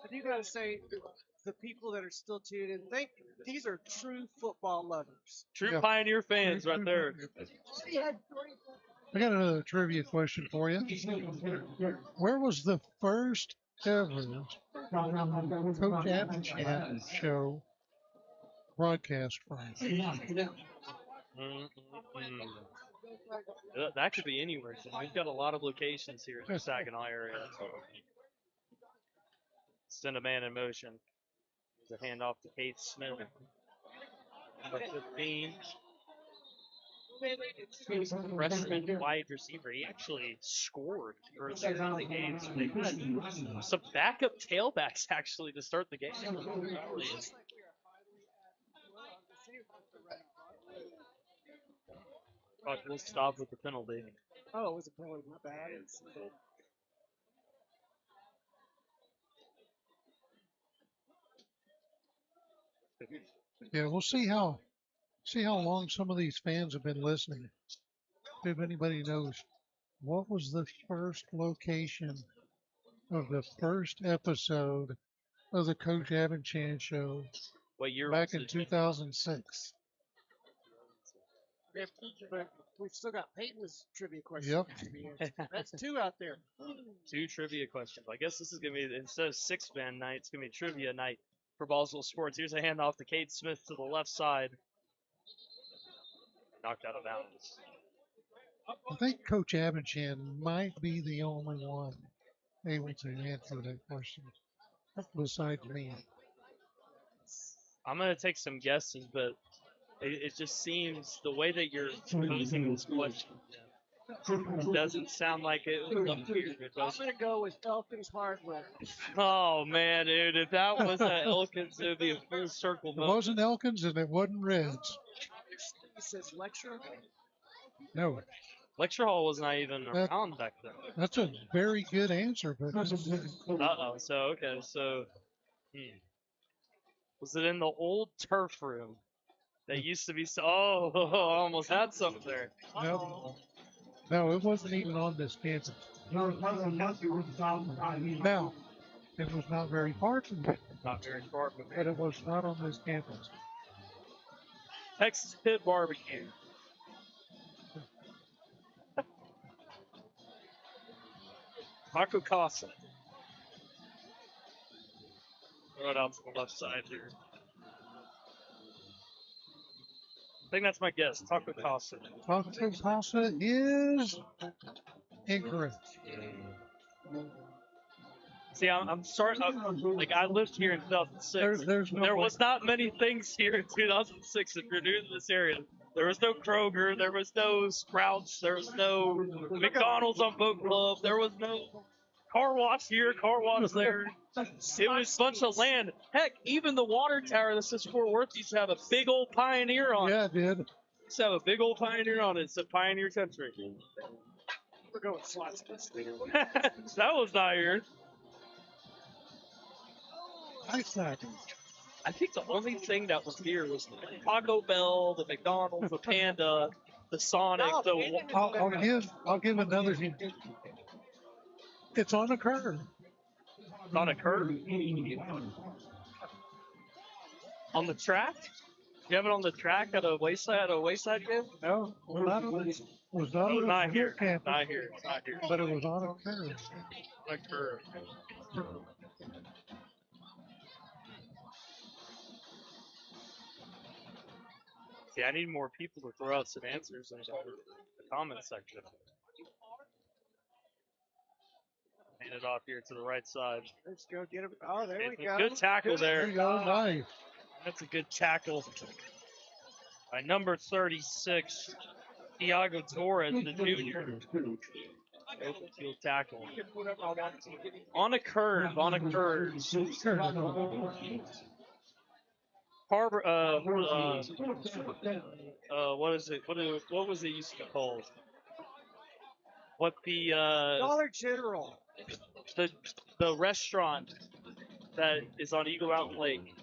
Speaker 4: I do gotta say, the people that are still tuned in, these are true football lovers.
Speaker 3: True
Speaker 2: Yeah.
Speaker 3: Pioneer fans right there.
Speaker 2: I got another trivia question for you. Where was the first ever Coach Abchat show broadcast from?
Speaker 3: That could be anywhere. So we've got a lot of locations here in the Saginaw area. Send a man in motion. There's a handoff to Keith Smith. Number 15. Freshman wide receiver. He actually scored early in the game. So they had some backup tailbacks actually to start the game. We'll stop with the penalty.
Speaker 4: Oh, it was a penalty, my bad.
Speaker 2: Yeah, we'll see how long some of these fans have been listening. If anybody knows, what was the first location of the first episode of the Coach Abchat show
Speaker 3: What year
Speaker 2: back
Speaker 3: was
Speaker 2: in
Speaker 3: it?
Speaker 2: 2006?
Speaker 4: But we've still got Peyton's trivia question.
Speaker 2: Yep.
Speaker 4: That's 2 out there.
Speaker 3: 2 trivia questions. I guess this is going to be, instead of 6-man night, it's going to be trivia night. for Boswell Sports. Here's a handoff to Cade Smith to the left side. Knocked out of bounds.
Speaker 2: I think Coach Abinchan might be the only one able to answer that question besides me.
Speaker 3: I'm going to take some guesses, but it just seems the way that you're posing this question doesn't sound like it was up here. It
Speaker 4: I'm
Speaker 3: doesn't.
Speaker 4: gonna go with Elkins Hardware.
Speaker 3: Oh, man, dude. If that was at Elkins, it would be a full circle
Speaker 2: It
Speaker 3: moment.
Speaker 2: wasn't Elkins and it wasn't Reds.
Speaker 4: He says lecture.
Speaker 2: No,
Speaker 3: Lecture Hall was not even around back then.
Speaker 2: that's a very good answer, but
Speaker 3: Uh-oh. So, okay. So, was it in the old turf room that used to be so... Oh, I almost had something there.
Speaker 2: no, it wasn't even on this campus. Now, it was not very far from it,
Speaker 3: Not very far from
Speaker 2: but it was not on this campus.
Speaker 3: Texas Pit Barbecue. Taco Casa. Throw it out to the left side here. I think that's my guess. Taco Casa.
Speaker 2: Taco Casa is incorrect.
Speaker 3: See, I'm starting. Like I lived here in 2006.
Speaker 2: There's no
Speaker 3: There
Speaker 2: way.
Speaker 3: was not many things here in 2006. If you're new to this area, there was no Kroger, there was no Sprouts, there was no McDonald's on Boat Club, there was no car wash here, car wash there. It was a bunch of land. Heck, even the water tower that says Fort Worth used to have a big old Pioneer on it.
Speaker 2: Yeah, it did.
Speaker 3: Used to have a big old Pioneer on it. It's a Pioneer Country.
Speaker 4: We're going slots.
Speaker 3: That was not here.
Speaker 2: Nice that.
Speaker 3: I think the only thing that was here was the Taco Bell, the McDonald's, the Panda, the Sonic, the...
Speaker 2: I'll give another hint. It's on a curve.
Speaker 3: On a curve? On the track? You have it on the track at a wayside game?
Speaker 2: No, was not on
Speaker 3: Not
Speaker 2: a
Speaker 3: here.
Speaker 2: campus,
Speaker 3: Not here. Not here.
Speaker 2: but it was on a curve.
Speaker 3: On a curve. See, I need more people to throw out some answers in the comment section. Hand it off here to the right side.
Speaker 4: Let's go get him. Oh, there we go.
Speaker 3: Good tackle
Speaker 2: There
Speaker 3: there.
Speaker 2: you go, nice.
Speaker 3: That's a good tackle by number 36, Thiago Torres, the junior. Open field tackle. On a curve, on a curve. Harbor, what is it? What was it used to be called? What the
Speaker 4: Dollar General.
Speaker 3: the restaurant that is on Eagle Mountain Lake.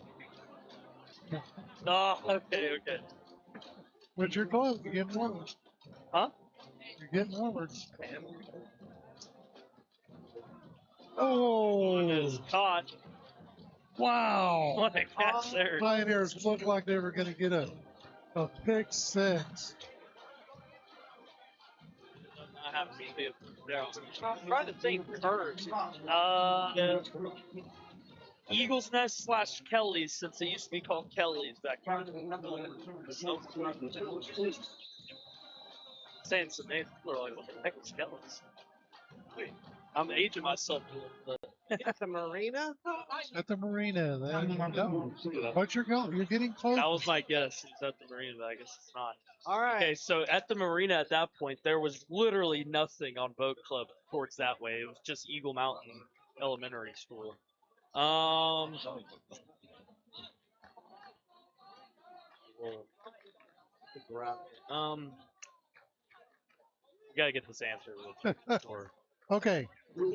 Speaker 3: Oh, okay.
Speaker 2: But you're close. You're getting warmer.
Speaker 3: Huh?
Speaker 2: You're getting warmer. Oh,
Speaker 3: It is caught.
Speaker 2: wow.
Speaker 3: What a catch there.
Speaker 2: Pioneers looked like they were going to get a pick six.
Speaker 3: I'm trying to think curves. Eagles Nest / Kelly's, since it used to be called Kelly's back then. Saying some names, people are like, what the heck is Kelly's? Wait, I'm aging myself a little bit.
Speaker 4: At the marina?
Speaker 2: At the marina. There you go. But you're getting close.
Speaker 3: That was my guess. It's at the marina, but I guess it's not.
Speaker 4: All right.
Speaker 3: Okay, so at the marina at that point, there was literally nothing on Boat Club towards that way. It was just Eagle Mountain Elementary School. You gotta get this answer. Or
Speaker 2: Okay,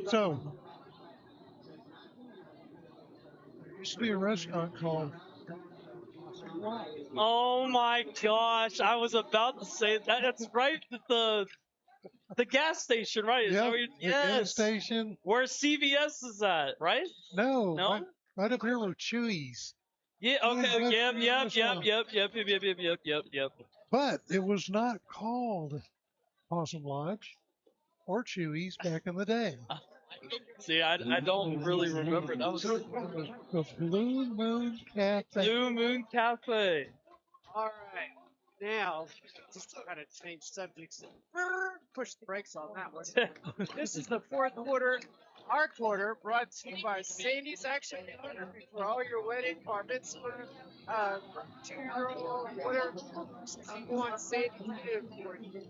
Speaker 2: so there used to be a restaurant called.
Speaker 3: oh my gosh, I was about to say that. That's right. The gas station, right? Is that
Speaker 2: Yep,
Speaker 3: where
Speaker 2: the gas
Speaker 3: yes.
Speaker 2: station.
Speaker 3: Where CVS is at, right?
Speaker 2: No,
Speaker 3: No?
Speaker 2: right up here with Chewy's.
Speaker 3: Yeah. Okay. Yep.
Speaker 2: But it was not called Possum Lodge or Chewy's back in the day.
Speaker 3: See, I don't really remember. That was
Speaker 2: The Blue Moon Cafe.
Speaker 3: Blue Moon Cafe.
Speaker 4: All right. Now, just to kind of change subjects. Push the brakes on that one. This is the fourth quarter. Our quarter brought to you by Sandy's Action Photography for all your wedding, bar mitzvah, 2-year-old, whatever you want Sandy to do for you.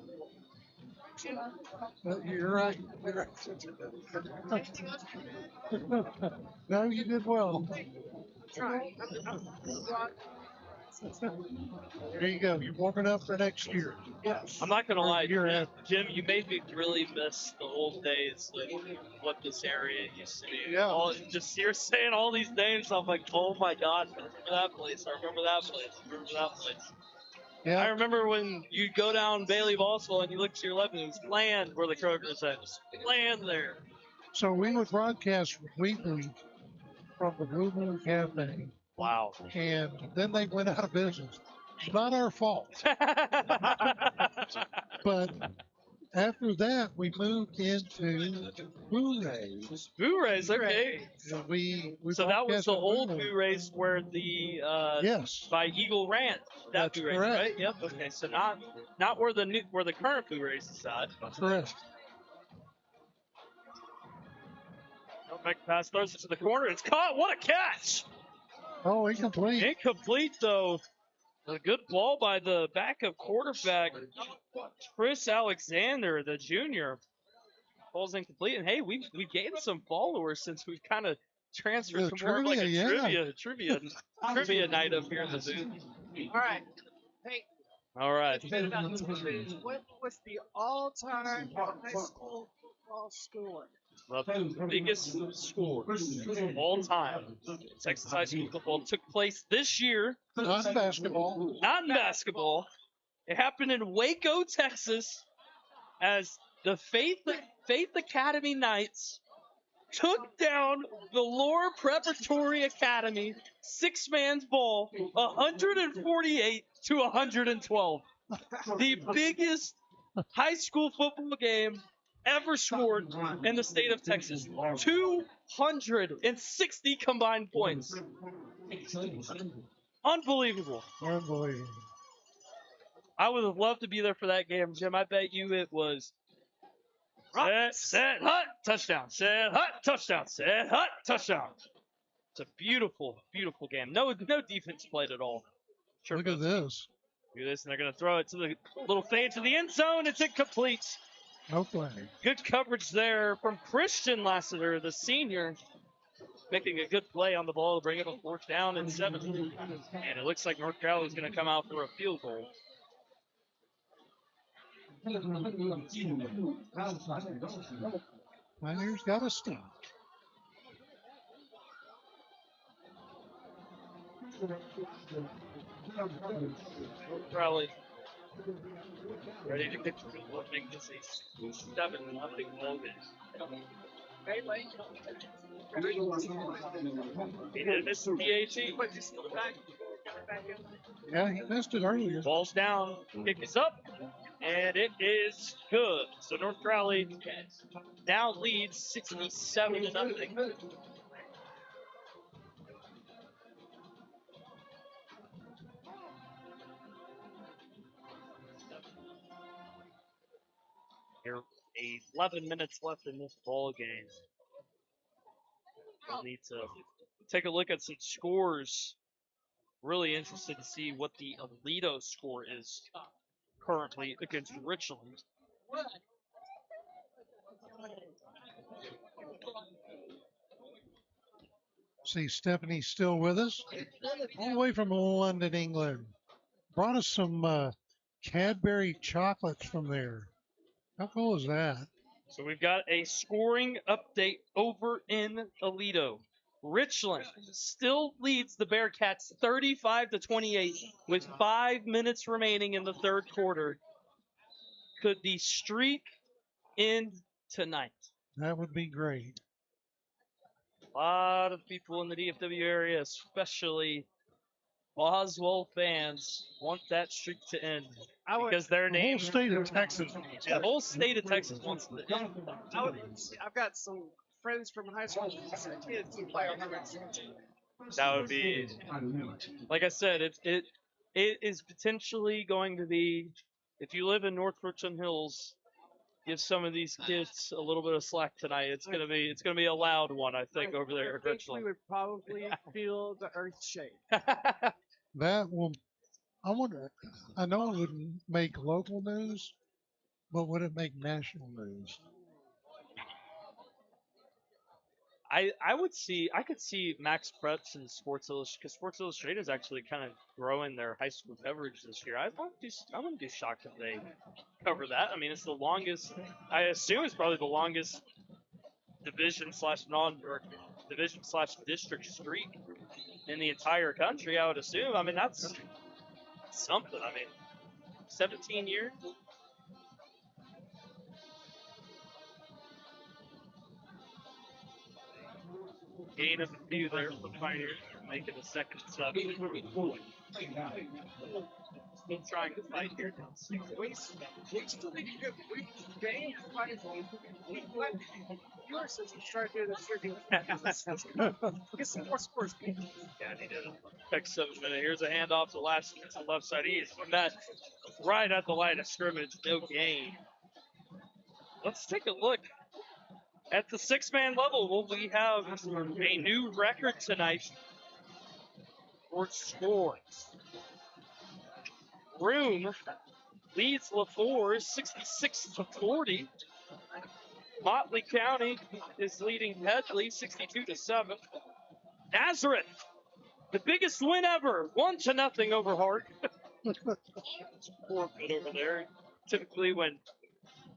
Speaker 2: You're right. You're right. No, you did well.
Speaker 4: Try.
Speaker 2: There you go. You're warming up for next year.
Speaker 4: Yes.
Speaker 3: I'm not gonna lie,
Speaker 2: You're at-
Speaker 3: Jim. You made me really miss the old days of what this area used to be.
Speaker 2: Yeah.
Speaker 3: Just you're saying all these names. I'm like, oh my god, I remember that place. I remember that place. I remember that place. I
Speaker 2: Yeah.
Speaker 3: remember when you go down Bailey Boswell and you look to your left and it was land where the Kroger's at. It was land there.
Speaker 2: So we would broadcast weekly from the Blue Moon Cafe,
Speaker 3: Wow.
Speaker 2: and then they went out of business. It's not our fault. But after that, we moved into Blu-rays.
Speaker 3: Blu-rays, okay.
Speaker 2: And we
Speaker 3: So that was the
Speaker 2: broadcast
Speaker 3: old
Speaker 2: Blu-ray.
Speaker 3: Blu-rays where the
Speaker 2: Yes.
Speaker 3: by Eagle Ranch. That
Speaker 2: That's
Speaker 3: Blu-ray,
Speaker 2: correct.
Speaker 3: right? Yep. Okay. So not where the current Blu-rays is at.
Speaker 2: Correct.
Speaker 3: Back pass throws it to the corner. It's caught. What a catch!
Speaker 2: Oh, incomplete.
Speaker 3: Incomplete though. A good ball by the backup quarterback, Chris Alexander, the junior. Ball's incomplete. And hey, we gained some followers since we've kind of transferred
Speaker 2: The
Speaker 3: to more of like a
Speaker 2: trivia,
Speaker 3: trivia night up here in the booth.
Speaker 4: All right. Hey,
Speaker 3: All right.
Speaker 4: what was the all-time high school football score?
Speaker 3: The biggest score of all time. Texas high school football took place this year.
Speaker 2: Not basketball.
Speaker 3: Not in basketball. It happened in Waco, Texas, as the Faith Academy Knights took down the Lower Preparatory Academy 6-man's ball, 148 to 112. The biggest high school football game ever scored in the state of Texas. 260 combined points. Unbelievable.
Speaker 2: Unbelievable.
Speaker 3: I would have loved to be there for that game, Jim. I bet you it was set, hut, touchdown. Set, hut, touchdown. Set, hut, touchdown. It's a beautiful, beautiful game. No defense played at all. Sure.
Speaker 2: Look at this.
Speaker 3: Do this, and they're going to throw it to the little fade to the end zone. It's incomplete.
Speaker 2: No play.
Speaker 3: Good coverage there from Christian Lassiter, the senior, making a good play on the ball to bring it a 4th down and 7. And it looks like North Crowley is going to come out for a field goal.
Speaker 2: Pioneers got a stop.
Speaker 3: Crowley ready to make this a 7-0 ball game. He did miss the PAT.
Speaker 2: Yeah, he missed it earlier.
Speaker 3: Ball's down, kick is up, and it is good. So North Crowley now leads 67-0. Here, 11 minutes left in this ball game. We'll need to take a look at some scores. Really interested to see what the Alito score is currently against Richland.
Speaker 2: See, Stephanie's still with us. All the way from London, England. Brought us some Cadbury chocolates from there. How cool is that?
Speaker 3: So we've got a scoring update over in Alito. Richland still leads the Bearcats 35-28 with 5 minutes remaining in the third quarter. Could the streak end tonight?
Speaker 2: That would be great.
Speaker 3: A lot of people in the DFW area, especially Boswell fans, want that streak to end because their
Speaker 2: The whole
Speaker 3: name.
Speaker 2: state of Texas.
Speaker 3: The whole state of Texas wants it to end.
Speaker 4: I've got some friends from high school kids to play on the wrestling team.
Speaker 3: That would be, like I said, it is potentially going to be, if you live in North Richland Hills, give some of these kids a little bit of slack tonight. It's gonna be a loud one, I think, over there
Speaker 4: I think we
Speaker 3: eventually.
Speaker 4: would probably feel the earth shake.
Speaker 2: That will, I wonder, I know it wouldn't make local news, but would it make national news?
Speaker 3: I could see Max Preps and Sports Illustrated, because Sports Illustrated is actually kind of growing their high school coverage this year. I wouldn't be shocked if they cover that. I mean, it's the longest. I assume it's probably the longest division/district streak in the entire country. I would assume. I mean, that's something. I mean, 17 years. Gain of a few there for the Pioneers, making a second sub. Still trying to fight here.
Speaker 4: We still need a good week game. Yours since we started doing this year. Get some more scores.
Speaker 3: Yeah, he did it. Next 7 minutes. Here's a handoff to last to the left side. He is met right at the line of scrimmage. No gain. Let's take a look at the 6-man level. Will we have a new record tonight for scores? Room leads LaForce 66-40. Motley County is leading Headley 62-7. Nazareth, the biggest win ever, 1-0 over Hart. Forfeit over there. Typically, when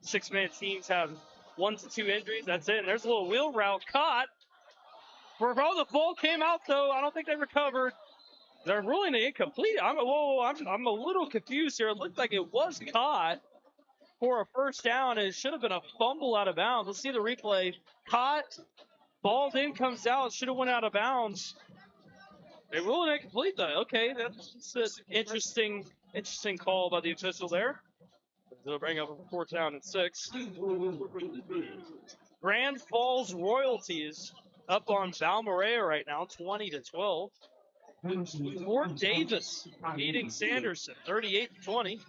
Speaker 3: 6-man teams have 1 to 2 injuries, that's it. And there's a little wheel route caught. For all the ball came out, though, I don't think they recovered. They're ruling it incomplete. I'm a little confused here. It looked like it was caught for a first down, and it should have been a fumble out of bounds. Let's see the replay. Caught, ball then comes out, should have went out of bounds. They ruled it incomplete, though. Okay, that's an interesting call by the official there. They'll bring up a 4th down and 6. Grand Falls Royalties up on Balmorea right now, 20-12. Fort Davis beating Sanderson, 38-20.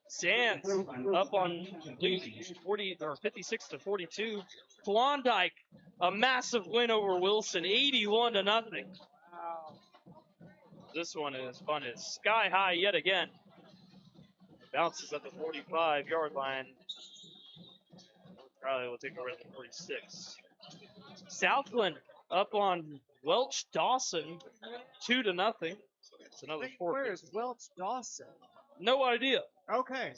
Speaker 3: Sands up on 56-42. Klondike, a massive win over Wilson, 81-0.
Speaker 4: Wow.
Speaker 3: This one is fun. It's sky high yet again. Bounces at the 45-yard line. Probably will take over at the 46. Southland up on Welch Dawson, 2-0. It's another
Speaker 4: Wait,
Speaker 3: 4.
Speaker 4: where is Welch Dawson?
Speaker 3: No idea.
Speaker 4: Okay.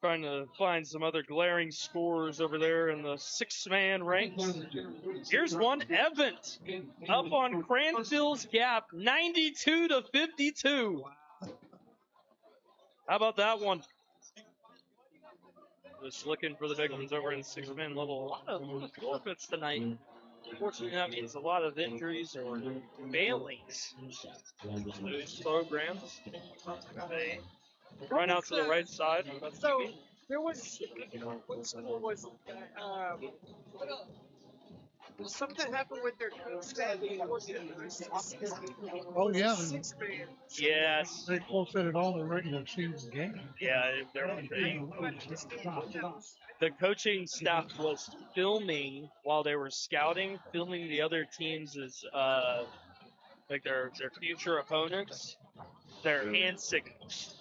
Speaker 3: Trying to find some other glaring scores over there in the 6-man ranks. Here's one. Evans up on Cranfield's Gap, 92-52. How about that one? Just looking for the big ones over in the 6-man level. A lot of forfeits tonight. Unfortunately, that means a lot of injuries or failings. Those programs. They run out to the right side.
Speaker 4: So there was what school was something happened with their coach that
Speaker 2: Oh, yeah.
Speaker 4: 6-man.
Speaker 3: Yes.
Speaker 2: They forfeited all the regular season games.
Speaker 3: Yeah, the coaching staff was filming while they were scouting, filming the other teams as like their future opponents, their hand signals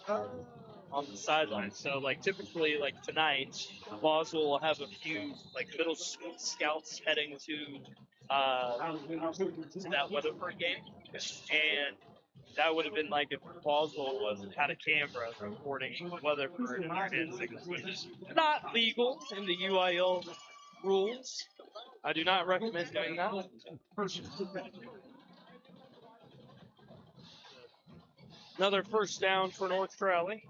Speaker 3: on the sideline. So like typically like tonight, Boswell will have a few like middle school scouts heading to that Weatherford game, and that would have been like if Boswell had a camera recording Weatherford and their hand signals, which is not legal in the UIL rules. I do not recommend doing that. Another first down for North Crowley.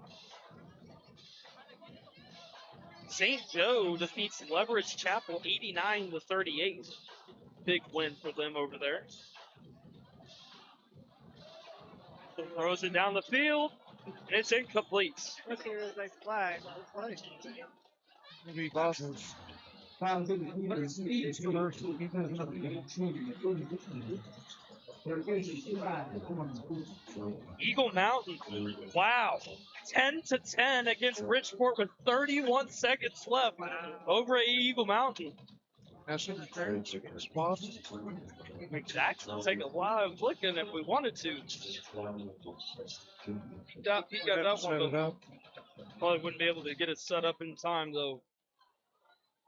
Speaker 3: St. Joe defeats Leverage Chapel 89-38. Big win for them over there. Throws it down the field, and it's incomplete.
Speaker 4: Look here, they flag.
Speaker 2: Maybe Boston's
Speaker 3: Eagle Mountain, wow, 10-10 against Bridgeport with 31 seconds left over at Eagle Mountain.
Speaker 2: That's an experience against Boston.
Speaker 3: Jackson take a lot of looking if we wanted to. He got that
Speaker 2: Set
Speaker 3: one,
Speaker 2: it up.
Speaker 3: but probably wouldn't be able to get it set up in time though.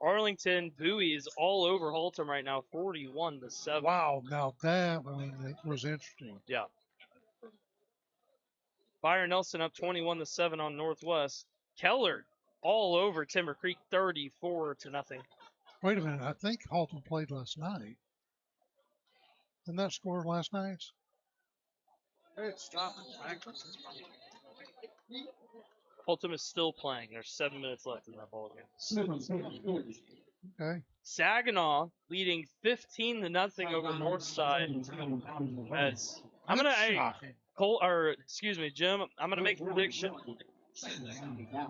Speaker 3: Arlington Bowie is all over Haltom right now, 41-7.
Speaker 2: Wow, now that was interesting.
Speaker 3: Yeah. Byron Nelson up 21-7 on Northwest. Keller all over Timber Creek, 34-0.
Speaker 2: Wait a minute, I think Halton played last night. Didn't that score last night?
Speaker 3: Haltom is still playing. There's 7 minutes left in that ball game.
Speaker 2: Okay.
Speaker 3: Saginaw leading 15-0 over Northside. As I'm gonna, Jim. I'm gonna make a prediction.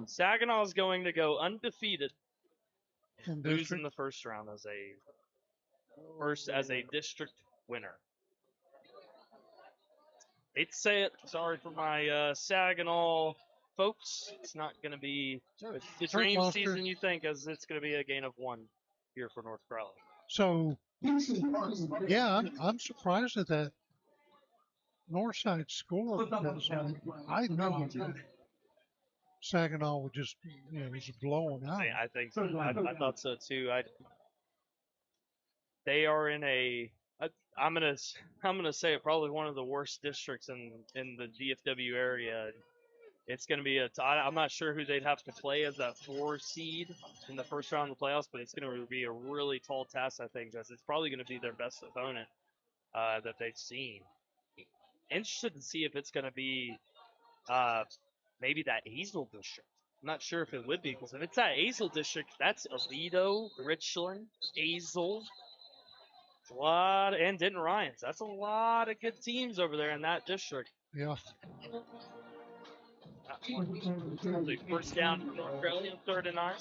Speaker 3: Saginaw is going to go undefeated, lose in the first round as a district winner. Hate to say it. Sorry for my Saginaw folks. It's not going to be the dream season you think, as it's going to be a gain of 1 here for North Crowley.
Speaker 2: So, yeah, I'm surprised at that Northside score because I know that Saginaw would just, was blowing out.
Speaker 3: I think so. I thought so too. They are in I'm gonna say it, probably one of the worst districts in the DFW area. It's going to be I'm not sure who they'd have to play as that 4 seed in the first round of the playoffs, but it's going to be a really tall task, I think, because it's probably going to be their best opponent that they've seen. Interested to see if it's going to be maybe that Azle district. I'm not sure if it would be, because if it's that Azle district, that's Aledo, Richland, Azle, and Denton Ryans. That's a lot of good teams over there in that district.
Speaker 2: Yeah.
Speaker 3: First down for North Crowley on 3rd and 9.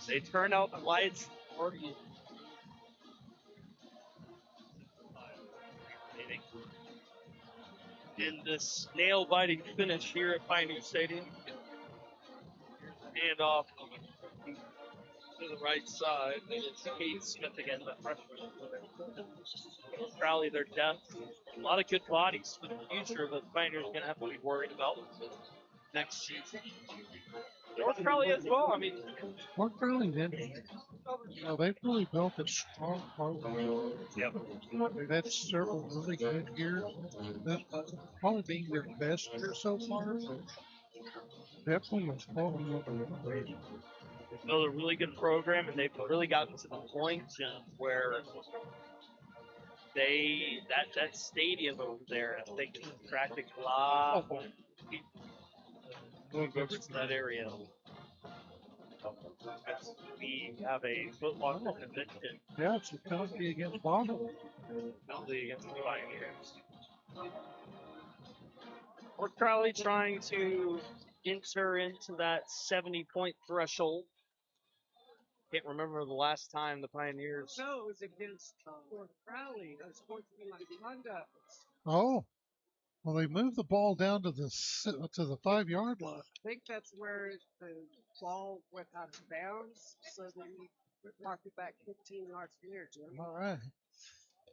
Speaker 3: They turn out the lights. In this nail-biting finish here at Pioneer Stadium. Hand off to the right side. It's Kate Smith again, the freshman. Crowley, their depth. A lot of good bodies for the future that the Pioneers are going to have to be worried about next season. North Crowley as well. I mean,
Speaker 2: North Crowley did. They've really built a strong program.
Speaker 3: Yep.
Speaker 2: They've had several really good years. This probably being their best year so far. Definitely a strong.
Speaker 3: They've built a really good program, and they've really gotten to the point where that stadium over there, I think, is attracting a lot more people move over to that area. We have a football convention.
Speaker 2: Yeah, it's a penalty against Boswell.
Speaker 3: Penalty against the Pioneers. North Crowley trying to enter into that 70-point threshold. Can't remember the last time the Pioneers.
Speaker 4: No, it was against North Crowley. It was supposed to be like conduct.
Speaker 2: Oh, well, they moved the ball down to the 5-yard line.
Speaker 4: I think that's where the ball went out of bounds, so they knocked it back 15 yards from there, Jim.
Speaker 2: All right.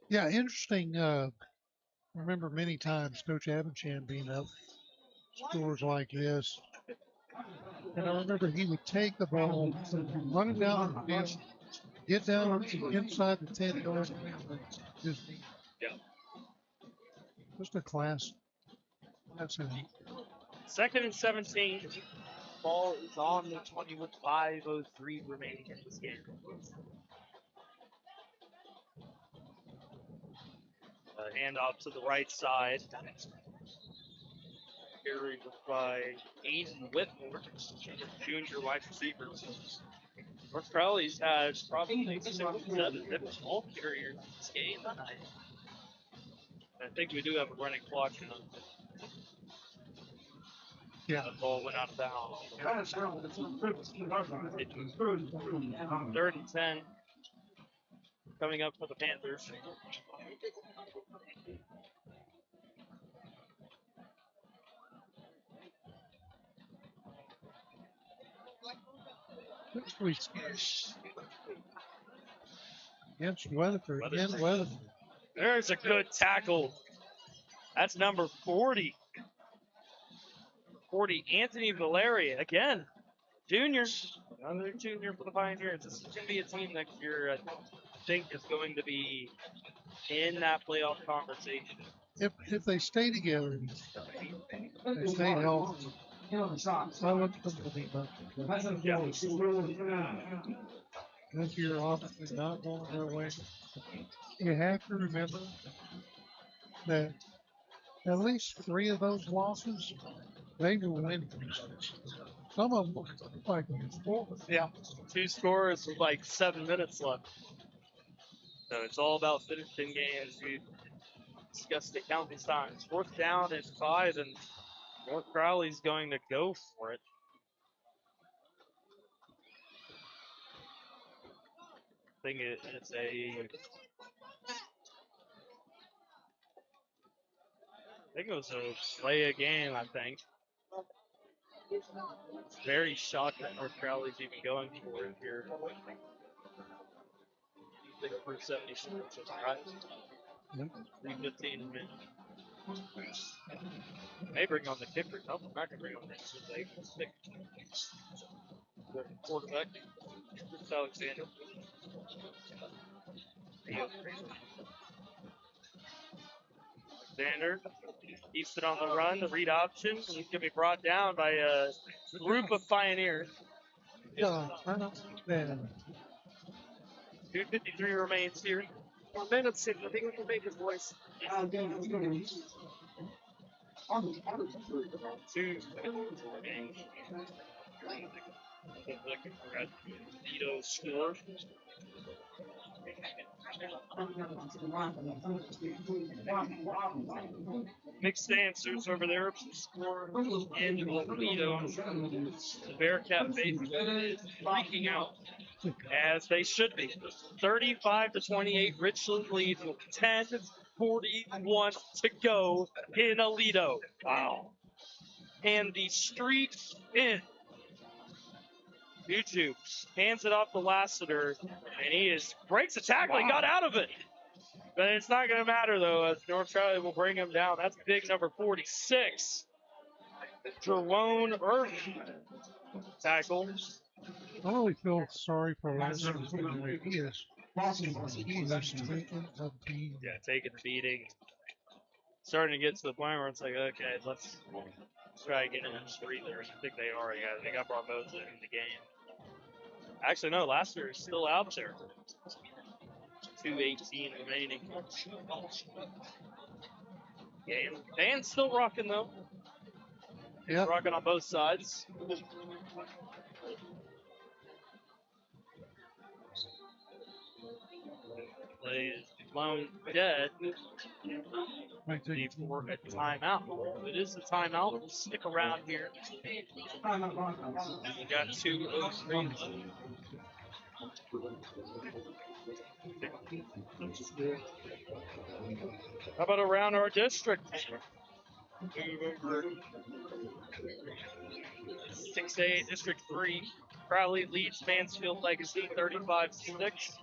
Speaker 2: Yeah, interesting. Remember many times Coach Abanchan being up scores like this. And I remember he would take the ball, run it down the field, get down inside the 10 yards, just a class. That's it.
Speaker 3: 2nd and 17. Ball is on the 20 with 5:03 remaining in this game. Handoff to the right side. Carried by Aiden Whitmore, junior wide receiver. North Crowley's has probably 6 or 7 different ball carriers in this game tonight. I think we do have a running clock now.
Speaker 2: Yeah.
Speaker 3: The ball went out of bounds. 3rd and 10 coming up for the Panthers.
Speaker 2: Against Weatherford. Against Weatherford.
Speaker 3: There's a good tackle. That's number 40. 40, Anthony Valeri. Again, junior. Another junior for the Pioneers. This is going to be a team next year I think is going to be in that playoff conversation.
Speaker 2: If they stay together, they stay healthy. I look for them to be This year obviously not going their way. You have to remember that at least 3 of those losses, they will win. Some of them like 4.
Speaker 3: Yeah. 2 scores with like 7 minutes left. So it's all about finishing games. We discussed it countless times. 4th down is 5, and North Crowley's going to go for it. I think it's I think it was a play a game, I think. It's very shocked that North Crowley's even going for it here. I think for 76, right? 3:15 a minute. May bring on the kicker. Nope, I'm not going to bring on the quarterback. It's Alexander. Alexander keeps it on the run, the read option. He's going to be brought down by a group of Pioneers. 2:53 remains here.
Speaker 4: 4 minutes, I think we can make his voice.
Speaker 3: 2 remain. Vito score. Mixed answers over there. Score in Vito. The Bearcat base is freaking out, as they should be. 35-28, Richland leads with 10:41 to go in Alito. Wow. And the street in. YouTube hands it off to Lassiter, and he breaks the tackle. He got out of it. But it's not going to matter, though, as North Crowley will bring him down. That's big number 46. Jerome Irving. Tackle.
Speaker 2: I really feel sorry for Lancer. He is taking a beating.
Speaker 3: Yeah, taking the beating. Starting to get to the point where it's like, okay, let's try to get in the street there. I think they are. Yeah, they got Barbosa in the game. Actually, no, Lassiter is still out there. 2:18 remaining. Yeah, Van's still rocking, though. He's rocking on both sides. Play is blown dead before a timeout. It is a timeout. We'll stick around here. We got 2:03 left. How about around our district? Move over 6A District 3. Crowley leads Mansfield Legacy 35-6.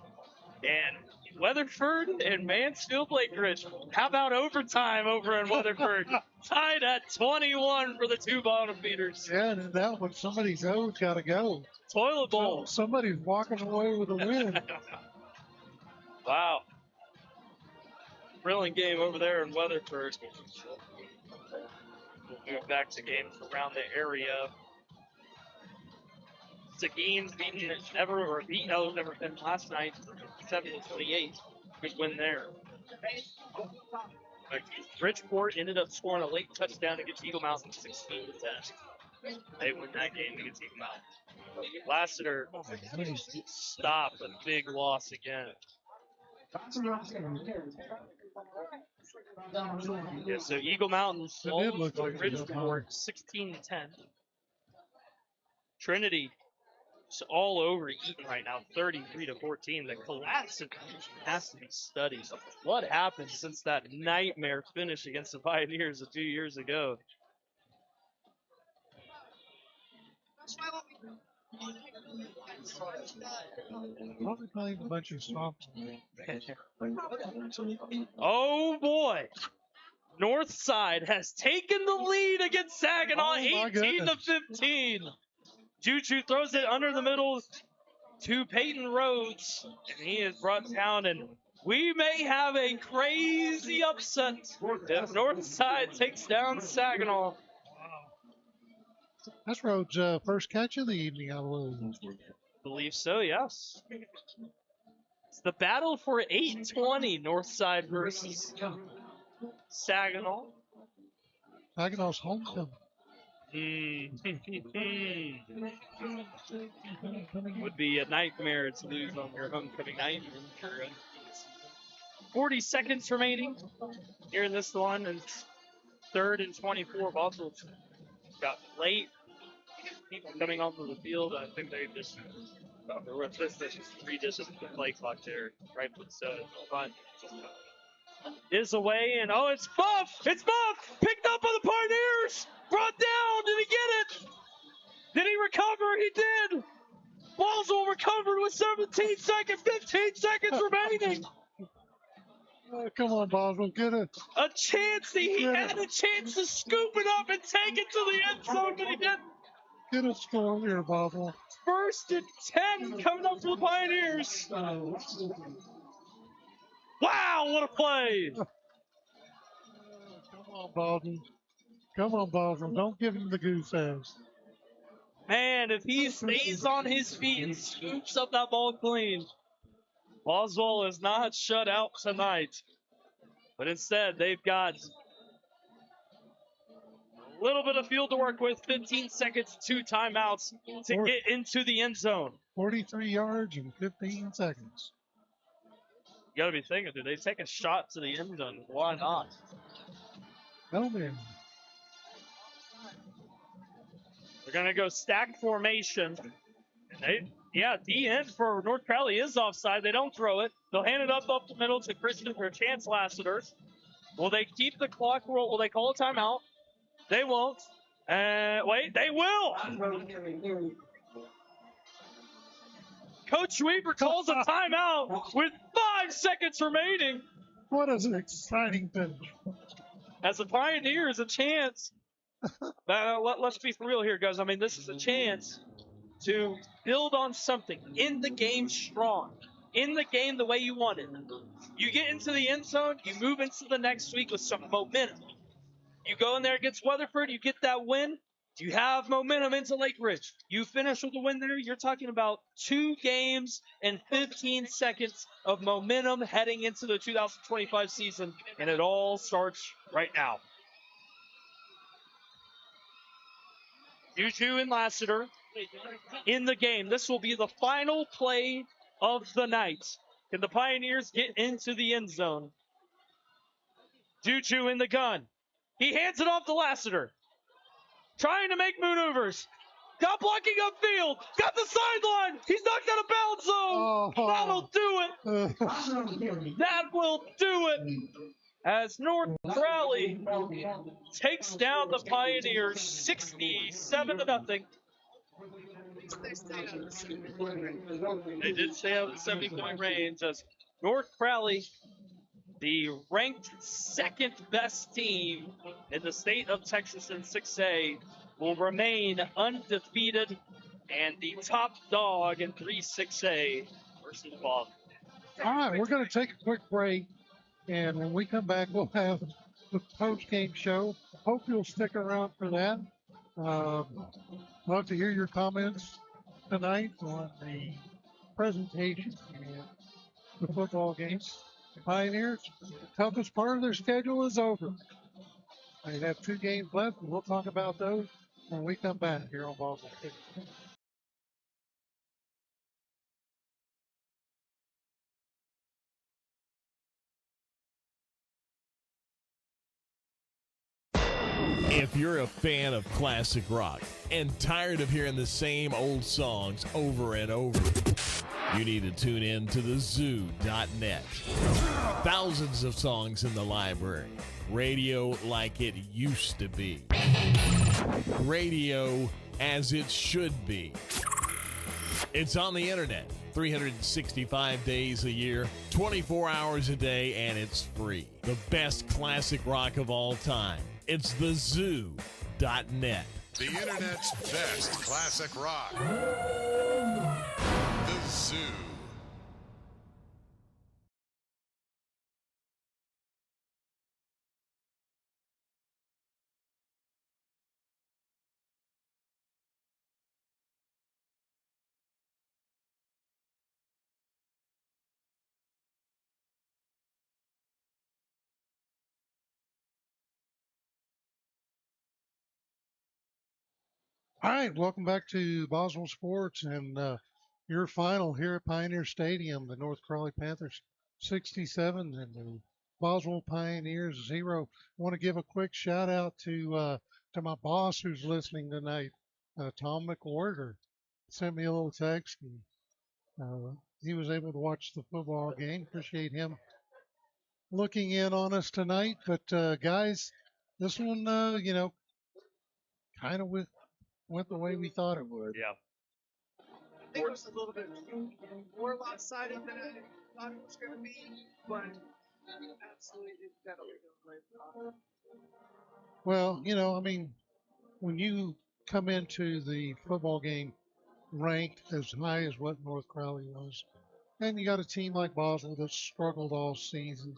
Speaker 3: And Weatherford and Mansfield Lake Ridge. How about overtime over in Weatherford? Tied at 21 for the 2 bottom feeders.
Speaker 2: Yeah, and that one, somebody's owed got to go.
Speaker 3: Toilet bowl.
Speaker 2: Somebody's walking away with a win.
Speaker 3: Wow. Thrilling game over there in Weatherford. We'll move back to games around the area. Seguin's beaten never been last night, 7-28. Good win there. Bridgeport ended up scoring a late touchdown against Eagle Mountain, 16-10. They win that game against Eagle Mountain. Lassiter stopped a big loss again. Yeah, so Eagle Mountain
Speaker 2: did
Speaker 3: falls
Speaker 2: look
Speaker 3: to
Speaker 2: like it.
Speaker 3: Bridgeport 16-10. Trinity is all over Eaton right now, 33-14. The collapse in Eaton has to be studied. What happened since that nightmare finish against the Pioneers a few years ago?
Speaker 2: Probably playing a bunch of soft.
Speaker 3: Oh boy! Northside has taken the lead against Saginaw,
Speaker 2: Oh, my
Speaker 3: 18-15. Juju throws it under the middle to Peyton Rhodes, and he is brought down, and we may have a crazy upset if Northside takes down Saginaw.
Speaker 2: That's Rhodes' first catch of the evening, I believe.
Speaker 3: Believe so, yes. It's the battle for 820, Northside versus Saginaw.
Speaker 2: Saginaw's homecoming.
Speaker 3: Would be a nightmare to lose on your homecoming night. 40 seconds remaining here in this one, and 3rd and 24. Boswell got late. People coming onto the field. I think they just redistricted the play clock there, rightfully so. But is away, and oh, it's Buff! It's Buff! Picked up by the Pioneers! Brought down! Did he get it? Did he recover? He did! Boswell recovered with 17 seconds, 15 seconds remaining.
Speaker 2: Oh, come on, Boswell, get it.
Speaker 3: A chance, he had a chance to scoop it up and take it to the end zone, but he didn't.
Speaker 2: Get a score here, Boswell.
Speaker 3: 1st and 10 coming up for the Pioneers. Wow, what a play!
Speaker 2: Come on, Boswell. Come on, Boswell. Don't give him the goose eggs.
Speaker 3: Man, if he stays on his feet and scoops up that ball clean, Boswell is not shut out tonight. But instead, they've got a little bit of field to work with, 15 seconds, 2 timeouts to get into the end zone.
Speaker 2: 43 yards in 15 seconds.
Speaker 3: You got to be thinking, do they take a shot to the end zone? Why not?
Speaker 2: No, man.
Speaker 3: They're going to go stack formation. And the end for North Crowley is offside. They don't throw it. They'll hand it up the middle to Christian for Chance Lassiter. Will they keep the clock roll? Will they call a timeout? They won't. Wait, they will. Coach Weaver calls a timeout with 5 seconds remaining.
Speaker 2: What is an exciting finish.
Speaker 3: As the Pioneers, a chance. Let's be for real here, guys. I mean, this is a chance to build on something. In the game strong. In the game the way you want it. You get into the end zone, you move into the next week with some momentum. You go in there against Weatherford, you get that win. You have momentum into Lake Ridge. You finish with a win there. You're talking about 2 games and 15 seconds of momentum heading into the 2025 season, and it all starts right now. Juju and Lassiter in the game. This will be the final play of the night. Can the Pioneers get into the end zone? Juju in the gun. He hands it off to Lassiter. Trying to make maneuvers. Got blocking upfield. Got the sideline. He's knocked out of bounds zone. That'll do it. That will do it. As North Crowley takes down the Pioneers 67-0. They did stay out of the 70-point range as North Crowley, the ranked 2nd best team in the state of Texas in 6A, will remain undefeated and the top dog in 3-6A versus Bob.
Speaker 2: All right, we're going to take a quick break, and when we come back, we'll have the post-game show. Hope you'll stick around for that. Love to hear your comments tonight on the presentation and the football games. The Pioneers, the toughest part of their schedule is over. They have 2 games left, and we'll talk about those when we come back here on Boswell.
Speaker 6: If you're a fan of classic rock and tired of hearing the same old songs over and over, you need to tune in to the zoo.net. Thousands of songs in the library. Radio like it used to be. Radio as it should be. It's on the internet 365 days a year, 24 hours a day, and it's free. The best classic rock of all time. It's the zoo.net.
Speaker 7: The internet's best classic rock. The Zoo.
Speaker 2: All right, welcome back to Boswell Sports and your final here at Pioneer Stadium. The North Crowley Panthers 67 and the Boswell Pioneers 0. I want to give a quick shout out to my boss who's listening tonight, Tom McWhorter. Sent me a little text and he was able to watch the football game. Appreciate him looking in on us tonight. But guys, this one, kind of went the way we thought it would.
Speaker 3: Yeah.
Speaker 4: I think it was a little bit more lopsided than I thought it was going to be, but absolutely definitely don't blame it.
Speaker 2: Well, I mean, when you come into the football game ranked as high as what North Crowley was, and you got a team like Boswell that's struggled all season,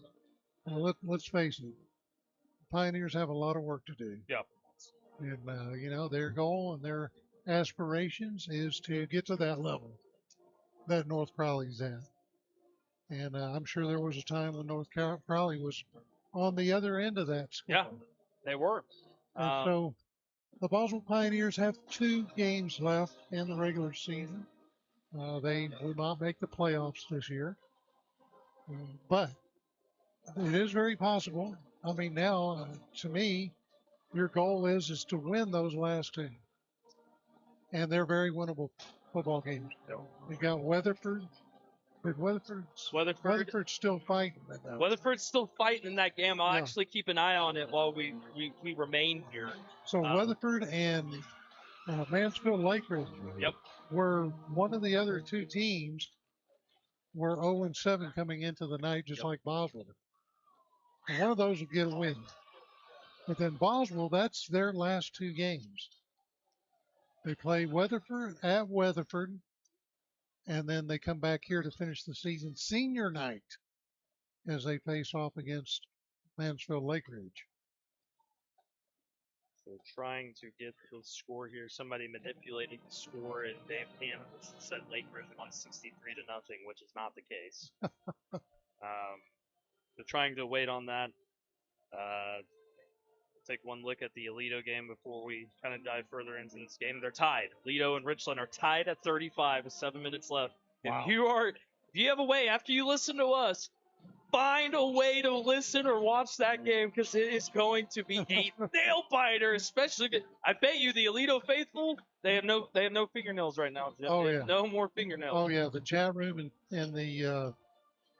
Speaker 2: let's face it, Pioneers have a lot of work to do.
Speaker 3: Yeah.
Speaker 2: And, their goal and their aspirations is to get to that level that North Crowley's at. And I'm sure there was a time when North Crowley was on the other end of that.
Speaker 3: Yeah, they were.
Speaker 2: And so the Boswell Pioneers have 2 games left in the regular season. They will not make the playoffs this year. But it is very possible. I mean, now, to me, your goal is to win those last 2. And they're very winnable football games. You got Weatherford. Weatherford's still fighting.
Speaker 3: Weatherford's still fighting in that game. I'll actually keep an eye on it while we remain here.
Speaker 2: So Weatherford and Mansfield Lake Ridge were one of the other 2 teams were 0-7 coming into the night, just like Boswell. And one of those would get a win. But then Boswell, that's their last 2 games. They play Weatherford at Weatherford, and then they come back here to finish the season senior night as they face off against Mansfield Lake Ridge.
Speaker 3: So trying to get the score here. Somebody manipulated the score, and Dave Campbell said Lake Ridge won 63-0, which is not the case. They're trying to wait on that. Take one look at the Alito game before we kind of dive further into this game. They're tied. Alito and Richland are tied at 35 with 7 minutes left.
Speaker 2: Wow.
Speaker 3: If you have a way, after you listen to us, find a way to listen or watch that game, because it is going to be a nail biter, especially. I bet you the Alito faithful, they have no fingernails right now. Jeff.
Speaker 2: Oh, yeah.
Speaker 3: No more fingernails.
Speaker 2: Oh, yeah. The chat room and the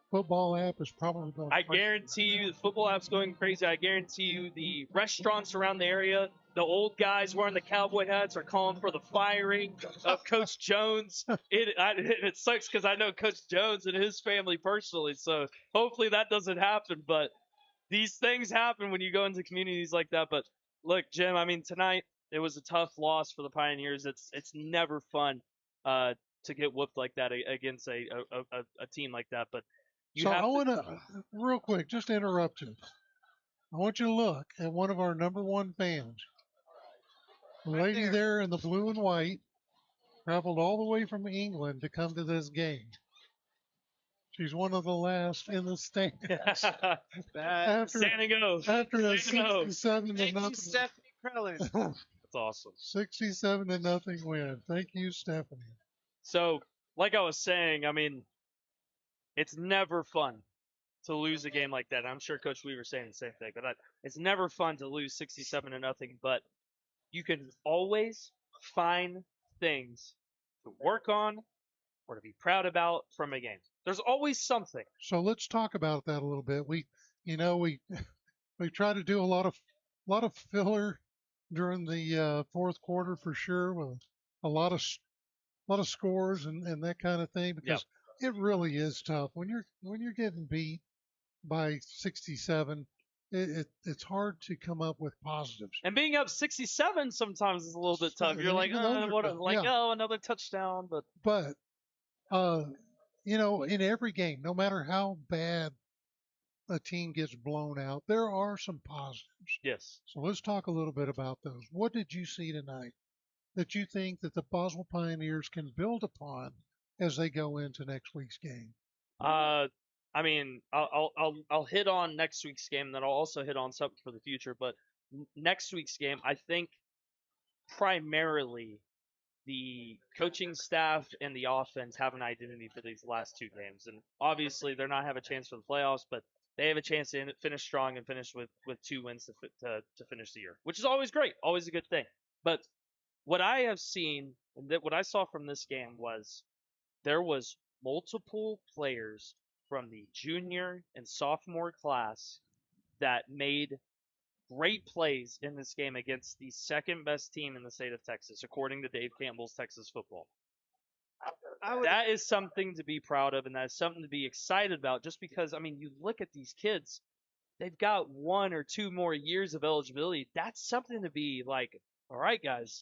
Speaker 2: football app is probably going.
Speaker 3: I guarantee you the football app's going crazy. I guarantee you the restaurants around the area, the old guys wearing the cowboy hats are calling for the firing of Coach Jones. It sucks because I know Coach Jones and his family personally, so hopefully that doesn't happen. But these things happen when you go into communities like that. But look, Jim, I mean, tonight it was a tough loss for the Pioneers. It's never fun to get whooped like that against a team like that. But
Speaker 2: I want to, real quick, just interrupt you. I want you to look at one of our number 1 fans. The lady there in the blue and white traveled all the way from England to come to this game. She's one of the last in the stands.
Speaker 3: Standing O.
Speaker 2: After a 67 to
Speaker 4: Thank
Speaker 2: nothing.
Speaker 4: you, Stephanie Krellin.
Speaker 3: That's awesome.
Speaker 2: 67 to nothing win. Thank you, Stephanie.
Speaker 3: So, like I was saying, I mean, it's never fun to lose a game like that. I'm sure Coach Weaver's saying the same thing, but it's never fun to lose 67-0. But you can always find things to work on or to be proud about from a game. There's always something.
Speaker 2: So let's talk about that a little bit. We we try to do a lot of filler during the fourth quarter for sure, with a lot of scores and that kind of thing,
Speaker 3: Yep.
Speaker 2: because it really is tough when you're getting beat by 67. It's hard to come up with positives.
Speaker 3: And being up 67 sometimes is a little bit tough. You're like,
Speaker 2: Even those are tough, yeah.
Speaker 3: oh, another touchdown. But
Speaker 2: But in every game, no matter how bad a team gets blown out, there are some positives.
Speaker 3: yes,
Speaker 2: So let's talk a little bit about those. What did you see tonight that you think that the Boswell Pioneers can build upon as they go into next week's game?
Speaker 3: I mean, I'll hit on next week's game, then I'll also hit on something for the future. But next week's game, I think primarily the coaching staff and the offense have an identity for these last two games, and obviously they're not have a chance for the playoffs, but they have a chance to finish strong and finish with 2 wins to finish the year, which is always great, always a good thing. But what I have seen and what I saw from this game was there was multiple players from the junior and sophomore class that made great plays in this game against the second best team in the state of Texas, according to Dave Campbell's Texas Football. That is something to be proud of, and that is something to be excited about, just because, I mean, you look at these kids, they've got 1 or 2 more years of eligibility. That's something to be like, all right, guys,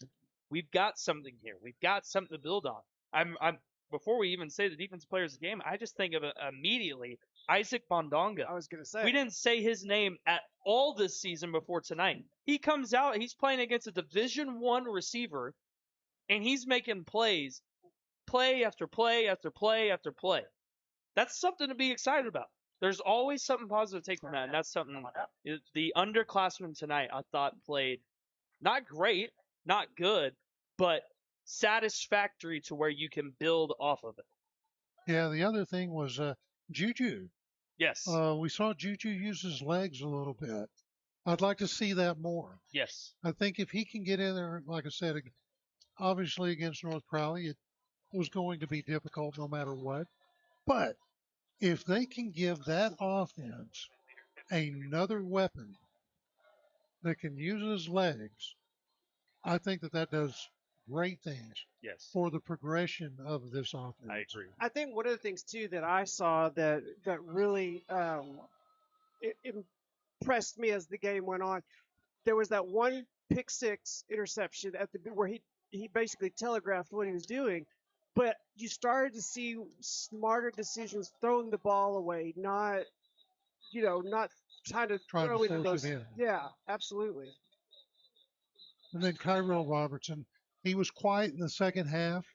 Speaker 3: we've got something here. We've got something to build on. I'm before we even say the defensive players of the game, I just think of immediately Isaac Bondonga.
Speaker 4: I was going to say.
Speaker 3: We didn't say his name at all this season before tonight. He comes out, he's playing against a Division I receiver, and he's making plays, play after play after play after play. That's something to be excited about. There's always something positive to take from that, and that's something the underclassmen tonight I thought played not great, not good, but satisfactory to where you can build off of it.
Speaker 2: Yeah, the other thing was Juju.
Speaker 3: Yes.
Speaker 2: We saw Juju use his legs a little bit. I'd like to see that more.
Speaker 3: Yes.
Speaker 2: I think if he can get in there, like I said, obviously against North Crowley, it was going to be difficult no matter what. But if they can give that offense another weapon that can use his legs, I think that does great things
Speaker 3: Yes.
Speaker 2: for the progression of this offense.
Speaker 3: I agree.
Speaker 4: I think one of the things too that I saw that really impressed me as the game went on, there was that one pick six interception at the where he basically telegraphed what he was doing, but you started to see smarter decisions, throwing the ball away, not trying to throw into
Speaker 2: force
Speaker 4: those.
Speaker 2: it in.
Speaker 4: Yeah, absolutely.
Speaker 2: And then Kyrell Robertson, he was quiet in the second half,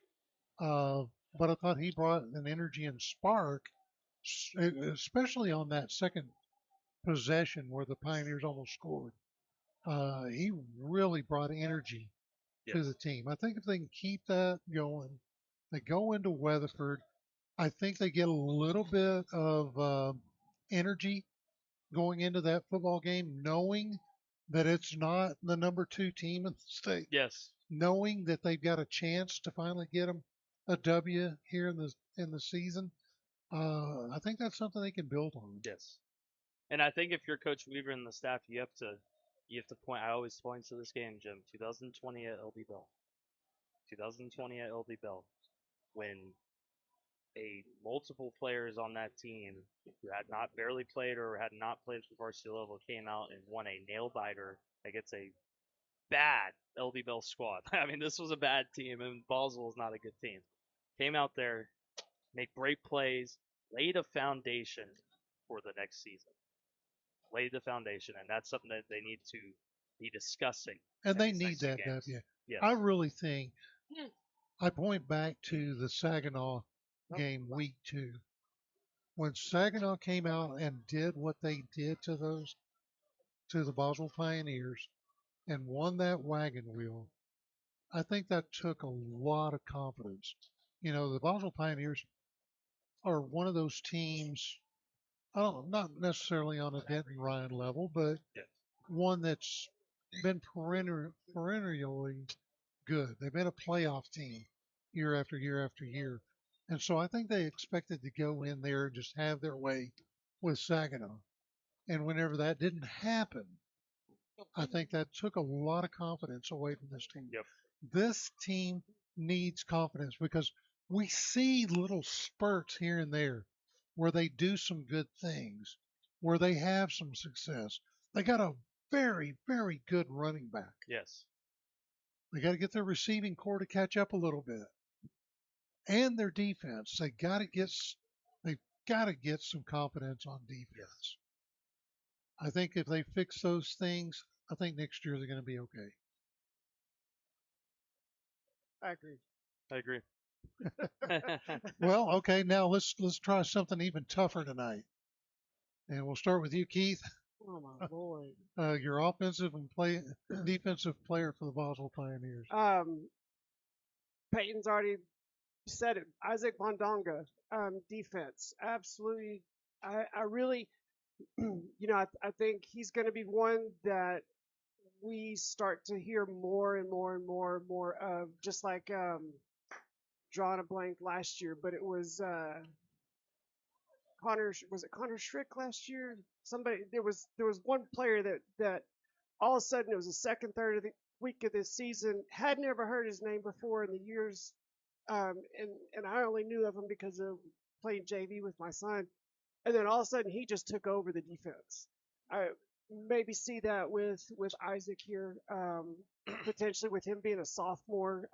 Speaker 2: but I thought he brought an energy and spark, especially on that second possession where the Pioneers almost scored. He really brought energy to the team. I think if they can keep that going, they go into Weatherford, I think they get a little bit of energy going into that football game, knowing that it's not the number 2 team in the state.
Speaker 3: Yes.
Speaker 2: Knowing that they've got a chance to finally get them a W here in the season. I think that's something they can build on.
Speaker 3: Yes. And I think if you're Coach Weaver and the staff, you have to point. I always point to this game, Jim. 2020 at LB Bell. 2020 at LB Bell, when multiple players on that team who had not barely played or had not played at the varsity level came out and won a nail biter against a bad LB Bell squad. I mean, this was a bad team, and Boswell is not a good team. Came out there, made great plays, laid a foundation for the next season. Laid the foundation, and that's something that they need to be discussing.
Speaker 2: And they need that W.
Speaker 3: Yes.
Speaker 2: I really think I point back to the Saginaw game week 2. When Saginaw came out and did what they did to the Boswell Pioneers and won that wagon wheel, I think that took a lot of confidence. The Boswell Pioneers are one of those teams not necessarily on a Denton Ryan level, but
Speaker 3: Yeah.
Speaker 2: one that's been perennially good. They've been a playoff team year after year after year. And so I think they expected to go in there and just have their way with Saginaw. And whenever that didn't happen, I think that took a lot of confidence away from this team.
Speaker 3: Yep.
Speaker 2: This team needs confidence because we see little spurts here and there where they do some good things, where they have some success. They got a very, very good running back.
Speaker 3: Yes.
Speaker 2: They got to get their receiving core to catch up a little bit, and their defense. They've got to get some confidence on defense. I think if they fix those things, I think next year they're going to be okay.
Speaker 4: I agree.
Speaker 3: I agree.
Speaker 2: Well, okay, now let's try something even tougher tonight, and we'll start with you, Keith.
Speaker 4: Oh my lord.
Speaker 2: Your offensive and defensive player for the Boswell Pioneers.
Speaker 4: Peyton's already said it. Isaac Bondonga, defense, absolutely. I really, I think he's going to be one that we start to hear more and more and more and more of, just like drawing a blank last year, but it was was it Connor Schrick last year? Somebody there was one player that all of a sudden it was the second, third of the week of this season, had never heard his name before in the years, and I only knew of him because of playing JV with my son, and then all of a sudden he just took over the defense. I maybe see that with Isaac here, potentially with him being a sophomore.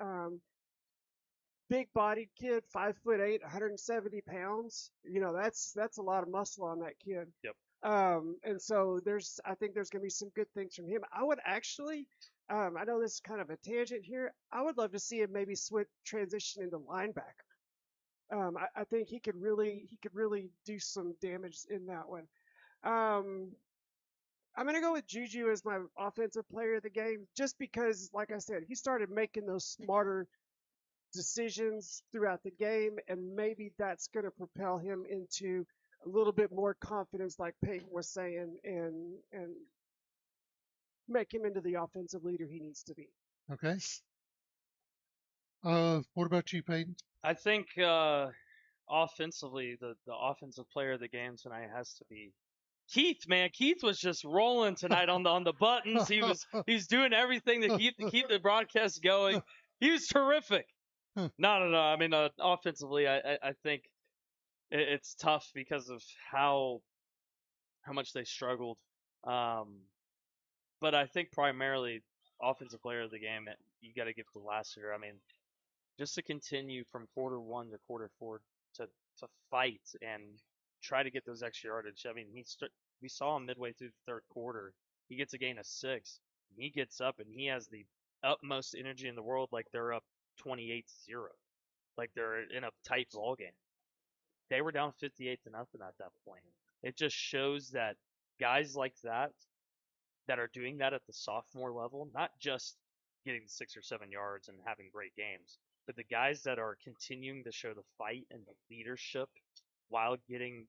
Speaker 4: Big bodied kid, 5'8", 170 pounds. That's a lot of muscle on that kid.
Speaker 3: Yep.
Speaker 4: And so I think there's going to be some good things from him. I would actually, I know this is kind of a tangent here. I would love to see him maybe transition into linebacker. I think he could really do some damage in that one. I'm going to go with Juju as my offensive player of the game, just because, like I said, he started making those smarter decisions throughout the game, and maybe that's going to propel him into a little bit more confidence, like Peyton was saying, and make him into the offensive leader he needs to be.
Speaker 2: Okay. What about you, Peyton?
Speaker 3: I think offensively, the offensive player of the game tonight has to be Keith. Man, Keith was just rolling tonight on the buttons. He's doing everything to keep the broadcast going. He was terrific. No. I mean, offensively, I think it's tough because of how much they struggled. But I think primarily offensive player of the game, you got to give to last year. I mean, just to continue from quarter one to quarter four to fight and try to get those extra yardage. I mean, we saw him midway through the third quarter. He gets a gain of 6. He gets up and he has the utmost energy in the world, like they're up 28-0, like they're in a tight ball game. They were down 58-0 at that point. It just shows that guys like that are doing that at the sophomore level, not just getting 6 or 7 yards and having great games, but the guys that are continuing to show the fight and the leadership while getting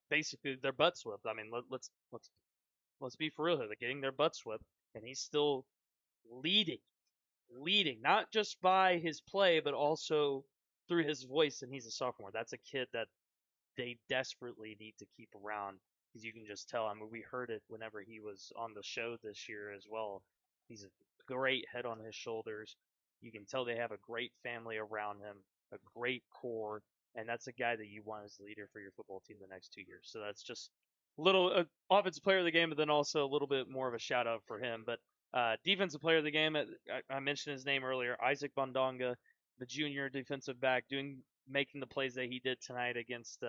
Speaker 3: basically their butts whipped. I mean, let's be for real here. They're getting their butts whipped, and he's still leading, not just by his play, but also through his voice. And he's a sophomore. That's a kid that they desperately need to keep around, because you can just tell. I mean, we heard it whenever he was on the show this year as well. He's a great head on his shoulders. You can tell they have a great family around him, a great core, and that's a guy that you want as the leader for your football team the next 2 years. So that's just a little offensive player of the game, but then also a little bit more of a shout out for him. But defensive player of the game, I mentioned his name earlier, Isaac Bondonga, the junior defensive back, making the plays that he did tonight against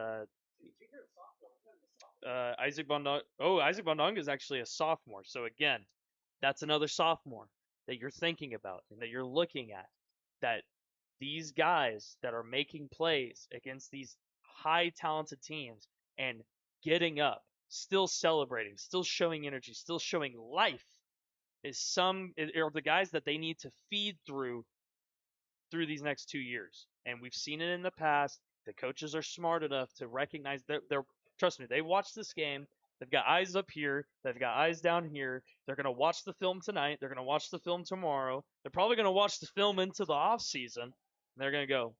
Speaker 3: Isaac Bondonga. Oh, Isaac Bondonga is actually a sophomore. So again, that's another sophomore that you're thinking about and that you're looking at. That these guys that are making plays against these high talented teams and getting up, still celebrating, still showing energy, still showing life, are the guys that they need to feed through these next 2 years. And we've seen it in the past. The coaches are smart enough to recognize that Trust me, they watch this game. They've got eyes up here. They've got eyes down here. They're going to watch the film tonight. They're going to watch the film tomorrow. They're probably going to watch the film into the off season. And they're going to go,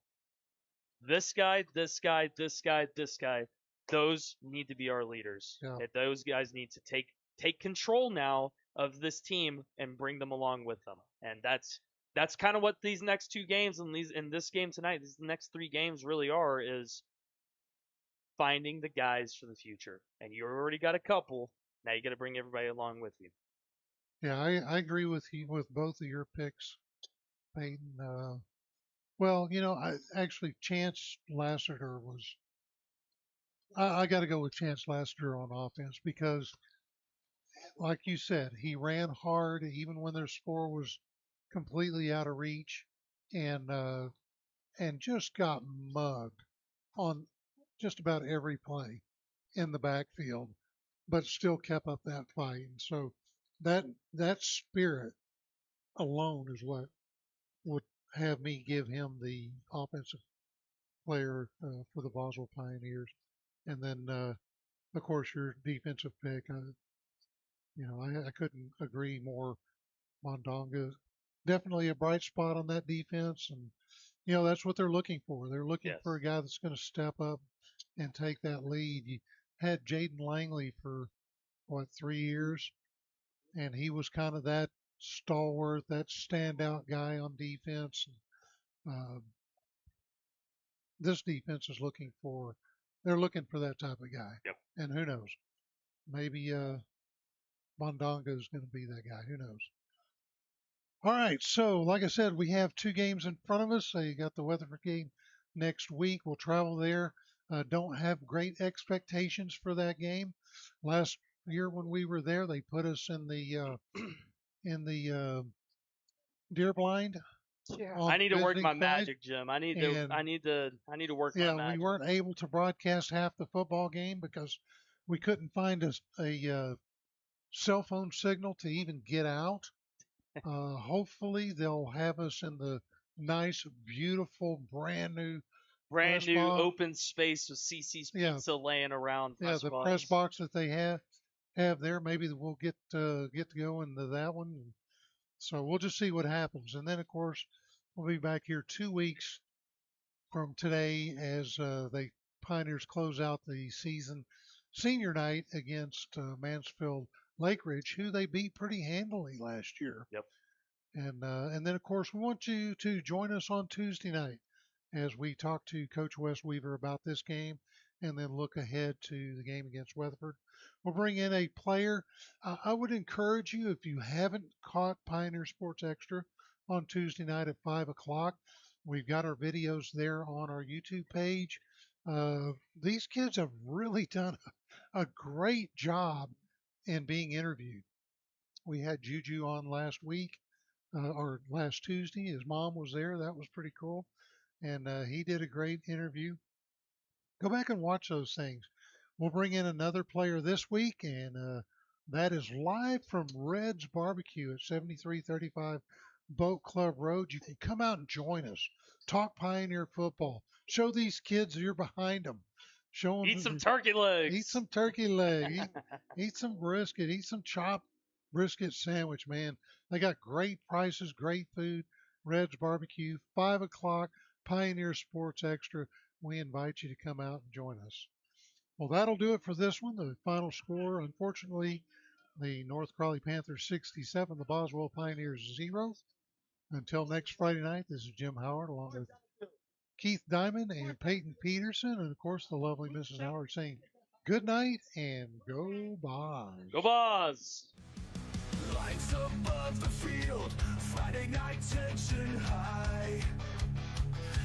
Speaker 3: this guy, this guy, this guy, this guy. Those need to be our leaders.
Speaker 2: Yeah.
Speaker 3: Those guys need to take control now of this team and bring them along with them. And that's kind of what these next two games and in this game tonight, these next three games really are, is finding the guys for the future. And you already got a couple. Now you got to bring everybody along with you.
Speaker 2: Yeah, I agree with you with both of your picks, Peyton. Well, Chance Lassiter was. I got to go with Chance Lassiter on offense because, like you said, he ran hard even when their score was completely out of reach, and just got mugged on just about every play in the backfield, but still kept up that fight. And so that spirit alone is what would have me give him the offensive player for the Boswell Pioneers. And then, of course, your defensive pick. I couldn't agree more. Mondonga, definitely a bright spot on that defense, and that's what they're looking for. They're looking
Speaker 3: Yes.
Speaker 2: for a guy that's going to step up and take that lead. You had Jaden Langley for 3 years, and he was kind of that stalwart, that standout guy on defense. This defense is looking for that type of guy.
Speaker 3: Yep.
Speaker 2: And who knows? Maybe Mondonga is going to be that guy. Who knows? All right. So, like I said, we have 2 games in front of us. So you got the Weatherford game next week. We'll travel there. Don't have great expectations for that game. Last year when we were there, they put us in the deer blind.
Speaker 4: Yeah.
Speaker 3: I need to work my
Speaker 2: visiting side.
Speaker 3: magic, Jim. I need to work my
Speaker 2: Yeah,
Speaker 3: magic.
Speaker 2: we weren't able to broadcast half the football game because we couldn't find a cell phone signal to even get out. Hopefully they'll have us in the nice, beautiful, brand new
Speaker 3: Brand new
Speaker 2: box.
Speaker 3: open space with CC's Pizza laying around.
Speaker 2: Yeah, the press box that they have there. Maybe we'll get to go into that one. So we'll just see what happens. And then, of course, we'll be back here 2 weeks from today as the Pioneers close out the season senior night against Mansfield Lake Ridge, who they beat pretty handily last year.
Speaker 3: Yep.
Speaker 2: And then, of course, we want you to join us on Tuesday night as we talk to Coach Wes Weaver about this game and then look ahead to the game against Weatherford. We'll bring in a player. I would encourage you, if you haven't caught Pioneer Sports Extra on Tuesday night at 5 o'clock, we've got our videos there on our YouTube page. These kids have really done a great job in being interviewed. We had Juju on last week, or last Tuesday. His mom was there. That was pretty cool. And he did a great interview. Go back and watch those things. We'll bring in another player this week, and that is live from Red's Barbecue at 7335 Boat Club Road. You can come out and join us. Talk Pioneer football. Show these kids you're behind them. Show them.
Speaker 3: Eat some turkey legs.
Speaker 2: Eat some turkey leg. Eat some brisket. Eat some chopped brisket sandwich, man. They got great prices, great food. Red's Barbecue, 5 o'clock, Pioneer Sports Extra. We invite you to come out and join us. Well, that'll do it for this one. The final score, unfortunately, the North Crowley Panthers 67, the Boswell Pioneers 0. Until next Friday night, this is Jim Howard along with Keith Diamond and Peyton Peterson, and of course the lovely Mrs. Howard saying good night and go Boz.
Speaker 3: Go Boz.
Speaker 1: Lights above the field, Friday night tension high.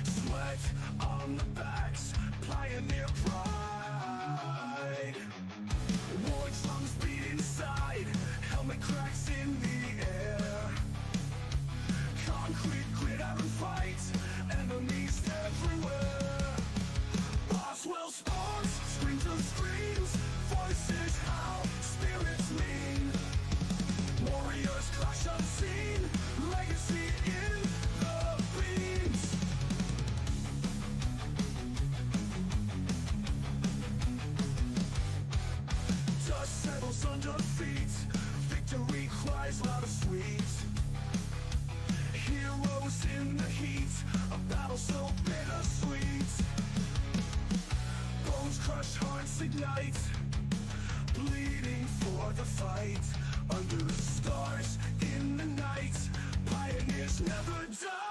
Speaker 1: Sweat on the backs, Pioneer pride. War drums beat inside, helmet cracks in the air. Concrete grit out and fight, enemies everywhere. Boswellsports, screams and screams, voices howl, spirits lean. Warriors clash unseen, legacy in the beams. never die.